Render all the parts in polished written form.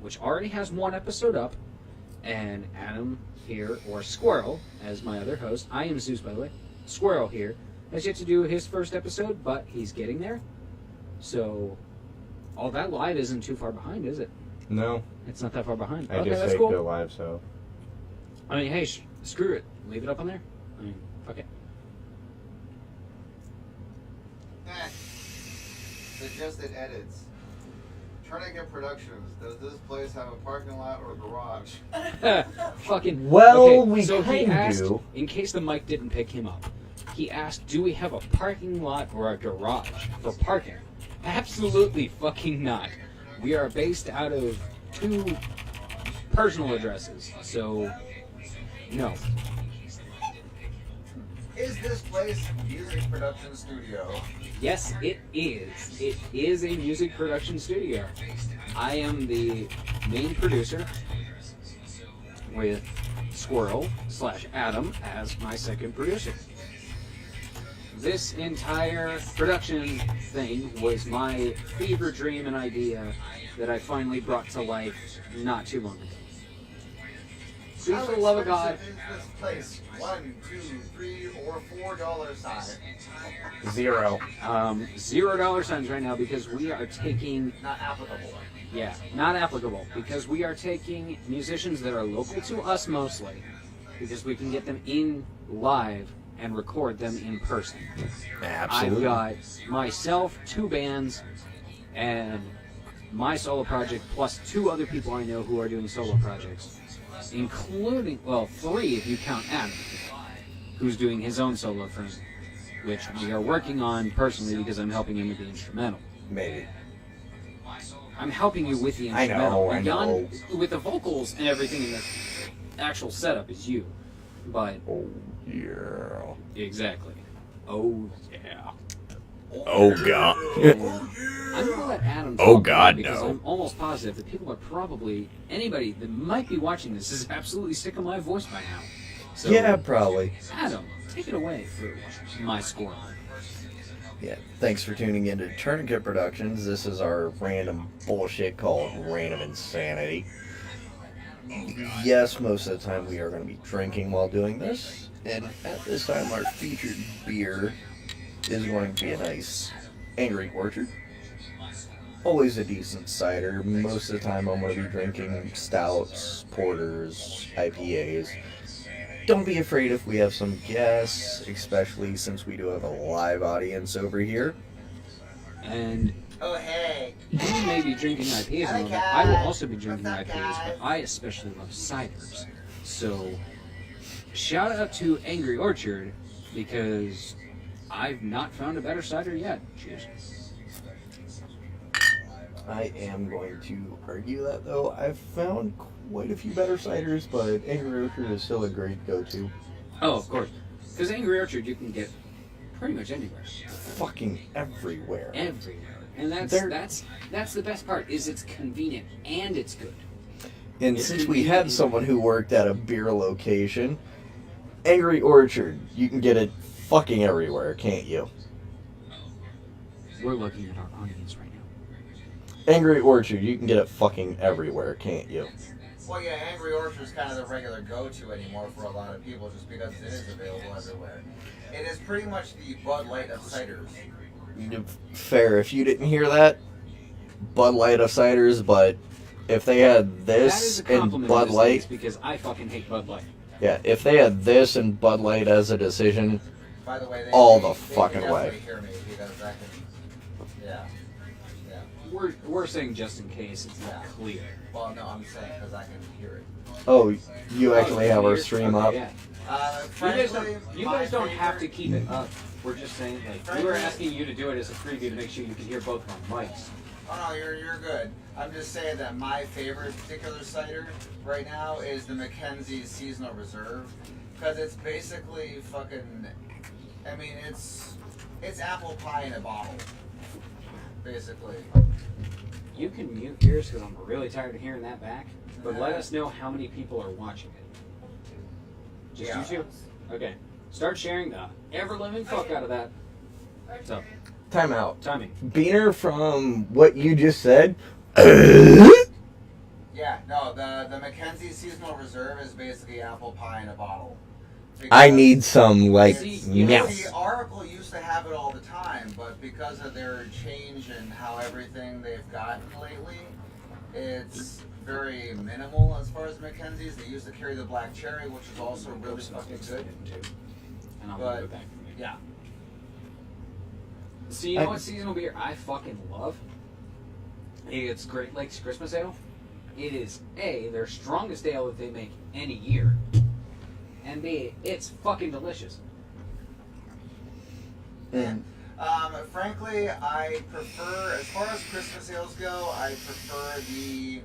which already has one episode up, and Adam here, or Squirrel, as my other host, I am Zeus, by the way, Squirrel here, has yet to do his first episode, but he's getting there. So, all that live isn't too far behind, is it? No. It's not that far behind. I okay, just that's hate cool. go live, so. I mean, hey, screw it. Leave it up on there. I mean, fuck it. Suggested edits. Tourniquet Productions. Does this place have a parking lot or garage? Fucking. Well, okay, we so he kinda asked, do. in case the mic didn't pick him up, he asked, do we have a parking lot or a garage for parking? Absolutely fucking not. We are based out of 2 personal addresses, so no. Is this place music production studio? Yes, it is. It is a music production studio. I am the main producer with Squirrel/Adam as my second producer. This entire production thing was my fever dream and idea that I finally brought to life not too long ago. So for the love of God. Is this place $1, $2, $3, or $4 sign? 0. $0 signs right now because we are taking. Not applicable. Yeah, not applicable because we are taking musicians that are local to us mostly because we can get them in live and record them in person. Absolutely. I've got myself, 2 bands, and my solo project plus 2 other people I know who are doing solo projects, including, well, 3 if you count Adam, who's doing his own solo thing, which we are working on personally because I'm helping him with the instrumental. Maybe. I'm helping you with the I instrumental. know. Beyond, with the vocals and everything in the actual setup is you. But Oh, yeah. exactly. Oh yeah. Oh, God. I'm gonna let Adam Oh, talk God, because no. I'm almost positive that people are probably anybody that might be watching this is absolutely sick of my voice by now. So Yeah, probably. Adam, take it away for my score. Yeah, thanks for tuning in to Tourniquet Productions. This is our random bullshit called Random Insanity. Yes, most of the time we are going to be drinking while doing this. And at this time, our featured beer is going to be a nice Angry Orchard. Always a decent cider. Most of the time I'm going to be drinking stouts, porters, IPAs. Don't be afraid if we have some guests, especially since we do have a live audience over here. And Oh, hey. you may be drinking IPAs a little bit. I will also be drinking IPAs, but I especially love ciders. So, shout out to Angry Orchard, because I've not found a better cider yet. Cheers. I am going to argue that, though. I've found quite a few better ciders, but Angry Orchard is still a great go-to. Oh, of course. Because Angry Orchard you can get pretty much anywhere. Fucking everywhere. Everywhere. And that's the best part, is it's convenient and it's good. And It's since we had convenient. someone who worked at a beer location, Angry Orchard, you can get it fucking everywhere, can't you? We're looking at our audience right now. Angry Orchard, you can get it fucking everywhere, can't you? Well, yeah, Angry Orchard is kind of the regular go-to anymore for a lot of people just because it is available everywhere. It is pretty much the Bud Light of ciders. Fair, if you didn't hear that, Bud Light of ciders, but if they had That is this a and compliment Bud in this Light, case, because I fucking hate Bud Light. yeah, if they had this and Bud Light as a decision, By the way, they, All they, the they fucking can way. definitely hear me because I can, yeah. We're saying just in case it's not clear. Well, no, I'm saying because I can hear it. oh, you actually have our Yours? stream Okay, up. Yeah. Frankly, You guys don't have to keep it up. We're just saying, like, we were asking you to do it as a preview to make sure you can hear both of our mics. Oh no, you're good. I'm just saying that my favorite particular cider right now is the Mackenzie's Seasonal Reserve, because it's basically fucking. I mean, it's apple pie in a bottle, basically. You can mute yours because I'm really tired of hearing that back. But let us know how many people are watching it. Just Yeah. you two? Okay. Start sharing the ever-living fuck out of that. So, Time out. timing. Beaner, from what you just said, Yeah, the Mackenzie Seasonal Reserve is basically apple pie in a bottle. I need some, like, Yeah. now. The Oracle used to have it all the time, but because of their change in how everything they've gotten lately, it's very minimal as far as Mackenzie's. They used to carry the black cherry, which is also really fucking good. And I'll But- move it back. Yeah. So you know what seasonal beer I fucking love? It's Great Lakes Christmas Ale. It is A, their strongest ale that they make any year. And B, it's fucking delicious. Mm. Frankly, I prefer, as far as Christmas ales go, I prefer the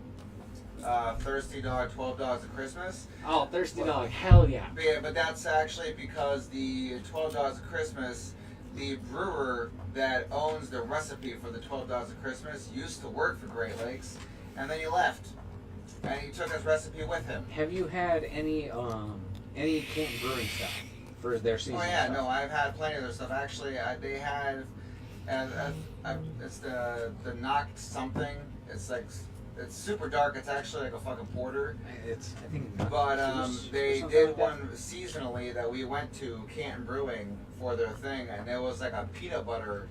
Thirsty Dog 12 Dogs of Christmas. Oh, Thirsty Dog, hell yeah. But that's actually because the 12 Dogs of Christmas, the brewer that owns the recipe for the 12 Dogs of Christmas used to work for Great Lakes, and then he left. And he took his recipe with him. Have you had any Canton Brewing stuff for their season? Oh yeah, no, I've had plenty of their stuff. Actually, they have, it's the knocked something. It's like, it's super dark. It's actually like a fucking porter. It's, I think, But juice or they something did like that. one seasonally that we went to Canton Brewing for their thing, and it was like a peanut butter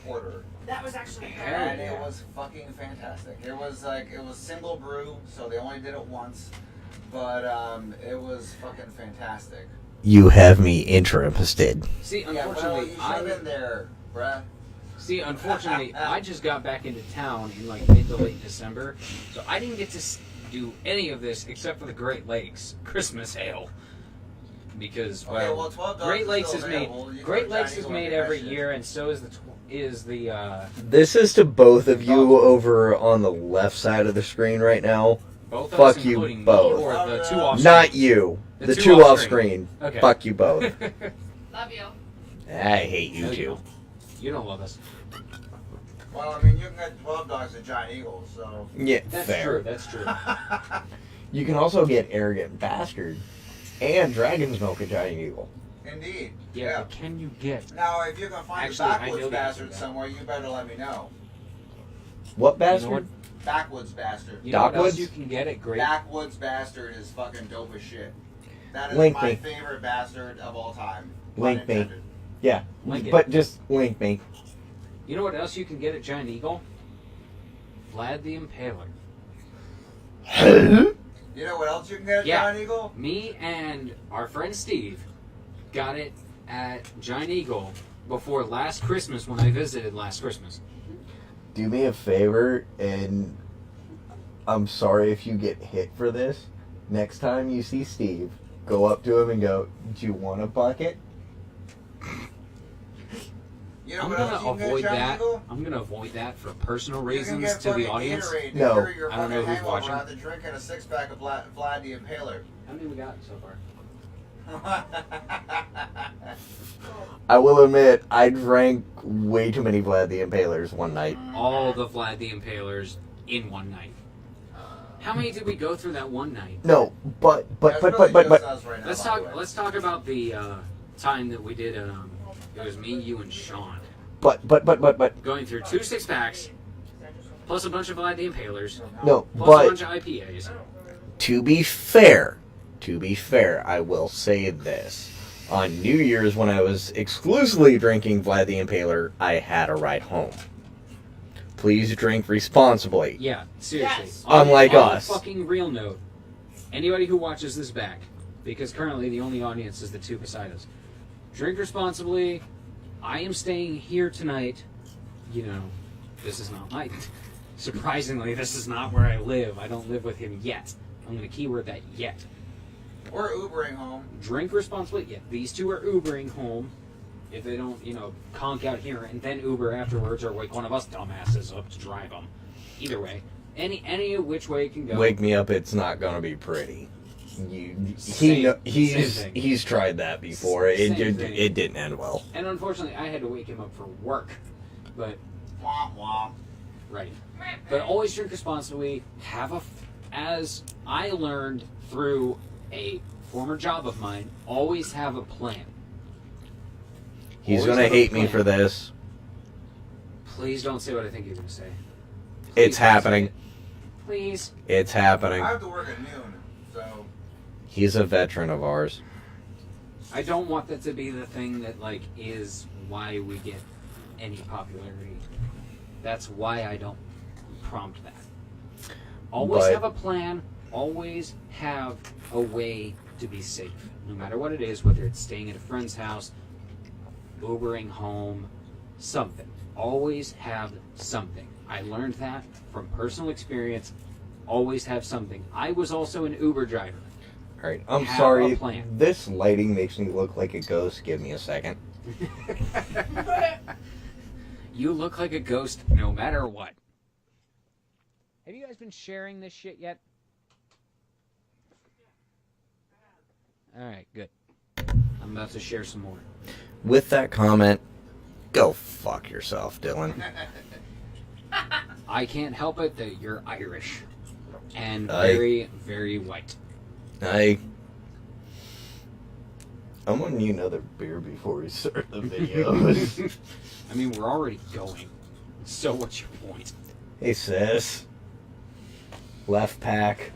porter. That was actually Hell And yeah. it was fucking fantastic. It was single brew, so they only did it once, but it was fucking fantastic. You have me interested. See, Yeah, well, unfortunately, you should have been there, bruh. unfortunately, I just got back into town in like mid to late December, so I didn't get to do any of this except for the Great Lakes Christmas Ale. Because Okay, well, 12 Dogs Great Lakes still is made. available. You Great can Lakes Giant is Eagle made and get that every shit. year, and so is the This is to both of you over on the left side of the screen right now. both of Fuck us, you including both. me, or the two off. Not you. The The two two off off screen. screen. Okay. Fuck you both. Love you. I hate you No, two. don't. You don't love us. Well, I mean, you can get 12 Dogs at Giant Eagle, so. Yeah, That's fair. true. That's true. You can also get Arrogant Bastard and Dragon's Milk at Giant Eagle. Indeed. Yeah, but can you get? Now, if you can find Actually, a I Backwoods know the answer Bastard to that. somewhere, you better let me know. What bastard? You know what? Backwoods Bastard. You know what else Dockwoods? you can get at Great? Backwoods Bastard is fucking dope as shit. That is Link my me. favorite bastard of all time. Link Pun me. intended. Yeah, Link it. but just link me. You know what else you can get at Giant Eagle? Vlad the Impaler. You know what else you can get at Yeah. Giant Eagle? Me and our friend Steve got it at Giant Eagle before last Christmas when I visited last Christmas. Do me a favor, and I'm sorry if you get hit for this. Next time you see Steve, go up to him and go, "Do you want a bucket?" You know I'm what else gonna you can get avoid at Giant that. Eagle? I'm gonna avoid that for personal You can reasons get to the fucking audience. Gatorade to No. cure your I don't know fucking who's hangover watching. after drinking a six-pack of Vlad the Impaler. How many we got so far? I will admit, I drank way too many Vlad the Impalers one night. All the Vlad the Impalers in one night. How many did we go through that one night? No, but That's really just us right now, Let's by the talk. way. Let's talk about the time that we did. It was me, you, and Sean but going through 2 6-packs, plus a bunch of Vlad the Impalers, no, plus a bunch but of IPAs. to be fair, I will say this. On New Year's, when I was exclusively drinking Vlad the Impaler, I had a ride home. Please drink responsibly. Yeah, seriously. Yes. Unlike on us. a fucking real note, anybody who watches this back, because currently the only audience is the two beside us, drink responsibly. I am staying here tonight. You know, this is not my... Surprisingly, this is not where I live. I don't live with him yet. I'm going to keyword that yet. We're Ubering home. Drink responsibly. Yeah, these two are Ubering home. If they don't, conk out here and then Uber afterwards, or wake one of us dumbasses up to drive them. Either way, any which way it can go. Wake me up, it's not gonna be pretty. Same He's thing. tried that before. Same It thing. didn't end well. And unfortunately, I had to wake him up for work. But Wah, wah. right. But always drink responsibly. As I learned through a former job of mine, always have a plan. He's Always gonna have a hate me plan. for this. Please don't say what I think you're going to say. Please It's don't say happening. it. Please. It's happening. I have to work at noon, so. He's a veteran of ours. I don't want that to be the thing that, like, is why we get any popularity. That's why I don't prompt that. Always But- have a plan. Always have a way to be safe. No matter what it is, whether it's staying at a friend's house, Ubering home, something. Always have something. I learned that from personal experience. Always have something. I was also an Uber driver. Alright, I'm Have sorry. a plan. This lighting makes me look like a ghost. Give me a second. You look like a ghost no matter what. Have you guys been sharing this shit yet? Alright, good. I'm about to share some more. With that comment, go fuck yourself, Dylan. I can't help it that you're Irish. And Aye. very, very white. I'm gonna need another beer before we start the video. I mean, we're already going. So what's your point? Hey sis. Left pack.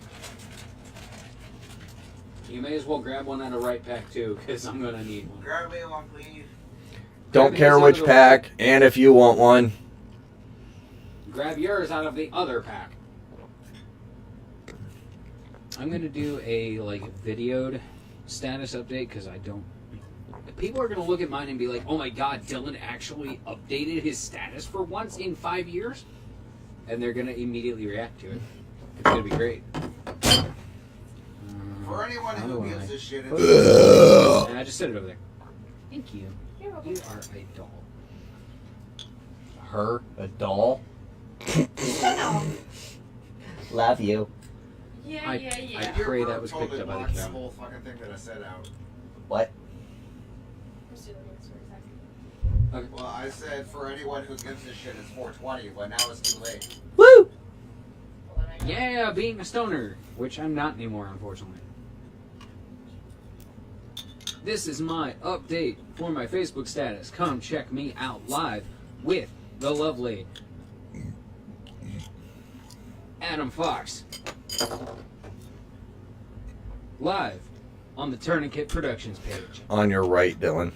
You may as well grab one out of right pack too, because I'm gonna need one. Grab me one, please. Don't Grab care his out which of the pack, way. and if you want one. Grab yours out of the other pack. I'm gonna do a videoed status update because I don't. People are gonna look at mine and be like, "Oh my God, Dylan actually updated his status for once in 5 years," and they're gonna immediately react to it. It's gonna be great. For anyone How who do gives I- a shit, And I just said it over there. Thank you. You're welcome. You are a doll. Her, a doll. No. Love you. Yeah, I- yeah, yeah. I pray that was picked up by the That camera. whole fucking thing that I said out. What? I'm still looking for a second. Well, I said for anyone who gives a shit, it's 420, but now it's too late. Woo! Hold on, I got it. Yeah, being a stoner, which I'm not anymore, unfortunately. This is my update for my Facebook status. Come check me out live with the lovely Adam Fox. Live on the Tourniquet Productions page. On your right, Dylan.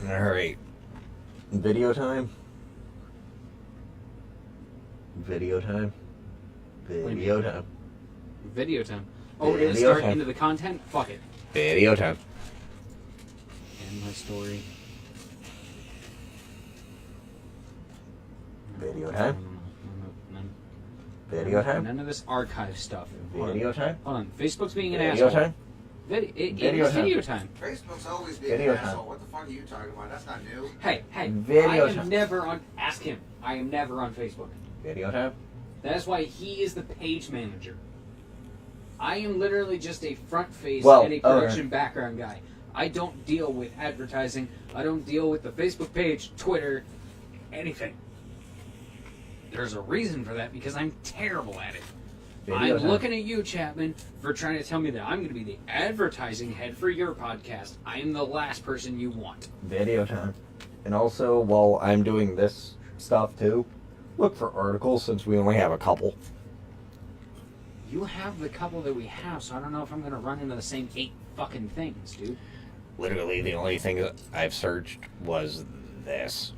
Alright. Video time? Video time? do you Video mean? time. Video time. Oh, we're going to Video start time. into the content? Fuck it. Video time. And my story. Video time. None- Video time. None of this archive stuff. Hold on. Video time. Hold on. Facebook's being an Video asshole. time. Video Video time. video time. Facebook's always being Video an time. asshole. What the fuck are you talking about? That's not new. Hey, Video I am time. never on. Ask him. I am never on Facebook. Video time. That's why he is the page manager. I am literally just a front face Well, and a production background guy. I don't deal with advertising. I don't deal with the Facebook page, Twitter, anything. There's a reason for that because I'm terrible at it. Video I'm time. looking at you, Chapman, for trying to tell me that I'm going to be the advertising head for your podcast. I am the last person you want. Video time. And also, while I'm doing this stuff too, look for articles since we only have a couple. You have the couple that we have, so I don't know if I'm going to run into the same 8 fucking things, dude. Literally, the only thing that I've searched was this.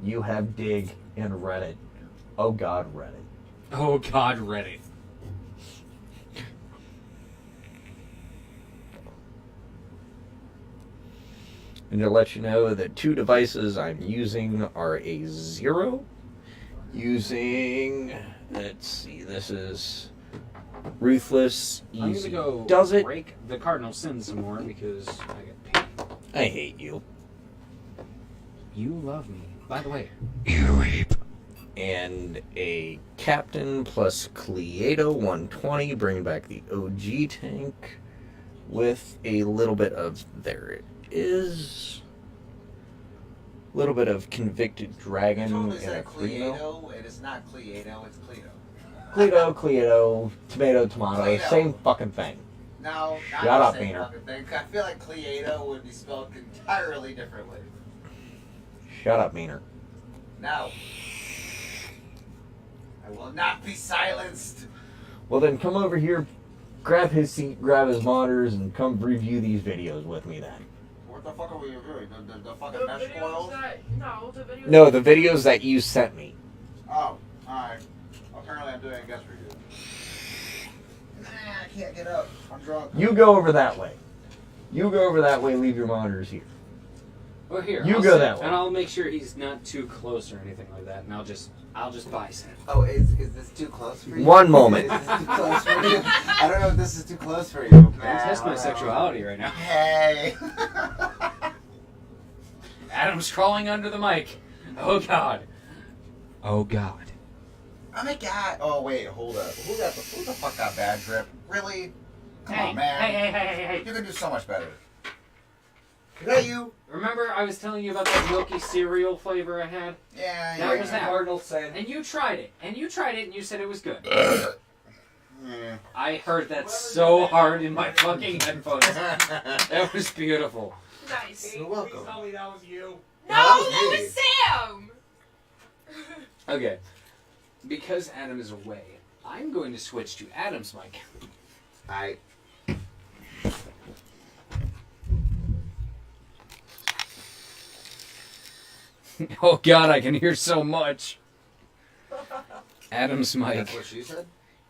You have Dig and Reddit. Oh God, Reddit. Oh God, Reddit. And to let you know, the 2 devices I'm using are a Zero. Using, let's see, this is Ruthless. I'm going to Easy. go Does it? break the cardinal sin some more because I get paid. I hate you. You love me. By the way, You ape. And a Captain plus Cleato 120, bringing back the OG tank with a little bit of, there it is, a little bit of Convicted Dragon Totally and a said Primo. Cleato. It is not Cleato. It's Cleato. Cleato, tomato, Cleato. same fucking thing. No, not Shut the up, same Wiener. fucking thing. I feel like Cleato would be spelled entirely differently. Shut up, Meaner. No. I will not be silenced. Well, then come over here, grab his seat, grab his monitors, and come review these videos with me then. What the fuck are we doing? The fucking The mesh videos coils? the videos. No, the videos that you sent me. Oh, alright. Apparently I'm doing a guest review. Nah, I can't get up. I'm drunk. You go over that way. You go over that way, leave your monitors here. Well, here. You I'll go sit, that way. and I'll make sure he's not too close or anything like that, and I'll just bicep. Oh, is this too close for you? One moment. Is this too close for you? I don't know if this is too close for you. Don't test my sexuality right now. Hey. Adam's crawling under the mic. Oh God. Oh God. Oh my god. Oh wait, hold up. Who the fuck got bad drip? Really? Come Hey, on, man. hey. You can do so much better. Is that you? Remember I was telling you about that milky cereal flavor I had? Yeah, That was that. Cardinal said. And you tried it. And you said it was good. Yeah. I heard that so hard in my fucking headphones. That was beautiful. Nice. You're welcome. Tell me that was you. No, that that was was Sam. Okay. Because Adam is away, I'm going to switch to Adam's mic. I. Oh God, I can hear so much. Adam's mic. That's what she said?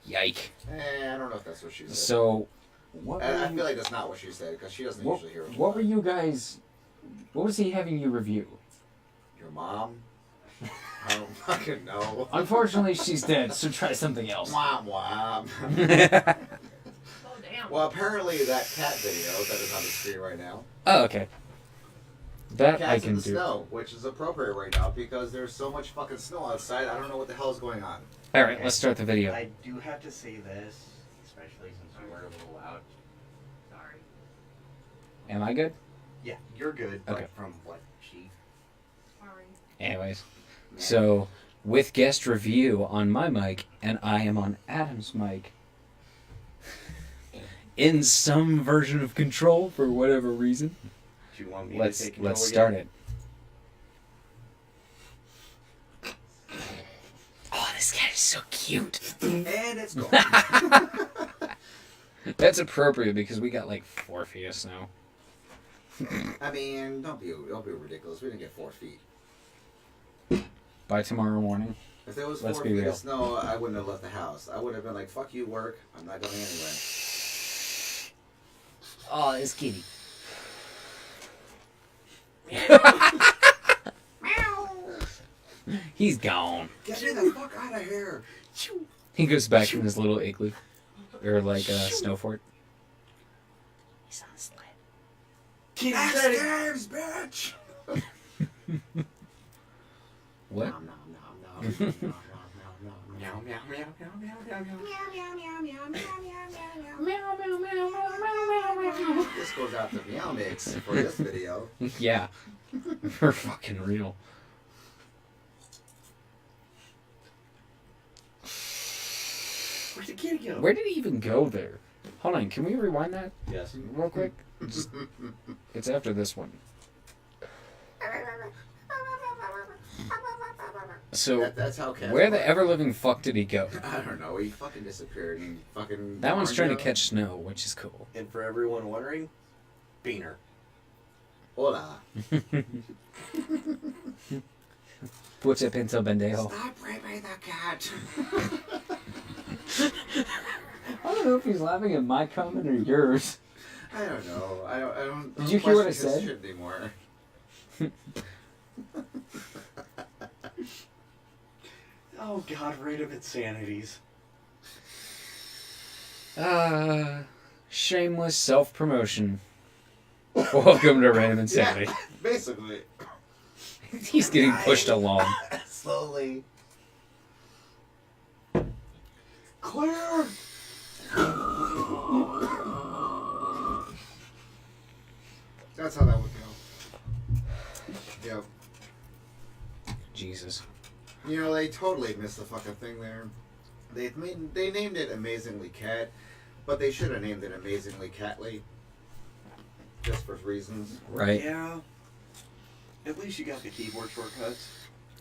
Yike. I don't know if that's what she said. So, what I were feel like that's not what she said because she doesn't what, usually hear it. what were you guys... What was he having you review? Your mom? I don't fucking know. Unfortunately, she's dead, so try something else. Womp womp. Oh damn. Well, apparently that cat video that is on the screen right now. Oh, okay. That Cats I in can the do. snow, which is appropriate right now because there's so much fucking snow outside. I don't know what the hell is going on. Alright, let's start the video. I do have to say this, especially since you were a little loud. Sorry. Am I good? Yeah, you're good, but Okay. from what she... Sorry. Anyways. So, with guest review on my mic, and I am on Adam's mic. In some version of control, for whatever reason. Do you want me to Let's take control start again? it. Oh, this cat is so cute. And it's gone. That's appropriate because we got like 4 feet of snow. I mean, don't be ridiculous. We didn't get 4 feet. By tomorrow morning. If there was Let's 4 be feet real. of snow, I wouldn't have left the house. I would have been like, "Fuck you, work. I'm not going anywhere." Oh, this kitty. He's gone. Get me the fuck out of here! He goes back in his little igloo. Or like a snow fort. He's on the sled. X Games, bitch! What? Nom, nom, nom, nom, nom, nom, nom, meow, meow, meow, meow, meow, meow, meow. This goes out to Meow Mix for this video. Yeah. For fucking real. Where'd the kitty go? Where did he even go there? Hold on, can we rewind that Yes. real quick? Just, it's after this one. So, That's how cats where the work. ever living fuck did he go? I don't know. He fucking disappeared and fucking. That one's trying to Mario. catch snow, which is cool. And for everyone wondering, Beaner. Hola. Pucha pinto bendejo. Stop raping the cat. I don't know if he's laughing at my comment or yours. I don't know. I don't. Did you hear what I question his said? shit anymore. Oh God, rate of insanities. Shameless self-promotion. Welcome to Random Insanity. Yeah, basically. He's getting pushed along. Slowly. Clear! That's how that would go. Yep. Jesus. You know, they totally missed the fucking thing there. They named it Amazingly Cat, But they should have named it Amazingly Catly. Just for reasons. Right. Yeah. At least you got the keyboard shortcuts.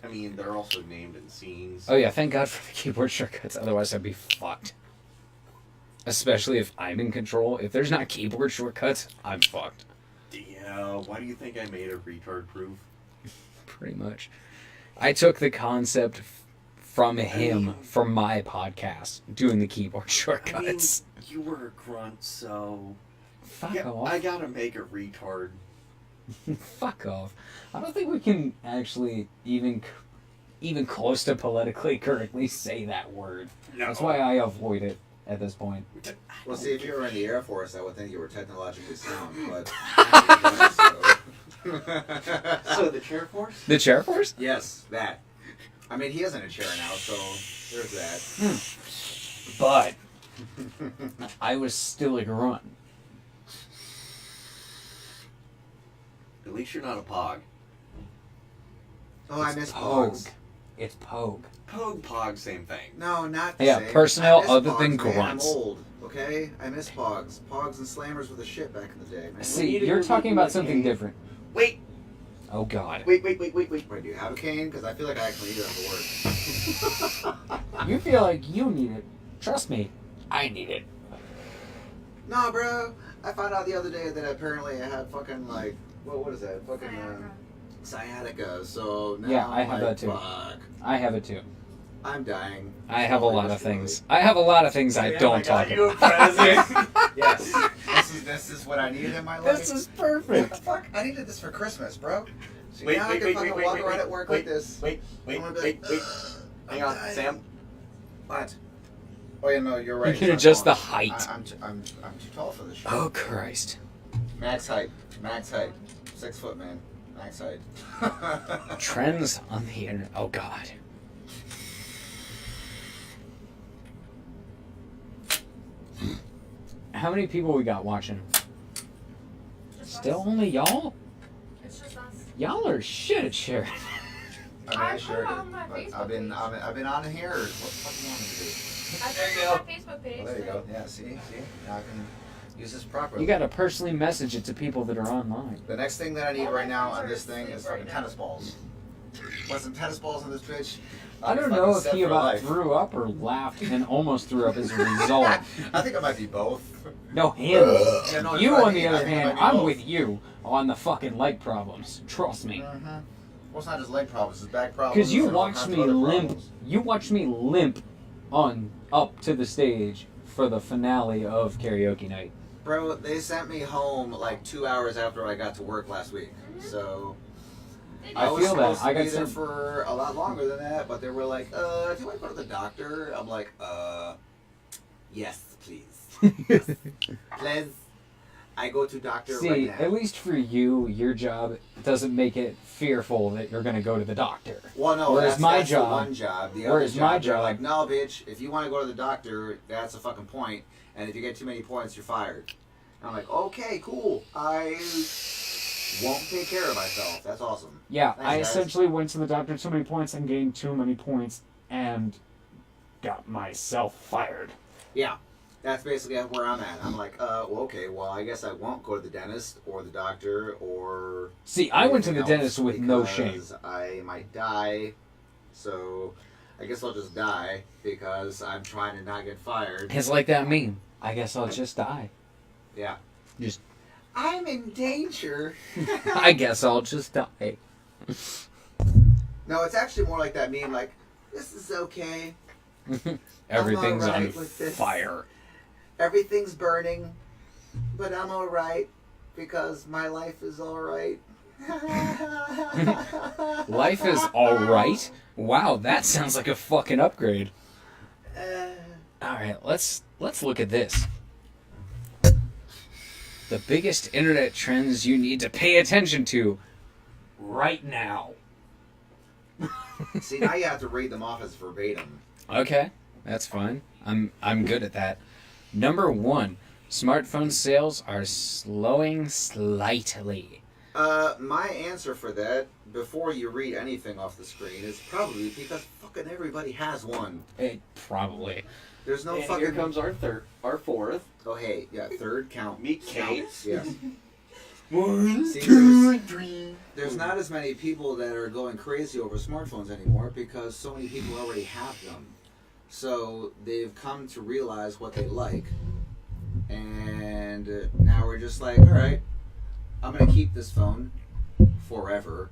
I mean, they're also named in scenes. Oh yeah, thank God for the keyboard shortcuts. Otherwise, I'd be fucked. Especially if I'm in control. If there's not keyboard shortcuts, I'm fucked. Yeah, why do you think I made it retard proof? Pretty much. I took the concept from him for my podcast, doing the keyboard shortcuts. I mean, you were a grunt, so... Fuck yeah, off. I gotta make it retard. Fuck off. I don't think we can actually even close to politically correctly say that word. No. That's why I avoid it at this point. Well, see, if you were in the Air Force, I would think you were technologically sound, but... So, the chair force? The chair force? Yes, that. I mean, he is in a chair now, so there's that. But I was still a grunt. At least you're not a pog. Oh, I miss Pogue. Pogs. It's Pogue. Pogue, pog, same thing. No, not the Yeah, same. personnel I miss other Pogs, than man. grunts. I'm old, okay? I miss Pogs. Pogs and Slammers were the shit back in the day, man. See, you're talking about something different. Wait, Oh God. wait. Wait, do you have a cane? Because I feel like I actually need it for work. You feel like you need it. Trust me, I need it. Nah, bro. I found out the other day that apparently I had fucking, like, what is that? Fucking, sciatica. So now Yeah, I I'm have like, that too. fuck. I have it too. I'm dying. I have a Slowly lot but of surely. things. I have a lot of things I don't talk you a about. present. Yes. This is what I needed in my life. This is What perfect. the fuck? I needed this for Christmas, bro. So Wait, now I wait, can wait, fucking wait, walk wait, around wait, at work wait, like this. Wait. I'm gonna be like, Hang I'm on, dying. Sam. What? Oh yeah, no, you're right. You can It's adjust not the tall. height. I'm too tall for this shit. Oh Christ. Max height. 6 foot, man. Max height. Trends on the internet. Oh God. How many people we got watching? Just Still us. only y'all? It's just us. Y'all are shit at sharing. I mean, I I put shared it it, on my but Facebook I've been page. I've been on here. What the fuck do you want me to do? I There you put it on my Facebook page. Well, there you go. Yeah, see, now I can use this properly. You gotta personally message it to people that are online. The next thing that I need All right my now friends on are this thing asleep is right fucking now. tennis balls. Want some tennis balls on this bitch? I don't Fucking know if set he for about life. threw up or laughed and almost threw up as a result. I think it might be both. No, him. Yeah, no, You, that's what I on the mean. I other think it hand, might be I'm both. with you on the fucking leg problems. Trust me. Mm-hmm. Well, it's not just leg problems; it's back problems. Because you and all watched kinds me of other limp. problems. You watched me limp on up to the stage for the finale of karaoke night. Bro, they sent me home like 2 hours after I got to work last week. So I was feel that. supposed I to got be there sent- for a lot longer than that, but they were like, do I go to the doctor? I'm like, yes, please. Please. I go to doctor right See, now. at least for you, your job doesn't make it fearful that you're going to go to the doctor. Well, no, Whereas that's, my that's job- the one job. The whereas other my job, they're job- like, no, bitch, if you want to go to the doctor, that's a fucking point, and if you get too many points, you're fired. And I'm like, okay, cool. I won't take care of myself. That's awesome. Yeah, Thanks, I guys. essentially went to the doctor too many points and gained too many points and got myself fired. Yeah, that's basically where I'm at. I'm like, well, okay, well, I guess I won't go to the dentist or the doctor or. See, I went to the anything dentist else with no shame. because I might die, so I guess I'll just die because I'm trying to not get fired. It's like that meme. I guess I'll just die. Yeah. Just, I'm in danger. I guess I'll just die. No, it's actually more like that meme, like, this is okay. Everything's I'm on alright with this. fire. Everything's burning, but I'm alright because my life is alright. Life is alright? Wow, that sounds like a fucking upgrade. Alright, let's look at this. The biggest internet trends you need to pay attention to right now. See, now you have to read them off as verbatim. Okay, that's fine. I'm good at that. Number 1, smartphone sales are slowing slightly. My answer for that, before you read anything off the screen, is probably because fucking everybody has one. Probably. There's no And fucking. here comes our fourth. Oh hey, yeah, third count. Meet Count. Kate. Yes. One, See, two, three. There's not as many people that are going crazy over smartphones anymore because so many people already have them. So they've come to realize what they like, and now we're just like, all right, I'm gonna keep this phone forever.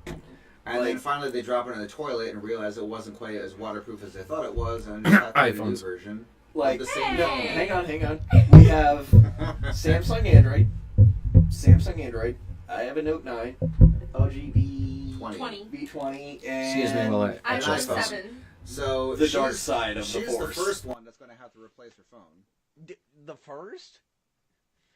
And then finally they drop it in the toilet and realize it wasn't quite as waterproof as they thought it was, and just have to get a new iPhones. version. Like, The same no, phone. hang on. We have Samsung Android. I have a Note 9, LG Twenty. V20, and Excuse me while I I And have iPhone. 7. So the she's, dark side of the she's force. the first one that's going to have to replace her phone. The first?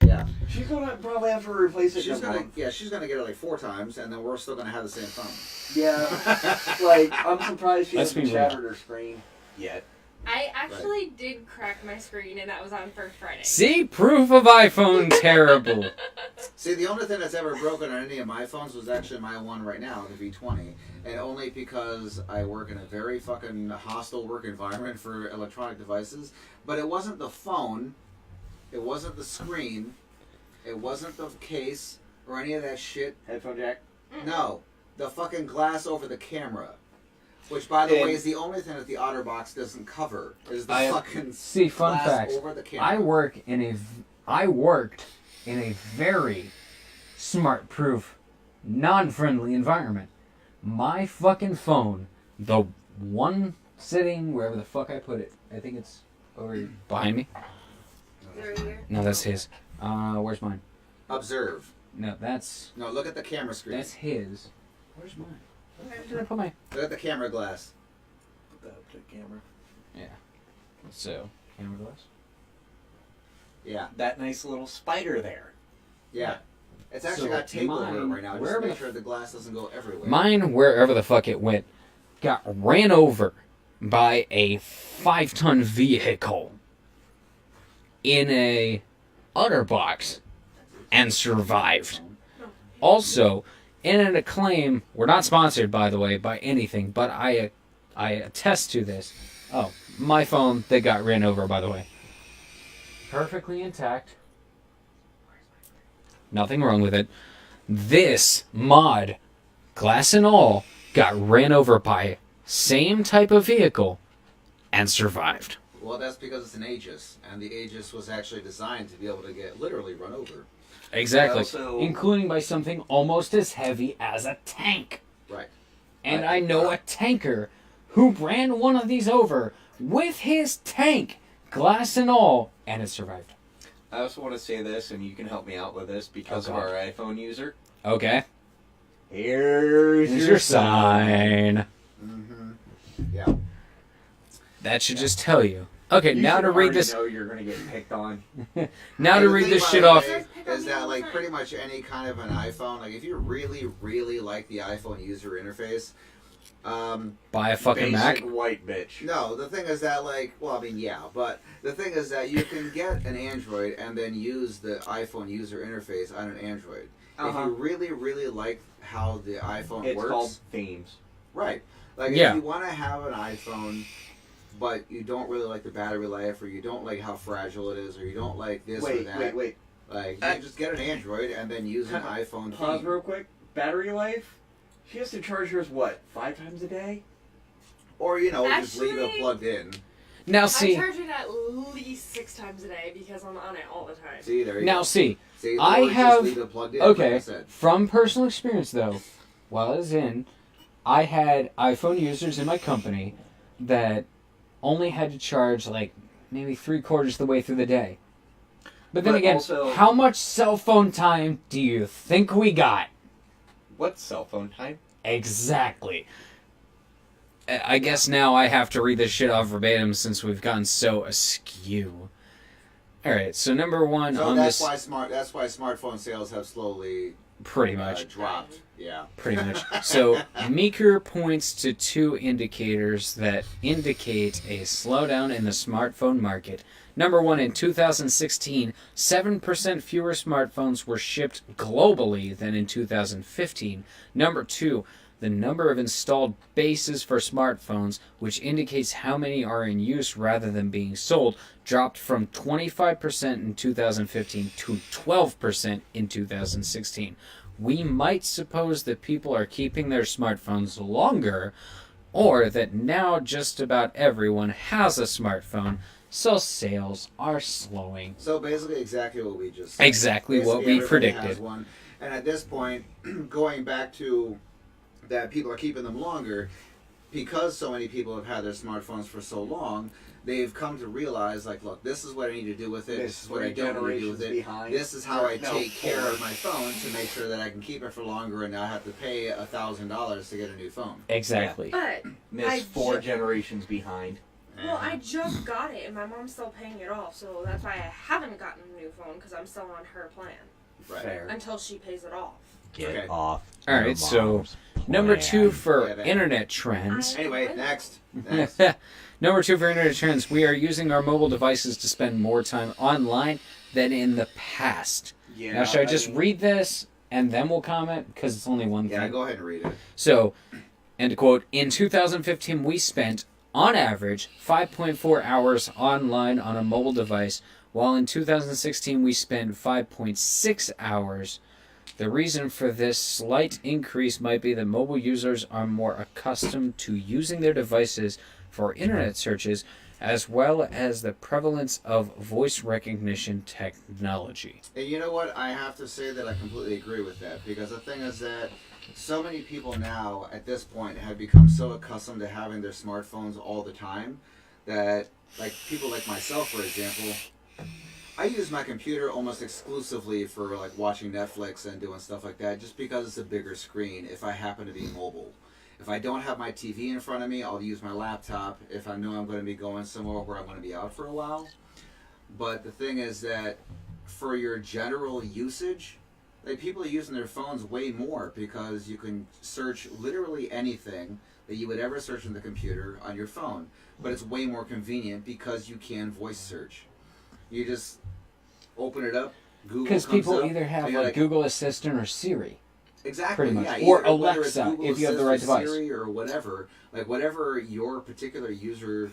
Yeah, She's gonna probably have to replace it she's in a gonna month. she's gonna get it like 4 times, and then we're still gonna have the same phone. Yeah, like I'm surprised she Let's hasn't be real. shattered her screen yet. I actually did crack my screen, and that was on First Friday. See? Proof of iPhone terrible. See, the only thing that's ever broken on any of my phones was actually my one right now, the V20, and only because I work in a very fucking hostile work environment for electronic devices. But it wasn't the phone, it wasn't the screen, it wasn't the case or any of that shit. Headphone jack. No, the fucking glass over the camera. Which, by the And- way, is the only thing that the OtterBox doesn't cover. Is the I- fucking See, fun glass fact. over the camera. I worked in a very smart-proof, non-friendly environment. My fucking phone, the one sitting wherever the fuck I put it, I think it's over behind me. Right here. No, that's his. Where's mine? Observe. No, that's No, look at the camera screen. his. Where's mine? Where did I put my? Look at the camera glass. Put that up to the camera. So camera glass. Yeah, That nice little spider there. yeah. It's actually So got tape over it mine, right now. Just wherever to make the- sure the glass doesn't go everywhere. Mine, wherever the fuck it went, got ran over by a 5-ton vehicle in a OtterBox and survived. Also, in an Acclaim, we're not sponsored, by the way, by anything, but I attest to this. Oh, my phone that got ran over, by the way. Perfectly intact. Nothing wrong with it. This mod, glass and all, got ran over by same type of vehicle and survived. Well, that's because it's an Aegis, and the Aegis was actually designed to be able to get literally run over. Exactly. Also- Including by something almost as heavy as a tank. Right. And I know a tanker who ran one of these over with his tank, glass and all, and it survived. I also want to say this, and you can help me out with this because of Okay. our iPhone user. Okay. Here's Here's your sign. Mm-hmm. Yeah. That should just tell you. Okay, You now should to read already this. know you're gonna get picked on. Now to The read thing, this by shit the off. way, is that like pretty much any kind of an iPhone, like if you really, really like the iPhone user interface, Buy a fucking Mac. Basic white bitch. no, the thing is that like, well, I mean, yeah, but the thing is that you can get an Android and then use the iPhone user interface on an Android. If Uh-huh. you really, really like how the iPhone It's works, called themes. right? Like Yeah. if you want to have an iPhone, but you don't really like the battery life, or you don't like how fragile it is, or you don't like this or that, Wait. like you can just get an Android and then use an iPhone Pause theme. real quick. Battery life? She has to charge hers, what, 5 times a day? Or, you know, just leave it Actually- plugged in. Now I see. charge it at least 6 times a day because I'm on it all the time. See, there you Now go. see. See, I or just have- leave it plugged in, like I Okay. said. From personal experience, though, while I was in, I had iPhone users in my company that only had to charge like maybe 3/4 the way through the day. But then But again, also- how much cell phone time do you think we got? What's cell phone time? Exactly. I guess now I have to read this shit off verbatim since we've gotten so askew. All right, so number one So on that's this, why smartphone sales have slowly pretty much. dropped. Yeah. Pretty much. So, Meeker points to 2 indicators that indicate a slowdown in the smartphone market Number 1, in 2016, 7% fewer smartphones were shipped globally than in 2015. Number 2, the number of installed bases for smartphones, which indicates how many are in use rather than being sold, dropped from 25% in 2015 to 12% in 2016. We might suppose that people are keeping their smartphones longer, or that now just about everyone has a smartphone, so sales are slowing. So basically exactly what we just said. Exactly what Basically we everybody predicted. has one. And at this point, going back to that people are keeping them longer, because so many people have had their smartphones for so long, they've come to realize, like, look, this is what I need to do with it. This is what I don't need to do with it. This is how I take care of my phone to make sure that I can keep it for longer and not have to pay $1,000 to get a new phone. Exactly. But Miss 4 generations behind. well, I just got it, and my mom's still paying it off, so that's why I haven't gotten a new phone, because I'm still on her plan Right. Fair. until she pays it off. Get Okay. off. All right, your so mom's number plan. 2 for Yeah, that- internet trends. Anyway, next. Next. Number 2 for internet trends. We are using our mobile devices to spend more time online than in the past. Yeah, Now, should I just mean, read this and then we'll comment? Because it's only one Yeah, thing. go ahead and read it. So, end quote, in 2015, we spent, on average, 5.4 hours online on a mobile device, while in 2016, we spent 5.6 hours. The reason for this slight increase might be that mobile users are more accustomed to using their devices for internet searches, as well as the prevalence of voice recognition technology. And you know what? I have to say that I completely agree with that, because the thing is that so many people now at this point have become so accustomed to having their smartphones all the time that, like, people like myself, for example, I use my computer almost exclusively for, like, watching Netflix and doing stuff like that, just because it's a bigger screen if I happen to be mobile. If I don't have my TV in front of me, I'll use my laptop if I know I'm going to be going somewhere where I'm going to be out for a while. But the thing is that for your general usage, like, people are using their phones way more, because you can search literally anything that you would ever search on the computer on your phone. But it's way more convenient because you can voice search. You just open it up, Google Because comes people up, either have and you're like Google Assistant or Siri. Exactly, pretty much. yeah. Or Either- whether it's Alexa, Google if you have the Assistant, right device. Siri or whatever, like whatever your particular user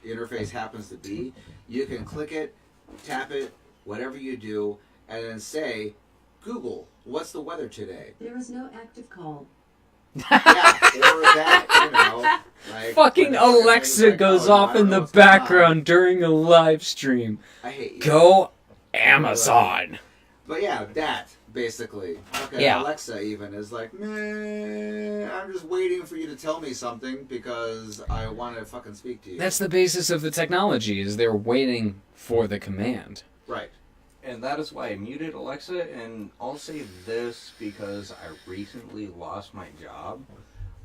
interface happens to be, you can click it, tap it, whatever you do, and then say, Google, what's the weather today? There is no active call. Yeah, or that, you know. Like, Fucking when it's Alexa like, goes oh, off I don't in know the what's going on. background during a live stream. I hate you. Go Amazon. But yeah, that, basically. Okay, Yeah. Alexa even is like, meh, I'm just waiting for you to tell me something because I want to fucking speak to you. That's the basis of the technology, is they're waiting for the command. Right. And that is why I muted Alexa, and I'll say this because I recently lost my job.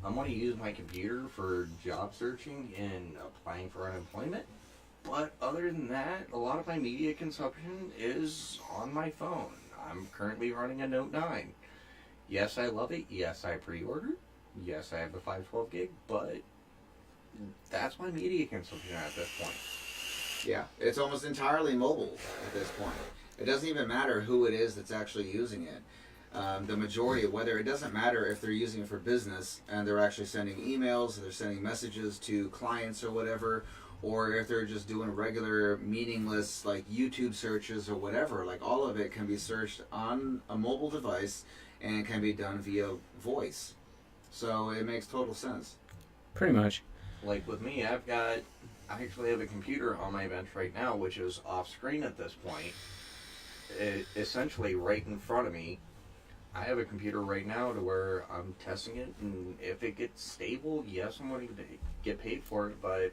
I'm going to use my computer for job searching and applying for unemployment. But other than that, a lot of my media consumption is on my phone. I'm currently running a Note 9. Yes, I love it. Yes, I pre-ordered. Yes, I have the 512 gig, but that's my media consumption at this point. Yeah, it's almost entirely mobile at this point. It doesn't even matter who it is that's actually using it. The majority of whether it doesn't matter if they're using it for business and they're actually sending emails, or they're sending messages to clients or whatever, or if they're just doing regular meaningless like YouTube searches or whatever, like all of it can be searched on a mobile device and can be done via voice. So it makes total sense. Pretty much. Like with me, I actually have a computer on my bench right now, which is off screen at this point. Essentially right in front of me. I have a computer right now to where I'm testing it, and if it gets stable, yes, I'm going to get paid for it, but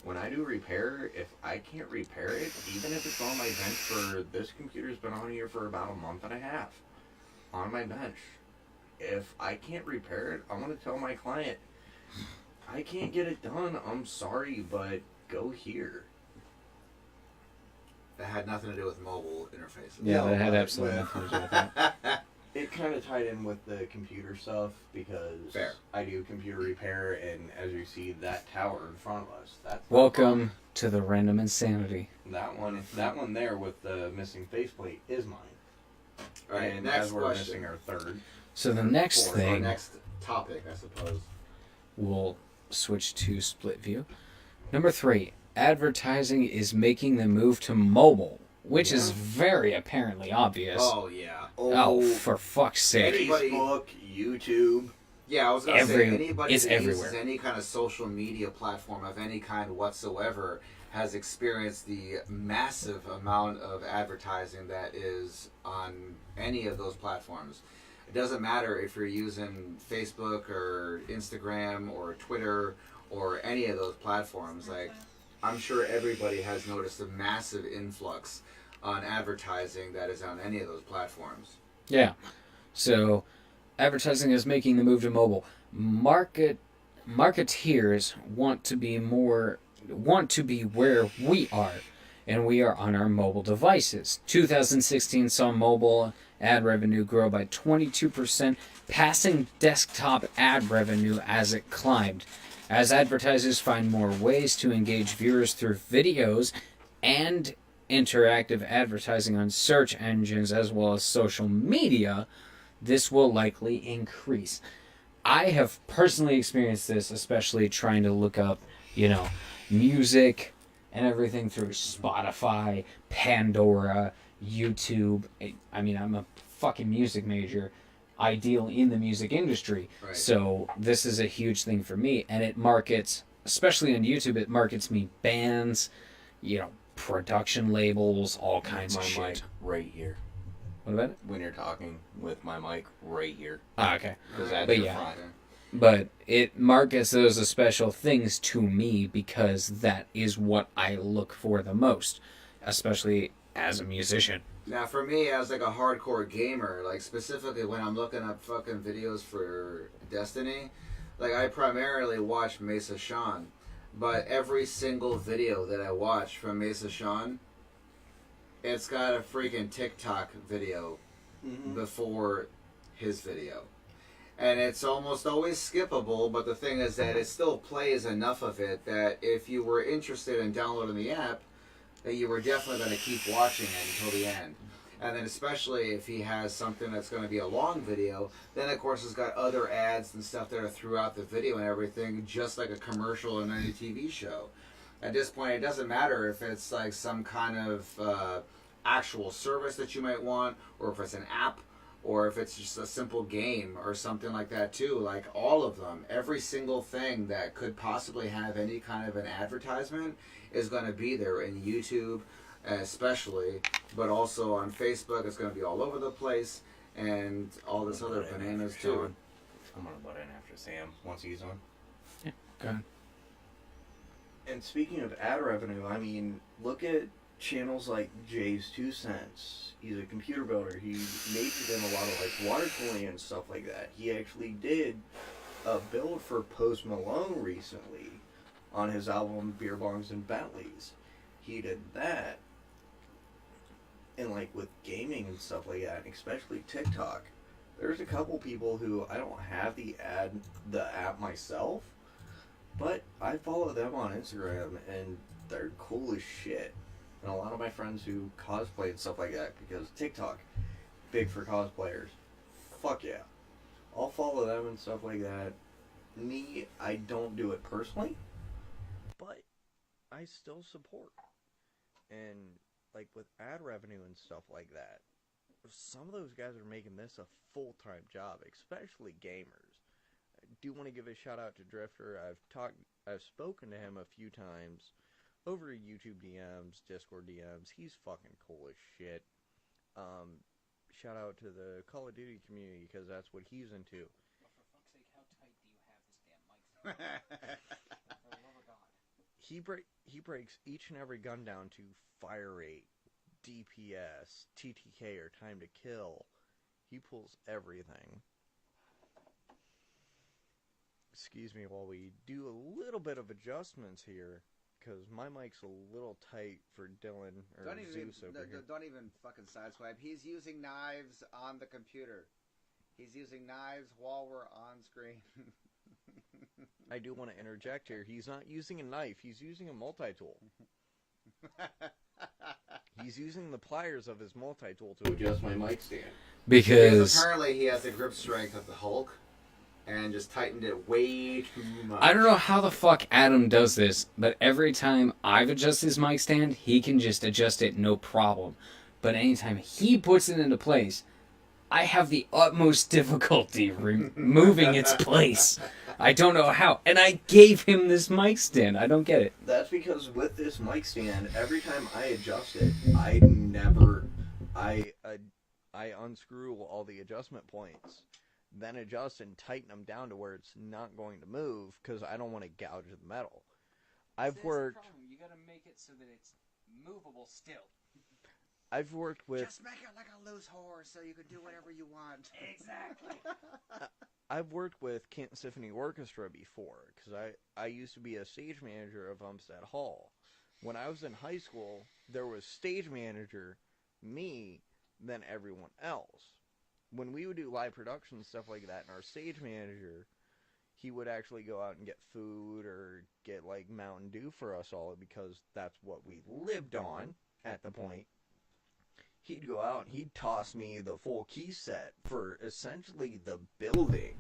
when I do repair, if I can't repair it, even if it's on my bench for, this computer's been on here for about a month and a half, on my bench. If I can't repair it, I'm going to tell my client, I can't get it done, I'm sorry, but go here. That had nothing to do with mobile interfaces. Yeah, No, that had but absolutely with- nothing to do with that. It kind of tied in with the computer stuff because Fair. I do computer repair, and as you see, that tower in front of us, that's Welcome to the random insanity. that one there with the missing faceplate is mine. All right, And next as we're question. missing our third, So the next Or Or thing, next topic, I suppose. we'll switch to split view. Number 3, advertising is making the move to mobile, which is very apparently obvious. Oh yeah. Oh, for fuck's sake. Anybody- Facebook, YouTube. Yeah, I was gonna say Every- anybody it's that everywhere. uses any kind of social media platform of any kind whatsoever has experienced the massive amount of advertising that is on any of those platforms. It doesn't matter if you're using Facebook or Instagram or Twitter or any of those platforms. Like, I'm sure everybody has noticed a massive influx on advertising that is on any of those platforms. Yeah. So advertising is making the move to mobile. Marketeers want to be where we are, and we are on our mobile devices. 2016 saw mobile ad revenue grow by 22%, passing desktop ad revenue as it climbed. As advertisers find more ways to engage viewers through videos and interactive advertising on search engines as well as social media, this will likely increase. I have personally experienced this, especially trying to look up, music and everything through Spotify, Pandora, YouTube. I mean, I'm a fucking music major, ideal in the music industry. Right. So this is a huge thing for me, and it markets, especially on YouTube, it markets me bands, production labels, all kinds of My shit. mic right here. What about it? When you're talking with my mic right here. Okay. Because that's But your yeah. front. But it markets those as special things to me because that is what I look for the most, especially as a musician. Now, for me, as like a hardcore gamer, like specifically when I'm looking up fucking videos for Destiny, like I primarily watch Mesa Sean, but every single video that I watch from Mesa Sean, it's got a freaking TikTok video before his video. And it's almost always skippable, but the thing is that it still plays enough of it that if you were interested in downloading the app, that you were definitely going to keep watching it until the end. And then especially if he has something that's going to be a long video, then of course it's got other ads and stuff that are throughout the video and everything, just like a commercial in any TV show. At this point, it doesn't matter if it's like some kind of actual service that you might want, or if it's an app, or if it's just a simple game or something like that too. Like all of them, every single thing that could possibly have any kind of an advertisement is going to be there in YouTube especially, but also on Facebook. It's going to be all over the place, and all this other bananas too. I'm going to butt in after Sam once he's on. Yeah, go ahead. And speaking of ad revenue, I mean, look at channels like Jay's 2 Cents. He's a computer builder. He majored in a lot of like water cooling and stuff like that. He actually did a build for Post Malone recently on his album Beer Bongs and Bentleys. He did that. And like with gaming and stuff like that, especially TikTok, there's a couple people who I don't have the app myself, but I follow them on Instagram and they're cool as shit. And a lot of my friends who cosplay and stuff like that, because TikTok, big for cosplayers. Fuck yeah. I'll follow them and stuff like that. Me, I don't do it personally, but I still support. And like with ad revenue and stuff like that, some of those guys are making this a full-time job, especially gamers. I do want to give a shout out to Drifter. I've spoken to him a few times over YouTube DMs, Discord DMs. He's fucking cool as shit. Shout out to the Call of Duty community because that's what he's into. Well, for fuck's sake, how tight do you have this damn mic? For the love of God. He breaks each and every gun down to fire rate, DPS, TTK, or time to kill. He pulls everything. Excuse me while we do a little bit of adjustments here, because my mic's a little tight for Dylan or Zeus over here. Don't even fucking sideswipe. He's using knives on the computer. He's using knives while we're on screen. I do want to interject here. He's not using a knife. He's using a multi-tool. He's using the pliers of his multi-tool to adjust my mic stand. Because apparently he has the grip strength of the Hulk and just tightened it way too much. I don't know how the fuck Adam does this, but every time I've adjusted his mic stand, he can just adjust it no problem. But anytime he puts it into place, I have the utmost difficulty removing its place. I don't know how. And I gave him this mic stand. I don't get it. That's because with this mic stand, every time I adjust it, I unscrew all the adjustment points, then adjust and tighten them down to where it's not going to move because I don't want to gouge the metal. I've worked. You gotta make it so that it's movable still. I've worked with. Just make it like a loose horse so you can do whatever you want. Exactly. I've worked with Kansas Symphony Orchestra before because I used to be a stage manager of Umstead Hall. When I was in high school, there was stage manager, me, then everyone else. When we would do live production and stuff like that, and our stage manager, he would actually go out and get food or get like Mountain Dew for us all because that's what we lived on at the point. He'd go out and he'd toss me the full key set for essentially the building.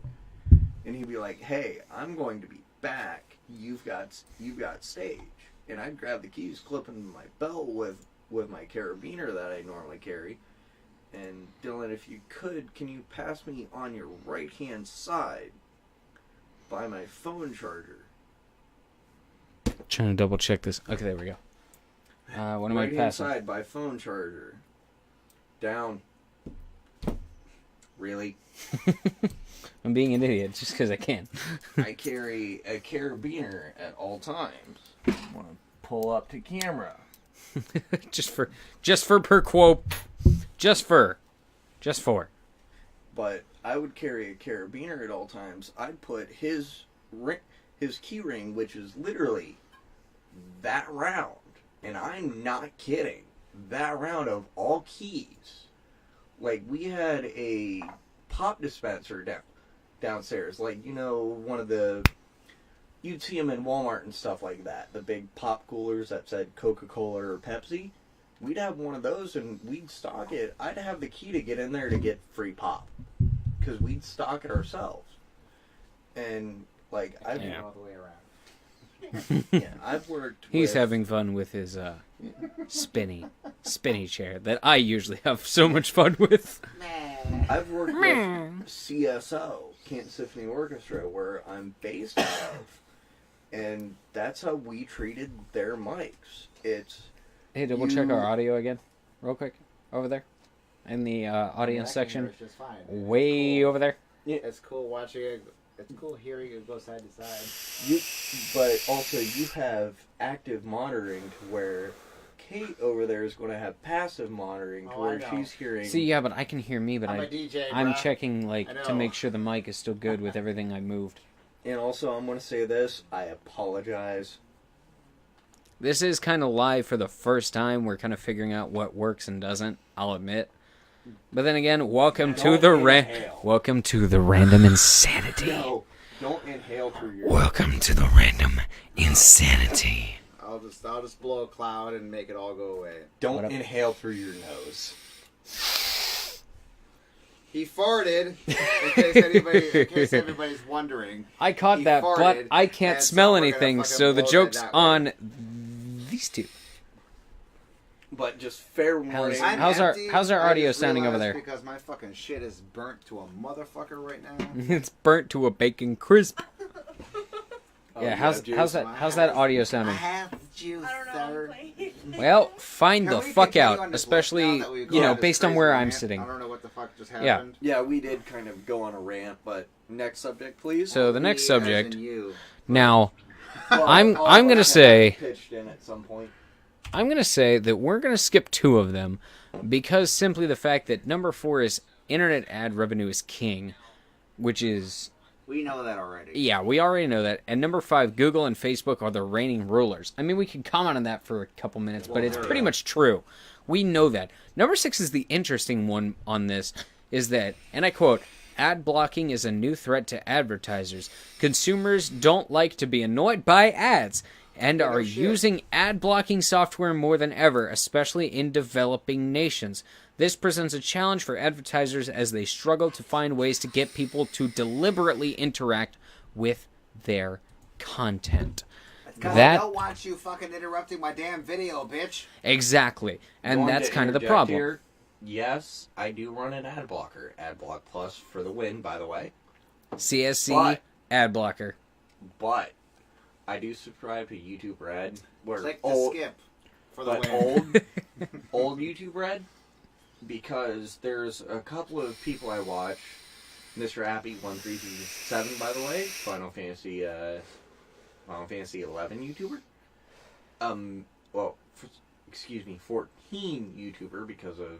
And he'd be like, hey, I'm going to be back. You've got stage. And I'd grab the keys, clip them my belt with my carabiner that I normally carry. And Dylan, if you could, can you pass me on your right-hand side by my phone charger? Trying to double check this. Okay, there we go. What am I Right-hand passing? side by phone charger. Down. Really? I'm being an idiot just because I can. I carry a carabiner at all times. I want to pull up to camera. just for per quote. Just for. But I would carry a carabiner at all times. I'd put his key ring, which is literally that round, and I'm not kidding, that round of all keys. Like, we had a pop dispenser downstairs, like, you know, one of the, you'd see them in Walmart and stuff like that, the big pop coolers that said Coca-Cola or Pepsi. We'd have one of those and we'd stock it. I'd have the key to get in there to get free pop because we'd stock it ourselves. And like I've Yeah. All the way around. yeah, I've worked. He's with, having fun with his spinny chair that I usually have so much fun with. I've worked with CSO, Kansas Symphony Orchestra, where I'm based out of, and that's how we treated their mics. It's Hey, double check our audio again, real quick, over there, in the audience section, It's just fine. way It's cool. over there. It's cool watching it. It's cool hearing it go side to side. But also you have active monitoring to where Kate over there is going to have passive monitoring to Oh, I where know. she's hearing. See, yeah, but I can hear me, but I'm a DJ, I'm bruh. checking I to know. make sure the mic is still good with everything I moved. And also, I'm going to say this. I apologize. This is kind of live for the first time. We're kind of figuring out what works and doesn't. I'll admit. But then again, welcome to the random insanity. No, don't inhale through your. Welcome to the random insanity. I'll just blow a cloud and make it all go away. Don't What up? inhale through your nose. He farted. In case anybody's wondering. I caught He that, but farted, I can't and so smell we're gonna anything, fucking so the blow that joke's way. on these two. But just fair warning. I'm How's our- empty. how's our I audio just sounding over realized there? Because my fucking shit is burnt to a motherfucker right now. It's burnt to a bacon crisp. Oh, Yeah, you how's have juice. how's that how's that audio I sounding? have juice, I don't know. sir. I'm playing. Well, find Can the we fuck continue out, on this especially list now that we've you know gone this based on crazy where I'm rant? sitting. I don't know what the fuck just Yeah. happened. Yeah, we did kind of go on a rant, but next subject, please. So the next Me as subject. in you. Now, Well, I'm I'll gonna have say- pitched in at some point. I'm gonna say that we're gonna skip two of them because simply the fact that number 4 is internet ad revenue is king, which is We know that already. yeah, we already know that. And number 5, Google and Facebook are the reigning rulers. I mean, we can comment on that for a couple minutes, but it's pretty much true. We know that. Number 6 is the interesting one on this, is that, and I quote, ad blocking is a new threat to advertisers. Consumers don't like to be annoyed by ads and are using ad blocking software more than ever, especially in developing nations. This presents a challenge for advertisers as they struggle to find ways to get people to deliberately interact with their content. Because I don't want you fucking interrupting my damn video, bitch. Exactly. And Going that's to kind of the interject problem. here, yes, I do run an ad blocker. AdBlock Plus for the win, by the way. CSC But- ad blocker. But I do subscribe to YouTube Red. Where Click the old, skip for the but win. old YouTube Red, because there's a couple of people I watch. Mr. Appy 1337, by the way, Final Fantasy 11 YouTuber. 14 YouTuber, because of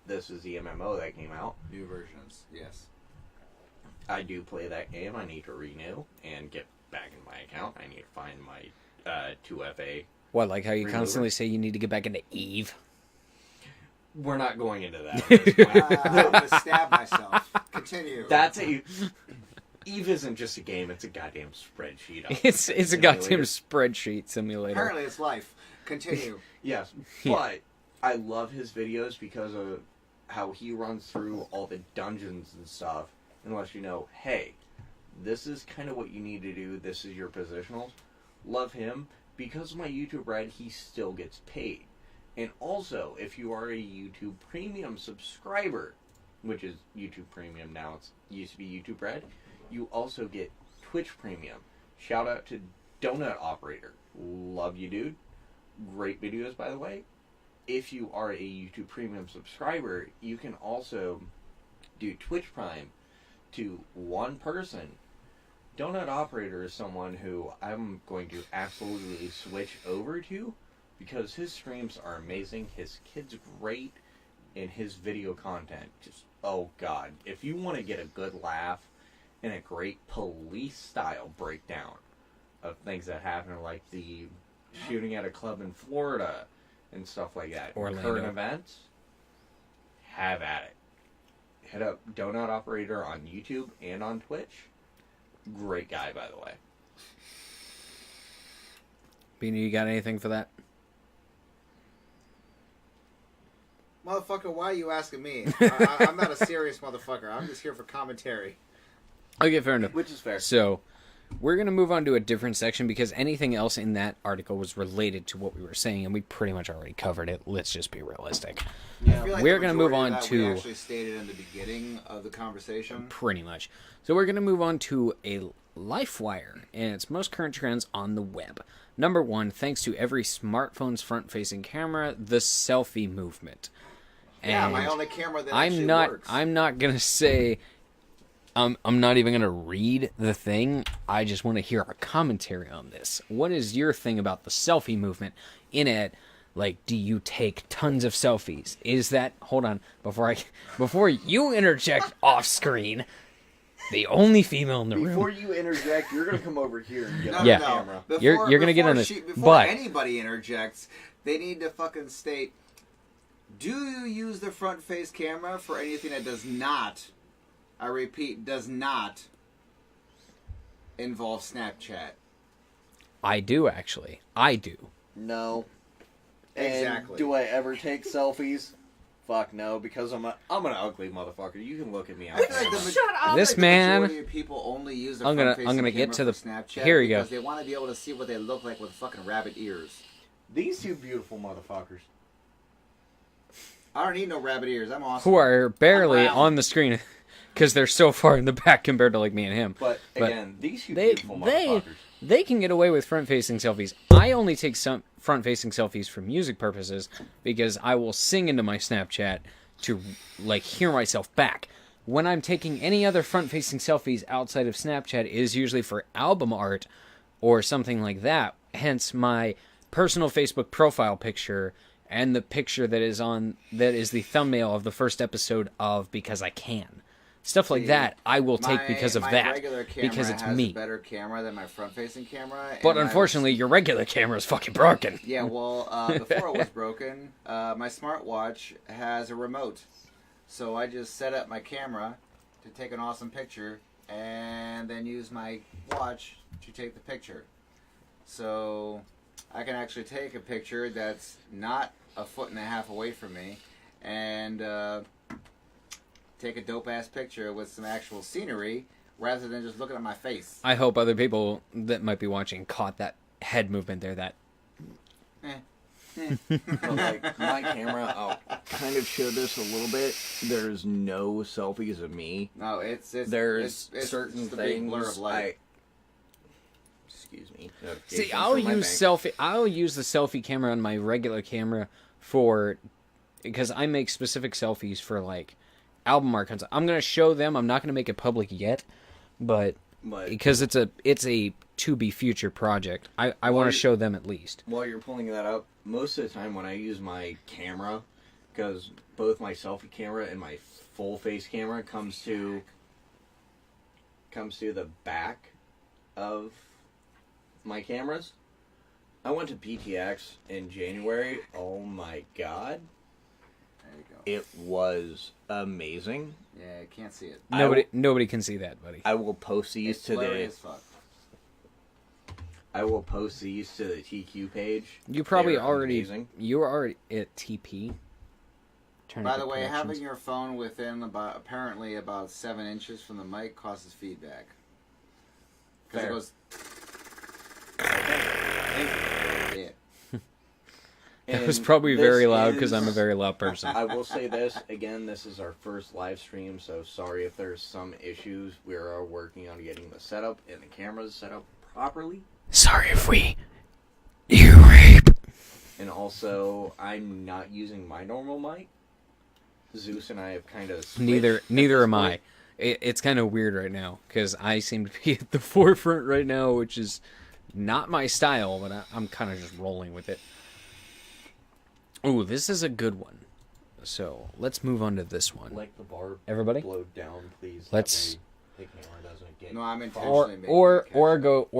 this is the MMO that came out. New versions, yes. I do play that game. I need to renew and get back in my account. I need to find my 2FA. What, like how you Reloader. constantly say you need to get back into Eve? We're not going into that. At this point. I'm gonna stab myself. Continue. That's Eve isn't just a game; it's a goddamn spreadsheet. It's a simulator. goddamn spreadsheet simulator. Apparently it's life. Continue. Yes, but I love his videos because of how he runs through all the dungeons and stuff, and lets you know, hey, this is kind of what you need to do. This is your positionals. Love him. Because of my YouTube Red, he still gets paid. And also, if you are a YouTube Premium subscriber, which is YouTube Premium now, it used to be YouTube Red, you also get Twitch Premium. Shout out to Donut Operator. Love you, dude. Great videos, by the way. If you are a YouTube Premium subscriber, you can also do Twitch Prime to one person. Donut Operator is someone who I'm going to absolutely switch over to because his streams are amazing, his kid's great, and his video content just, oh god. If you want to get a good laugh and a great police-style breakdown of things that happen, like the shooting at a club in Florida and stuff like that, Orlando. current events, have at it. Hit up Donut Operator on YouTube and on Twitch. Great guy, by the way. Beanie, you got anything for that? Motherfucker, why are you asking me? I'm not a serious motherfucker. I'm just here for commentary. Okay, fair enough. Which is fair. So, we're going to move on to a different section because anything else in that article was related to what we were saying, and we pretty much already covered it. Let's just be realistic. I feel like We're the gonna move majority on of that we to- actually stated in the beginning of the conversation. Pretty much. So we're going to move on to a LifeWire and its most current trends on the web. Number one, thanks to every smartphone's front-facing camera, the selfie movement. Yeah, And my only camera that actually works. I'm not gonna say. I'm not even gonna read the thing. I just want to hear a commentary on this. What is your thing about the selfie movement in it? Like, do you take tons of selfies? Is that, hold on, before you interject off screen, the only female in the Before room. you interject, you're going to come over here and get on Yeah. the camera. You're gonna get on this, Before but- anybody interjects, they need to fucking state, do you use the front face camera for anything that does not, I repeat, does not involve Snapchat? I do, actually. I do. No. And Exactly. do I ever take selfies? Fuck no, because I'm an ugly motherfucker. You can look at me on I feel like camera. the, Shut up. This the man- majority of people only use the I'm gonna front-facing get camera to the- for Snapchat here you go. because they want to be able to see what they look like with fucking rabbit ears. These two beautiful motherfuckers. I don't need no rabbit ears. I'm awesome. Who are barely I'm round. on the screen because they're so far in the back compared to like me and him. But, But again, these two they beautiful motherfuckers. they can get away with front-facing selfies. I only take some front-facing selfies for music purposes because I will sing into my Snapchat to like hear myself back. When I'm taking any other front-facing selfies outside of Snapchat, it is usually for album art or something like that. Hence my personal Facebook profile picture and the picture that is the thumbnail of the first episode of Because I Can. Stuff like See, that I will take because of my that. regular camera Because it's has me. a better camera than my front-facing camera. But and unfortunately, your regular camera is fucking broken. yeah, well, before it was broken, my smartwatch has a remote. So I just set up my camera to take an awesome picture and then use my watch to take the picture. So I can actually take a picture that's not a foot and a half away from me and take a dope-ass picture with some actual scenery rather than just looking at my face. I hope other people that might be watching caught that head movement there. That But like my camera, I'll kind of show this a little bit. There's no selfies of me. No, it's There's it's certain the big blur things of light. Excuse me. see, Notifications I'll from my use bank. I'll use the selfie camera on my regular camera because I make specific selfies for like album art content. I'm gonna show them. I'm not gonna make it public yet, but But because it's a to be future project, I want to show them at least. while you're pulling that up, most of the time when I use my camera, because both my selfie camera and my full face camera comes to the back of my cameras. I went to PTX in January. Oh my god. There you go. It was amazing. Yeah, I can't see it. Nobody can see that, buddy. I will post these It's to blurry the as fuck. I will post these to the TQ page. You probably They're already amazing. you were already at TP. Turn By up the way, corrections. having your phone within apparently about 7 inches from the mic causes feedback. Because it Fair. goes. Yeah. That was And probably this very loud because is- I'm a very loud person. I will say this again. This is our first live stream, so sorry if there's some issues. We are working on getting the setup and the cameras set up properly. Sorry if you rape. And also, I'm not using my normal mic. Zeus and I have kind of switched Neither at this am I. point. It's kind of weird right now because I seem to be at the forefront right now, which is not my style, but I'm kind of just rolling with it. Ooh, this is a good one. So let's move on to this one. Like the bar Everybody, blow down, please. Let's- That way the camera doesn't get. No, I'm or intentionally making or it catch or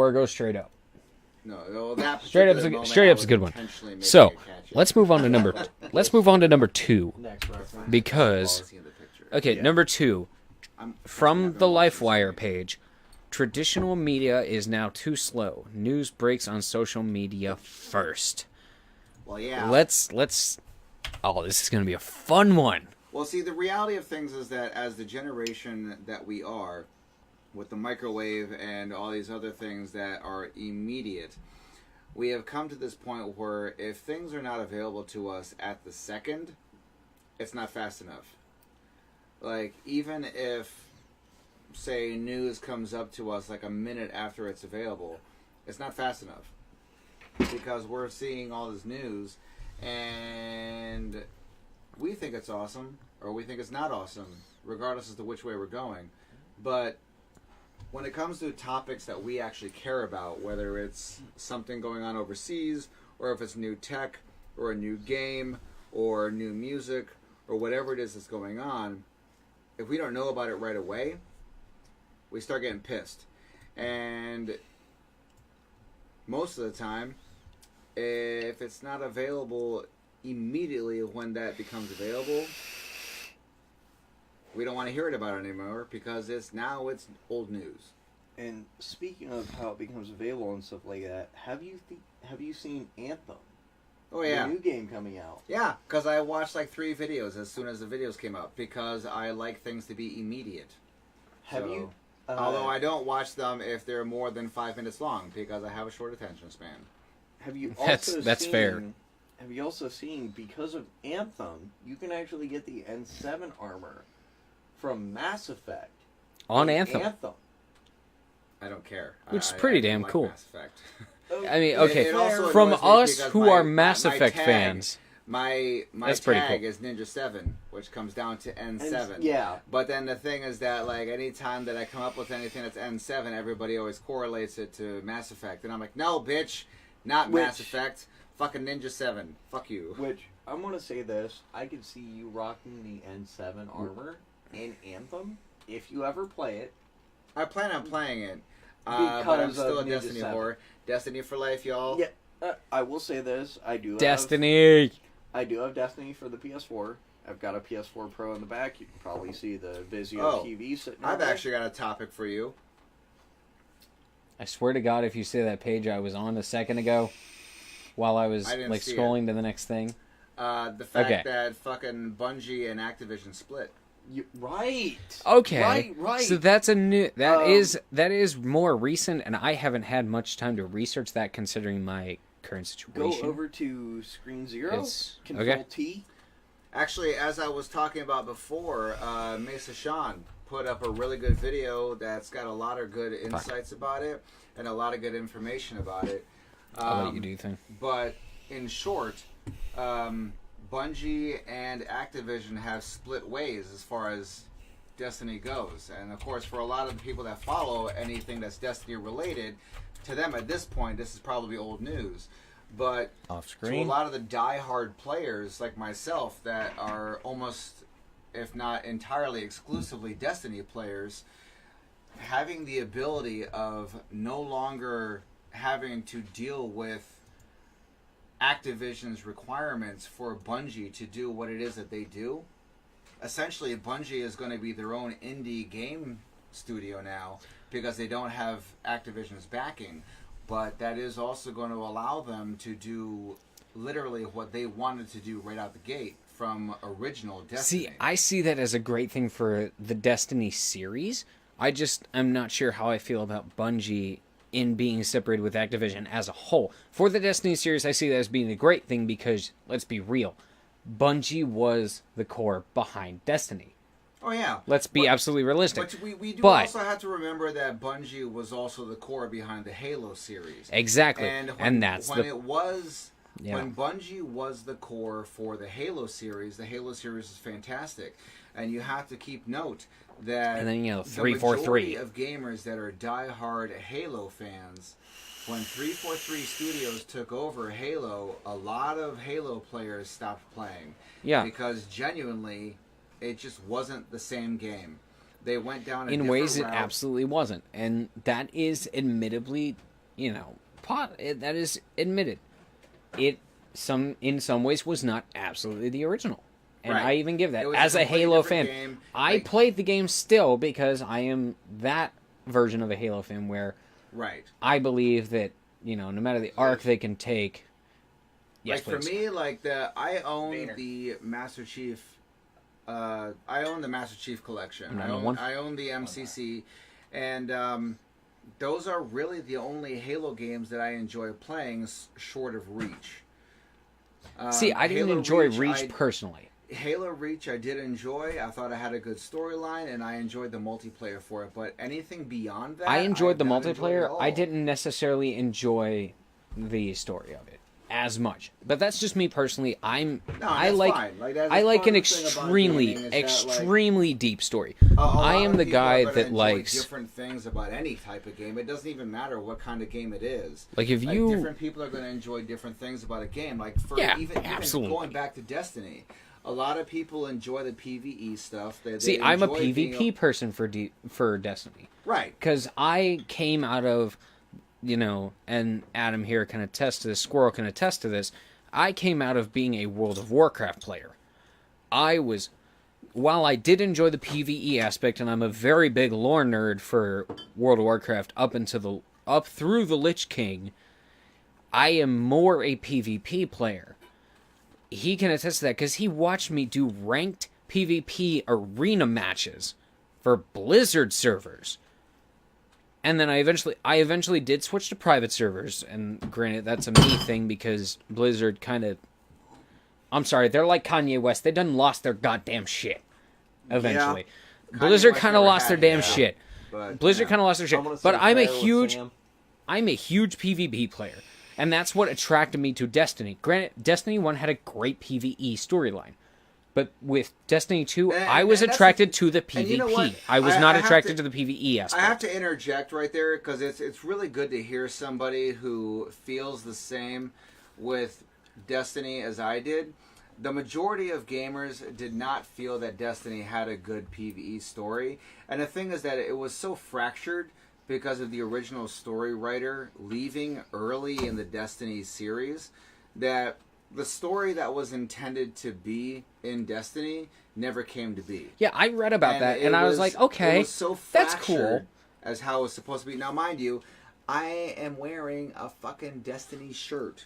it. go straight up. No, that Straight up's particular a- moment, straight I up's a was good one. intentionally making So it catch it. let's move on to number 2 Next reference. because Quality of the picture. okay, Yeah. number 2 I'm from having the a watch LifeWire this page. Traditional media is now too slow. News breaks on social media first. Well, yeah. Let's. Oh, this is gonna be a fun one. Well, see, the reality of things is that as the generation that we are, with the microwave and all these other things that are immediate, we have come to this point where if things are not available to us at the second, it's not fast enough. Like, even if, say, news comes up to us like a minute after it's available, it's not fast enough. Because we're seeing all this news and we think it's awesome or we think it's not awesome, regardless as to which way we're going. But when it comes to topics that we actually care about, whether it's something going on overseas or if it's new tech or a new game or new music or whatever it is that's going on, if we don't know about it right away, we start getting pissed. And most of the time, if it's not available immediately when that becomes available, we don't want to hear it about it anymore because it's old news. And speaking of how it becomes available and stuff like that, have you seen Anthem? Oh yeah, The new game coming out. yeah. Because I watched like 3 videos as soon as the videos came out because I like things to be immediate. Have So, you? although I don't watch them if they're more than 5 minutes long because I have a short attention span. Have you That's- also that's seen, fair. Have you also seen, because of Anthem, you can actually get the N7 armor from Mass Effect On in Anthem. I don't care. Which is I pretty don't damn like cool. Mass Effect. I mean, okay, It also from annoys me us because who my- are Mass my Effect tag- fans, My That's pretty tag cool. is Ninja 7, which comes down to N7. Yeah. But then the thing is that, like, any time that I come up with anything that's N7, everybody always correlates it to Mass Effect. And I'm like, no, bitch, not Mass Which- Effect. Fucking Ninja 7. Fuck you. Which, I'm going to say this, I could see you rocking the N7 armor in Anthem if you ever play it. I plan on playing it. But Because I'm still a of Ninja Destiny 7. whore. Destiny for life, y'all. Yeah. I will say this, I do Destiny. have Destiny for the PS4. I've got a PS4 Pro in the back. You can probably see the Vizio Oh, TV sitting I've there. actually got a topic for you. I swear to God, if you say that page I was on a second ago, while I was I didn't like see scrolling to the next thing. The fact Okay. that fucking Bungie and Activision split. Right. Okay. Right. So that's a new. That Um, is more recent, and I haven't had much time to research that considering my current Go situation. over to Screen Zero. It's- Control okay. T. Actually, as I was talking about before, Mesa Sean put up a really good video that's got a lot of good insights about it and a lot of good information about it. I'll let you do your thing. But in short, Bungie and Activision have split ways as far as Destiny goes. And of course, for a lot of the people that follow anything that's Destiny related, to them at this point, this is probably old news. But Off to a screen. lot of the die-hard players like myself that are almost, if not entirely exclusively Destiny players, having the ability of no longer having to deal with Activision's requirements for Bungie to do what it is that they do. Essentially, Bungie is going to be their own indie game studio now because they don't have Activision's backing. But that is also going to allow them to do literally what they wanted to do right out the gate from original Destiny. See, I see that as a great thing for the Destiny series. I'm not sure how I feel about Bungie in being separated with Activision as a whole. For the Destiny series, I see that as being a great thing because, let's be real, Bungie was the core behind Destiny. Oh, yeah. Let's be absolutely realistic. But we do But- also have to remember that Bungie was also the core behind the Halo series. Exactly. And And that's when the... it was Yeah. when Bungie was the core for the Halo series is fantastic, and you have to keep note that And then, the 343. majority of gamers that are diehard Halo fans, when 343 Studios took over Halo, a lot of Halo players stopped playing. Yeah. Because genuinely, it just wasn't the same game. They went down a In different ways it route. absolutely wasn't. And that is admittedly, that is admitted. It in some ways was not absolutely the original. And Right. I even give that. It was As a completely Halo different fan, game. I Like- played the game still because I am that version of a Halo fan where Right. I believe that, no matter the arc they can take. Yes, like please. for me, I own Vader. the Master Chief. I own the Master Chief collection. And I own one. I own the MCC, and those are really the only Halo games that I enjoy playing, short of Reach. See, I didn't Halo enjoy Reach I- personally. Halo Reach I did enjoy. I thought it had a good storyline, and I enjoyed the multiplayer for it. But anything beyond that, I enjoyed the I've not enjoyed multiplayer. at all. I didn't necessarily enjoy the story of it as much, but that's just me personally. No, I that's like fine. Like, that's I a like fun an thing about extremely gaming is that, like, extremely deep story. A I lot am of the people are guy gonna that enjoy likes different things about any type of game. It doesn't even matter what kind of game it is. like if you Different people are going to enjoy different things about a game. Like for Yeah, even absolutely. going back to Destiny, a lot of people enjoy the PvE stuff. see, I'm a enjoy being PvP person for Destiny. right. Because I came out of, and Adam here can attest to this, Squirrel can attest to this, I came out of being a World of Warcraft player. While I did enjoy the PvE aspect, and I'm a very big lore nerd for World of Warcraft up through the Lich King, I am more a PvP player. He can attest to that because he watched me do ranked PvP arena matches for Blizzard servers. And then I eventually did switch to private servers, and granted that's a me thing because Blizzard I'm sorry, they're like Kanye West. They done lost their goddamn shit. Eventually. Kanye Blizzard West kind of never lost had their damn it, shit. But Blizzard yeah. kind of lost their shit. I'm gonna say But I'm a fair with huge Sam. PvP player. And that's what attracted me to Destiny. Granted, Destiny 1 had a great PvE storyline. But with Destiny 2, And- I was and that's attracted the- to the and you know PvP. what? I was I not have attracted to- to the PvE aspect. I have to interject right there because it's really good to hear somebody who feels the same with Destiny as I did. The majority of gamers did not feel that Destiny had a good PvE story. And the thing is that it was so fractured because of the original story writer leaving early in the Destiny series that the story that was intended to be in Destiny never came to be. Yeah, I read about that, it and I was like, okay, it was so that's fractured cool. as how it was supposed to be. Now, mind you, I am wearing a fucking Destiny shirt.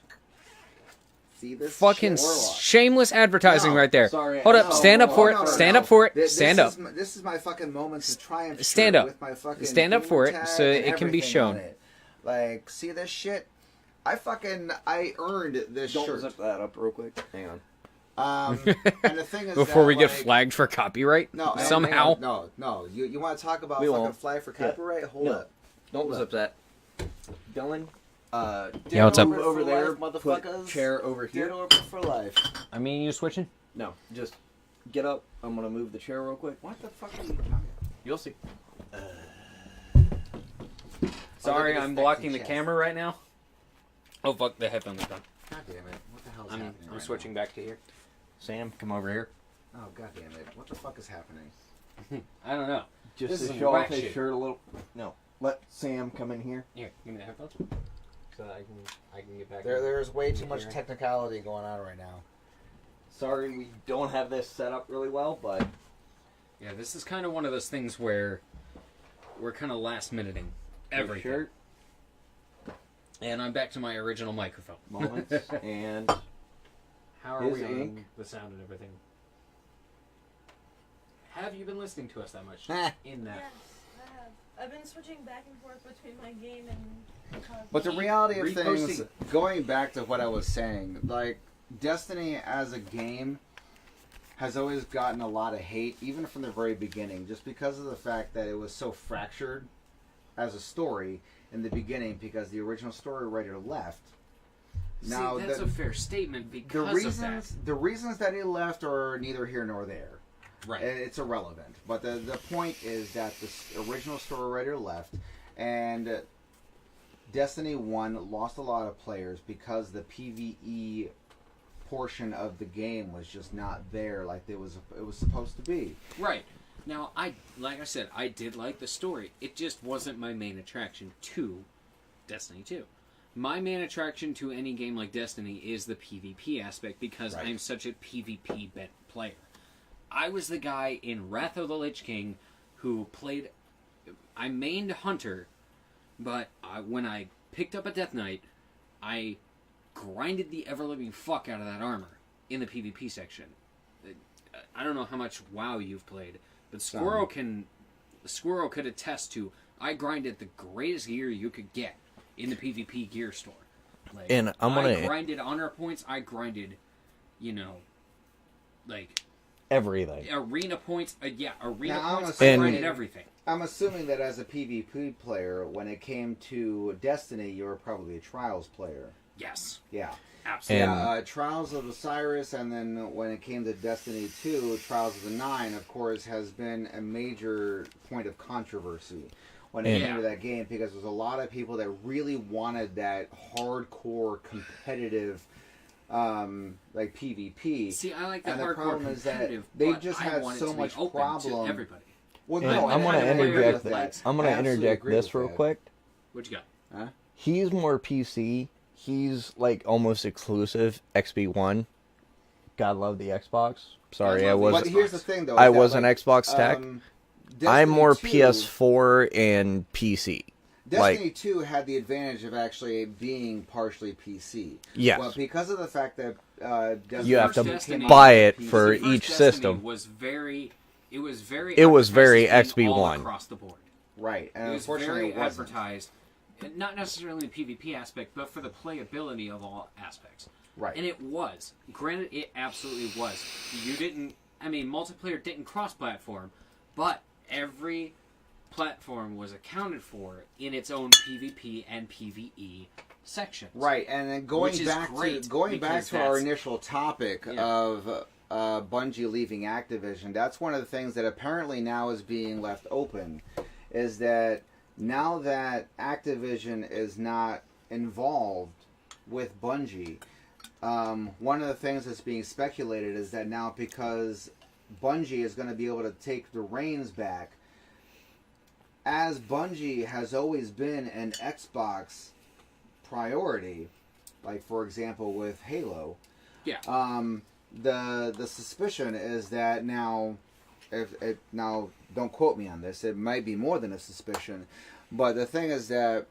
See this? Fucking shit? shameless advertising No, right there. sorry, Hold up, No, stand up no, for no, it, no, stand no. up for it, This stand up. This is my fucking moment to triumph. Stand shirt up. With my fucking Stand up for it gamer so tag and it can be everything shown. on it. Like, see this shit? I earned this Don't shirt. zip that up real quick. Hang on. And the thing is Before that, we get like, flagged for copyright no, hang somehow. on. No. You want to talk about We fucking won't. flag for Yeah. copyright? Hold No. up. Don't Hold zip that. Dylan, Yeah, what's up? move over there. Life, Put motherfuckers. chair over here. Dead orbit for life. I mean, you switching? No, just get up. I'm gonna move the chair real quick. What the fuck are you talking? You'll see. Sorry, look at I'm this blocking the sexy chest. camera right now. Oh fuck, the headphones are done. God damn it! What the hell is I'm happening? right switching back to here. Sam, come over here. now? Oh god damn it! What the fuck is happening? I don't know. Just This to is show whack off his shit. shirt a little. No, let Sam come in here. Here, give me the headphones. So that I can get back. There's way too in much here. technicality going on right now. Sorry, we don't have this set up really well, but Yeah, this is kind of one of those things where we're kind of last minuting everything. shirt And I'm back to my original microphone. moments and How are His we on ink. the sound and everything? Have you been listening to us that much in that? Yes, I have. I've been switching back and forth between my game and But the reality of Reposting. things, going back to what I was saying, like Destiny as a game has always gotten a lot of hate, even from the very beginning, just because of the fact that it was so fractured as a story in the beginning, because the original story writer left. Now, See, that's the, a fair statement the because reasons that he left are neither here nor there. of that. Right. It's irrelevant. But the point is that the original story writer left, and Destiny 1 lost a lot of players because the PvE portion of the game was just not there like it was supposed to be. Right. Now, like I said, I did like the story. It just wasn't my main attraction to Destiny 2. My main attraction to any game like Destiny is the PvP aspect because Right. I'm such a PvP bent player. I was the guy in Wrath of the Lich King who played... I mained Hunter, but when I picked up a Death Knight, I grinded the ever-living fuck out of that armor in the PvP section. I don't know how much WoW you've played, but Squirrel could attest to I grinded the greatest gear you could get in the PvP gear store. Like, And I'm gonna- I grinded honor points. I grinded, like Everything. arena points. Arena Now, points. I'm I And- grinded everything. I'm assuming that as a PvP player, when it came to Destiny, you were probably a Trials player. Yes, Yeah. absolutely. And- Yeah, Trials of Osiris, and then when it came to Destiny 2, Trials of the Nine, of course, has been a major point of controversy when it And- came to that game, because there's a lot of people that really wanted that hardcore competitive, like PvP. See, I like the and the hardcore problem is that competitive. they've but just I had want it so to be much open problem. to everybody. Well, And no, I'm and gonna I agree interject with that. that. I'm gonna I absolutely interject agree this with real that. quick. What you got? He's more PC. He's like almost exclusive XB1. God love the Xbox. Sorry, God I love the was But here's the thing, though. I is that, was an like, Xbox tech. Destiny I'm more 2 PS4 and PC. Destiny 2 had the advantage of actually being partially PC. Yes. Well, because of the fact that Destiny You have to 2 Destiny- came buy out it on PC. for The first each Destiny system. was very. It was very. It was very advertised as being all XB1. across the board. Right, and It was unfortunately very it wasn't. advertised, and not necessarily the PvP aspect, but for the playability of all aspects. Right. And it was. Granted, it absolutely was. Multiplayer didn't cross-platform, but every platform was accounted for in its own PvP and PvE sections. Right, and then going Which is back great, to our because initial topic Yeah. of Bungie leaving Activision, that's one of the things that apparently now is being left open, is that now that Activision is not involved with Bungie, one of the things that's being speculated is that now because Bungie is going to be able to take the reins back, as Bungie has always been an Xbox priority, like for example with Halo, Yeah. The suspicion is that now, now don't quote me on this. It might be more than a suspicion, but the thing is that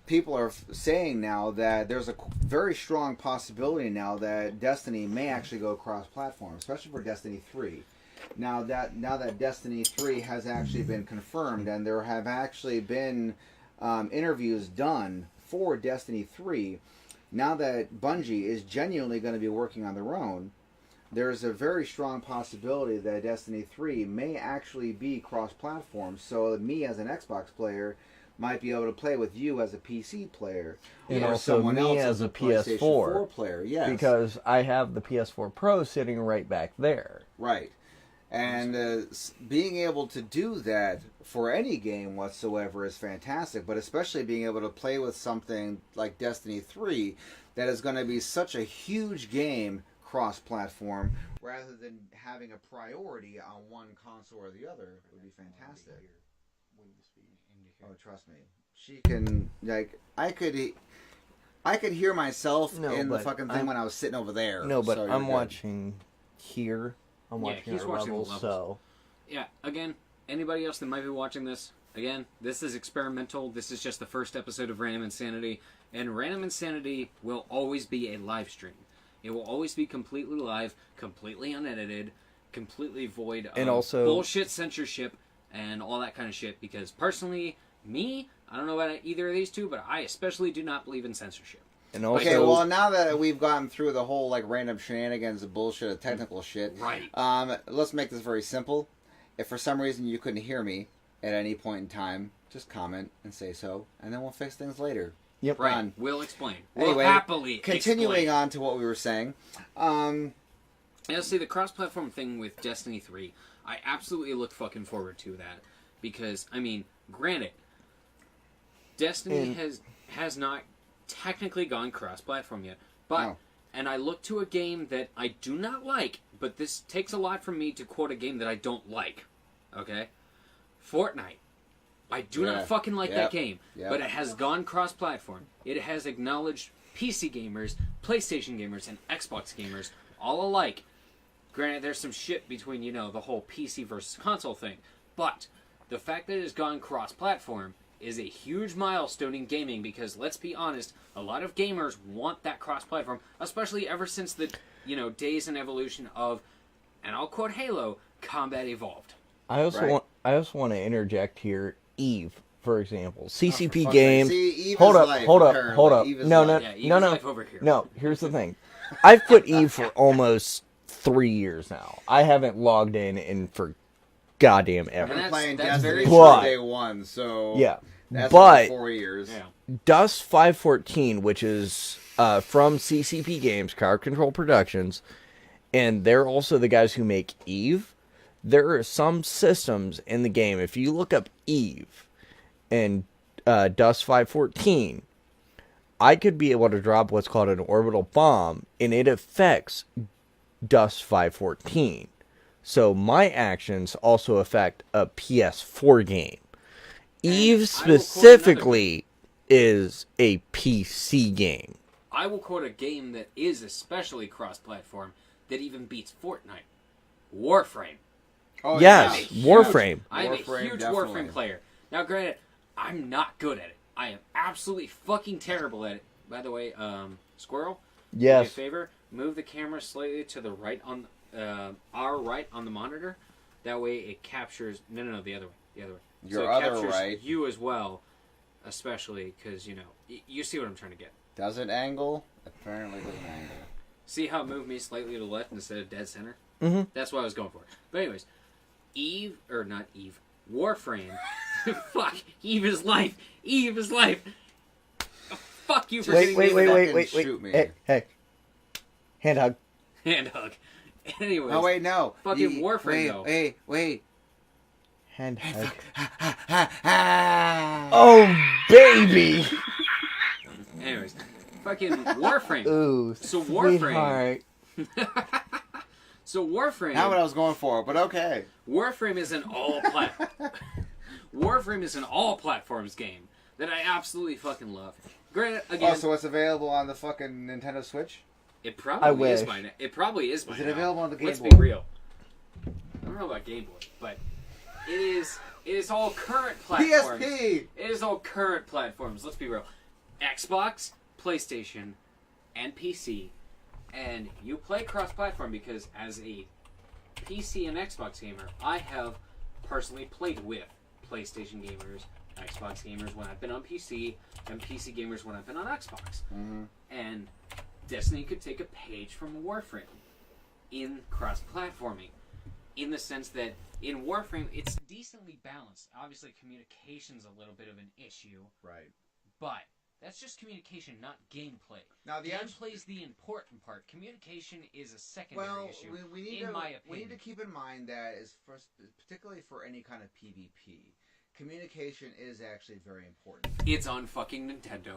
people are saying now that there's a very strong possibility now that Destiny may actually go cross-platform, especially for Destiny 3. Now that Destiny 3 has actually been confirmed, and there have actually been interviews done for Destiny 3, now that Bungie is genuinely going to be working on their own, there's a very strong possibility that Destiny 3 may actually be cross-platform. So me as an Xbox player might be able to play with you as a PC player, And or also someone me else as a PlayStation PS4 4 player. Yes, because I have the PS4 Pro sitting right back there. right. And being able to do that for any game whatsoever is fantastic, but especially being able to play with something like Destiny 3 that is going to be such a huge game cross-platform, rather than having a priority on one console or the other, would be fantastic. Oh, trust me. She can, like, I could hear myself No, in the but fucking thing when I was sitting over there. No, but so you're I'm good. watching here. I'm Yeah, watching he's our watching the levels, levels. so Yeah, again, anybody else that might be watching this, again, this is experimental. This is just the first episode of Random Insanity, and Random Insanity will always be a live stream. It will always be completely live, completely unedited, completely void of And also- bullshit censorship and all that kind of shit, because personally, me, I don't know about either of these two, but I especially do not believe in censorship. and also Okay, well, now that we've gotten through the whole like random shenanigans of bullshit of technical shit, Right. Let's make this very simple. If for some reason you couldn't hear me at any point in time, just comment and say so, and then we'll fix things later. Yep. Right. Done. We'll explain. Anyway, we'll happily Continuing explain. on to what we were saying, And see, the cross-platform thing with Destiny 3, I absolutely look fucking forward to that. Because, I mean, granted, Destiny has not technically gone cross-platform yet. But, No. and I look to a game that I do not like, but this takes a lot from me to quote a game that I don't like. Okay? Fortnite. I do Yeah. not fucking like that game. Yep. But it has gone cross-platform. It has acknowledged PC gamers, PlayStation gamers, and Xbox gamers all alike. Granted, there's some shit between, the whole PC versus console thing. But the fact that it has gone cross-platform is a huge milestone in gaming because, let's be honest, a lot of gamers want that cross-platform, especially ever since the, days and evolution of, and I'll quote Halo, Combat Evolved. I also Right. want to interject here. Eve, for example, CCP fuck's game. sake. See, Eve hold is up, life, hold up, apparently. hold up. Eve is No, life. Yeah, Eve's no. life over here. No, here's the thing. I've put Eve for almost 3 years now. I haven't logged in for goddamn I've ever. been And playing that's Destiny very since But- day one, so Yeah, that's but been 4 years. Yeah. Dust 514, which is from CCP Games, Crowd Control Productions, and they're also the guys who make Eve. There are some systems in the game. If you look up Eve and Dust 514, I could be able to drop what's called an orbital bomb, and it affects Dust 514. So my actions also affect a PS4 game. Eve specifically is a PC game. I will quote a game that is especially cross-platform that even beats Fortnite. Warframe. Oh, Yes, yeah. Warframe. I'm a Warframe, huge definitely. Warframe player. Now, granted, I'm not good at it. I am absolutely fucking terrible at it. By the way, Squirrel, do me a Yes. favor, move the camera slightly to the right on our right on the monitor. That way, it captures. No, the other way. The other way. Your so it other captures right. you as well, especially because you see what I'm trying to get. Does it angle? Apparently doesn't angle. See how it moved me slightly to the left instead of dead center? Mhm. That's what I was going for. But anyways, not Eve, Warframe. Fuck, Eve is life. Eve is life. Fuck you for getting me with that wait. Shoot me. Hey. Hand hug. hand hug. Anyways, Oh wait, no. Fucking Warframe, though. Wait. Hand hug. Oh. Oh, baby! anyways, fucking Warframe. Ooh, So Warframe- sweetheart. So Warframe. Not what I was going for, but okay. Warframe is an Warframe is an all platforms game that I absolutely fucking love. Granted, again, Oh, so it's available on the fucking Nintendo Switch? It probably is wish. by now. It probably is by Is it now. available on the Game Let's Boy? be real. I don't know about Game Boy, but it is all current platforms. PSP! It is all current platforms. Let's be real. Xbox, PlayStation, and PC. And you play cross-platform because as a PC and Xbox gamer, I have personally played with PlayStation gamers, Xbox gamers when I've been on PC, and PC gamers when I've been on Xbox. Mm-hmm. And Destiny could take a page from Warframe in cross-platforming, in the sense that in Warframe it's decently balanced. Obviously, communication's a little bit of an issue, Right. but that's just communication, not gameplay. Now the Gameplay's the important part. Communication is a secondary issue, we need in to, my opinion. we need to keep in mind that particularly for any kind of PvP, communication is actually very important. It's on fucking Nintendo.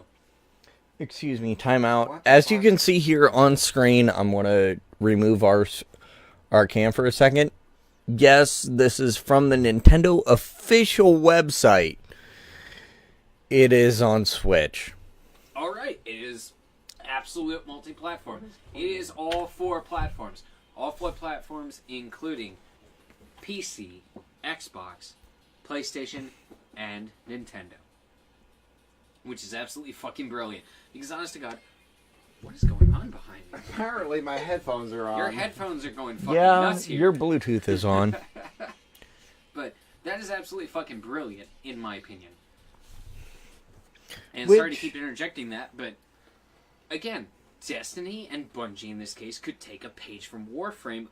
Excuse me, timeout. What? As you can see here on screen, I'm going to remove our cam for a second. Yes, this is from the Nintendo official website. It is on Switch. All right, it is absolute multi-platform. It is all 4 platforms. All 4 platforms, including PC, Xbox, PlayStation, and Nintendo. Which is absolutely fucking brilliant. Because honest to God, what is going on behind you? Apparently my headphones are on. Your headphones are going fucking Yeah, nuts here. your Bluetooth is on. But that is absolutely fucking brilliant, in my opinion. And Which- sorry to keep interjecting that, but again, Destiny and Bungie in this case could take a page from Warframe.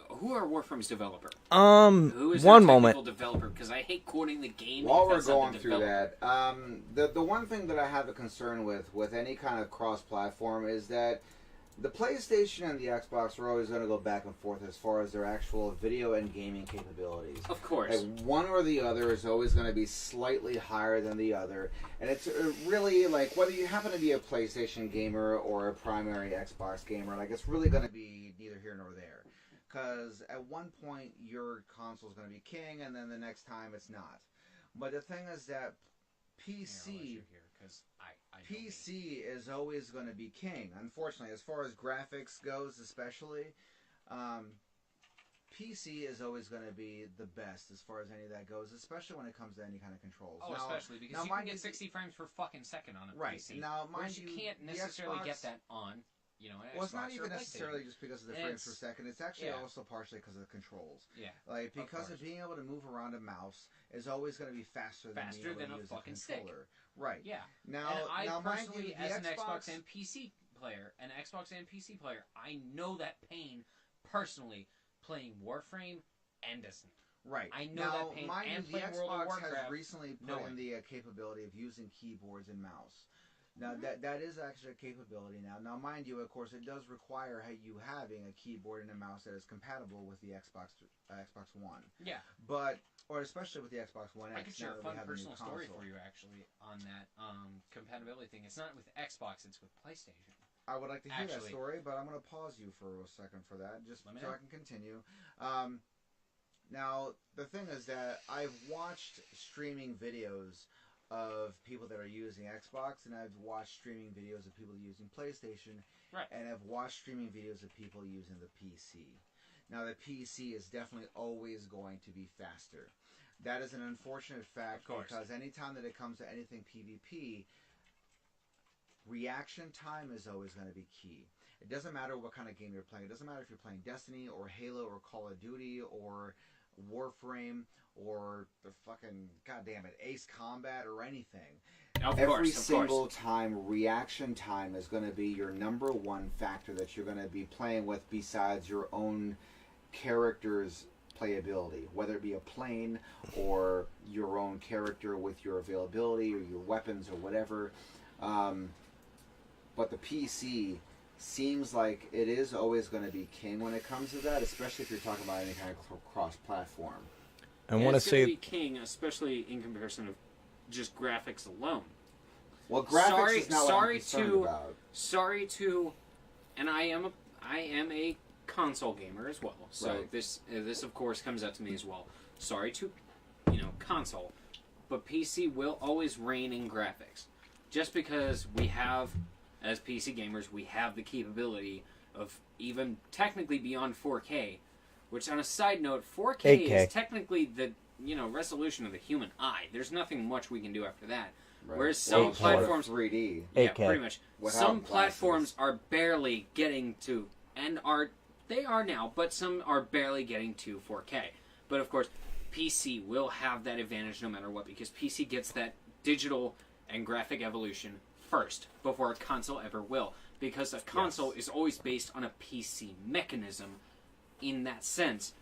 Who are Warframe's developer? Who is one their moment. technical developer? Because I hate quoting the game. While if we're that's not the going through developer. that, the one thing that I have a concern with any kind of cross-platform is that the PlayStation and the Xbox are always going to go back and forth as far as their actual video and gaming capabilities. Of course. Like one or the other is always going to be slightly higher than the other, and it's really like whether you happen to be a PlayStation gamer or a primary Xbox gamer, like it's really going to be neither here nor there. Because at one point your console is going to be king, and then the next time it's not. But the thing is that PC is always going to be king. Unfortunately, as far as graphics goes, especially, PC is always going to be the best as far as any of that goes, especially when it comes to any kind of controls. Oh, especially because you can get 60 frames per fucking second on a right. PC. Now, whereas you can't necessarily Xbox, get that on, an well, it's Xbox not or even a necessarily PlayStation. just because of the And frames per second. It's actually also partially because of the controls. Yeah. Like because of being able to move around a mouse is always going to be faster than being able to use fucking a controller. Right. Yeah. Now, and I mind personally, you, the as an Xbox Xbox and PC player, I know that pain personally playing Warframe and Destiny. Right. I know now, that pain. mind And you, the playing World of Xbox Warcraft, has recently put in the capability of using keyboards and mouse. Now that is actually a capability now. Now, mind you, of course, it does require you having a keyboard and a mouse that is compatible with the Xbox One. Yeah. But especially with the Xbox One X. I could share a now that we fun have the new personal story console. for you actually on that compatibility thing. It's not with Xbox, it's with PlayStation. I would like to hear that Actually. story, but I'm going to pause you for a second for that, just so Let me know. I can continue. Now, the thing is that I've watched streaming videos of people that are using Xbox, and I've watched streaming videos of people using PlayStation, Right. and I've watched streaming videos of people using the PC. Now, the PC is definitely always going to be faster. That is an unfortunate fact because anytime that it comes to anything PvP, reaction time is always going to be key. It doesn't matter what kind of game you're playing. It doesn't matter if you're playing Destiny or Halo or Call of Duty or Warframe or the fucking, goddamn it, Ace Combat or anything. Every single time, reaction time is going to be your number one factor that you're going to be playing with besides your own character's playability, whether it be a plane or your own character with your availability or your weapons or whatever. But the PC seems like it is always going to be king when it comes to that, especially if you're talking about any kind of cross-platform. I want to it's gonna say be king, especially in comparison of just graphics alone. Well, graphics is not what I'm concerned about. Sorry to, and I am a console gamer as well. So Right. this of course comes out to me as well. Sorry to, console, but PC will always reign in graphics, just because we have as PC gamers, we have the capability of even technically beyond 4K, which on a side note, 4K 8K. is technically the resolution of the human eye. There's nothing much we can do after that. Right. Whereas some 8K. platforms, 3D. yeah, 8K. pretty much. Without Some glasses. platforms are barely getting to, and they are now, but some are barely getting to 4K. But of course, PC will have that advantage no matter what, because PC gets that digital and graphic evolution first before a console ever will. Because a console is always based on a PC mechanism in that sense,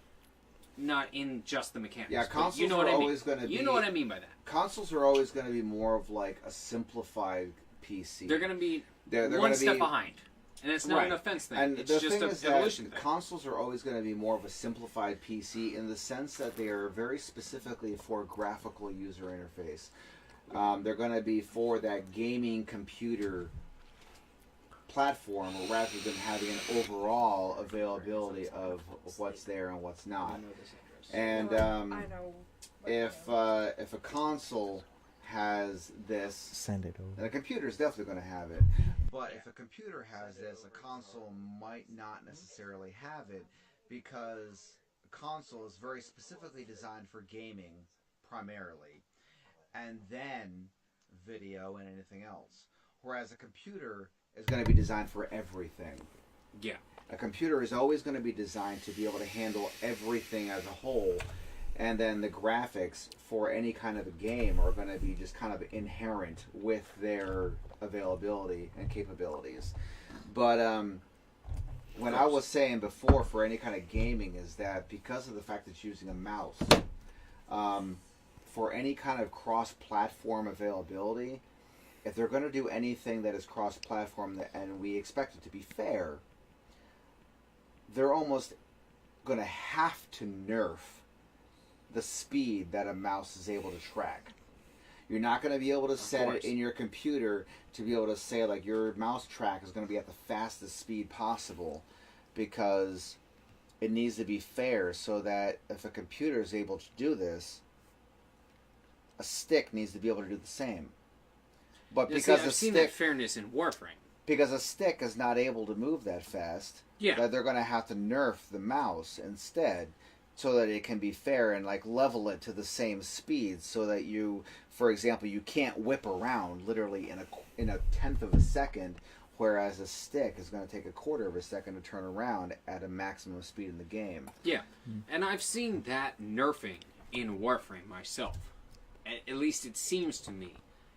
not in just the mechanics. Yeah, But consoles you know are what I mean. always going to be. You know what I mean by that. Consoles are always going to be more of like a simplified PC. They're going to be They're one gonna step be- behind. And it's not Right. an offense thing. And It's the just thing an is evolution that thing. consoles are always going to be more of a simplified PC in the sense that they are very specifically for graphical user interface. They're going to be for that gaming computer platform rather than having an overall availability of what's there and what's not. And I know. if a console has this, Send it over. and a computer is definitely going to have it. But if a computer has this, a console might not necessarily have it because a console is very specifically designed for gaming primarily, and then video and anything else. Whereas a computer is going to be designed for everything. Yeah. A computer is always going to be designed to be able to handle everything as a whole, and then the graphics for any kind of a game are going to be just kind of inherent with their availability and capabilities. But when I was saying before for any kind of gaming is that because of the fact that you're using a mouse, for any kind of cross-platform availability, if they're going to do anything that is cross-platform and we expect it to be fair, they're almost going to have to nerf the speed that a mouse is able to track. You're not going to be able to set it in your computer to be able to say like your mouse track is going to be at the fastest speed possible, because it needs to be fair so that if a computer is able to do this, a stick needs to be able to do the same. But Yeah, because see, I've a seen stick, that fairness in Warframe. because a stick is not able to move that fast, Yeah. that they're going to have to nerf the mouse instead so that it can be fair and like level it to the same speed so that you, for example, you can't whip around literally in a tenth of a second, whereas a stick is going to take a quarter of a second to turn around at a maximum speed in the game. Yeah. And I've seen that nerfing in Warframe myself. At least it seems to me.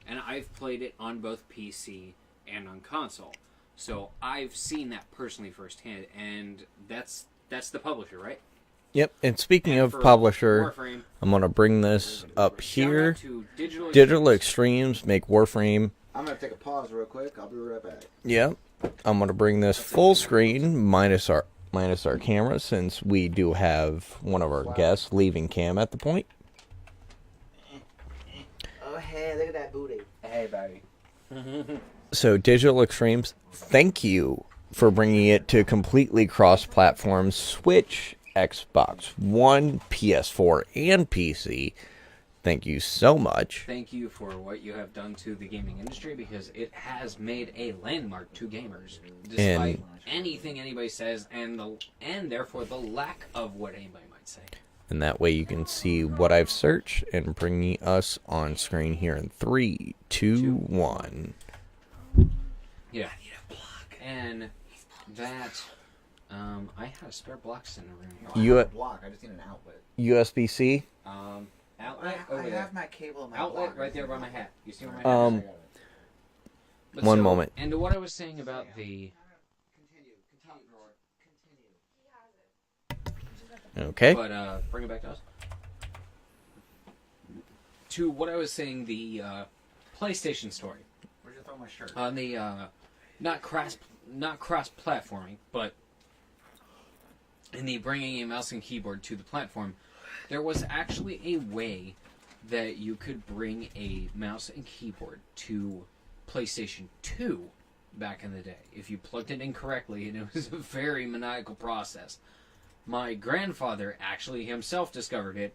And I've played it on both PC and on console. So I've seen that personally firsthand, and that's the publisher, right? Yep. And speaking And of for publisher, Warframe, I'm gonna bring this up shout out here. to Digital Digital Extremes. Extremes make Warframe. I'm going to take a pause real quick. I'll be right back. Yep. I'm gonna bring this full screen minus our camera, since we do have one of our guests leaving cam at the point. Oh, hey, look at that booty. Hey, baby. So Digital Extremes, thank you for bringing it to completely cross-platform Switch, Xbox One, PS4, and PC. Thank you so much. Thank you for what you have done to the gaming industry, because it has made a landmark to gamers, despite anything anybody says, and therefore the lack of what anybody might say. And that way you can see what I've searched and bringing us on screen here in 3, 2, 1. Yeah. And that, I had a spare block in the room. I You- have a block. I just need an outlet. USB-C. Outlet I over there. have my cable in my Outlet block. right there by my hat. You see where my hat Um, is? But one moment. And to what I was saying about the... Okay. But, bring it back to us. To what I was saying, the PlayStation story. Where'd you throw my shirt? On the, not cross-platforming, but in the bringing a mouse and keyboard to the platform, there was actually a way that you could bring a mouse and keyboard to PlayStation 2 back in the day, if you plugged it in correctly, and it was a very maniacal process. My grandfather actually himself discovered it.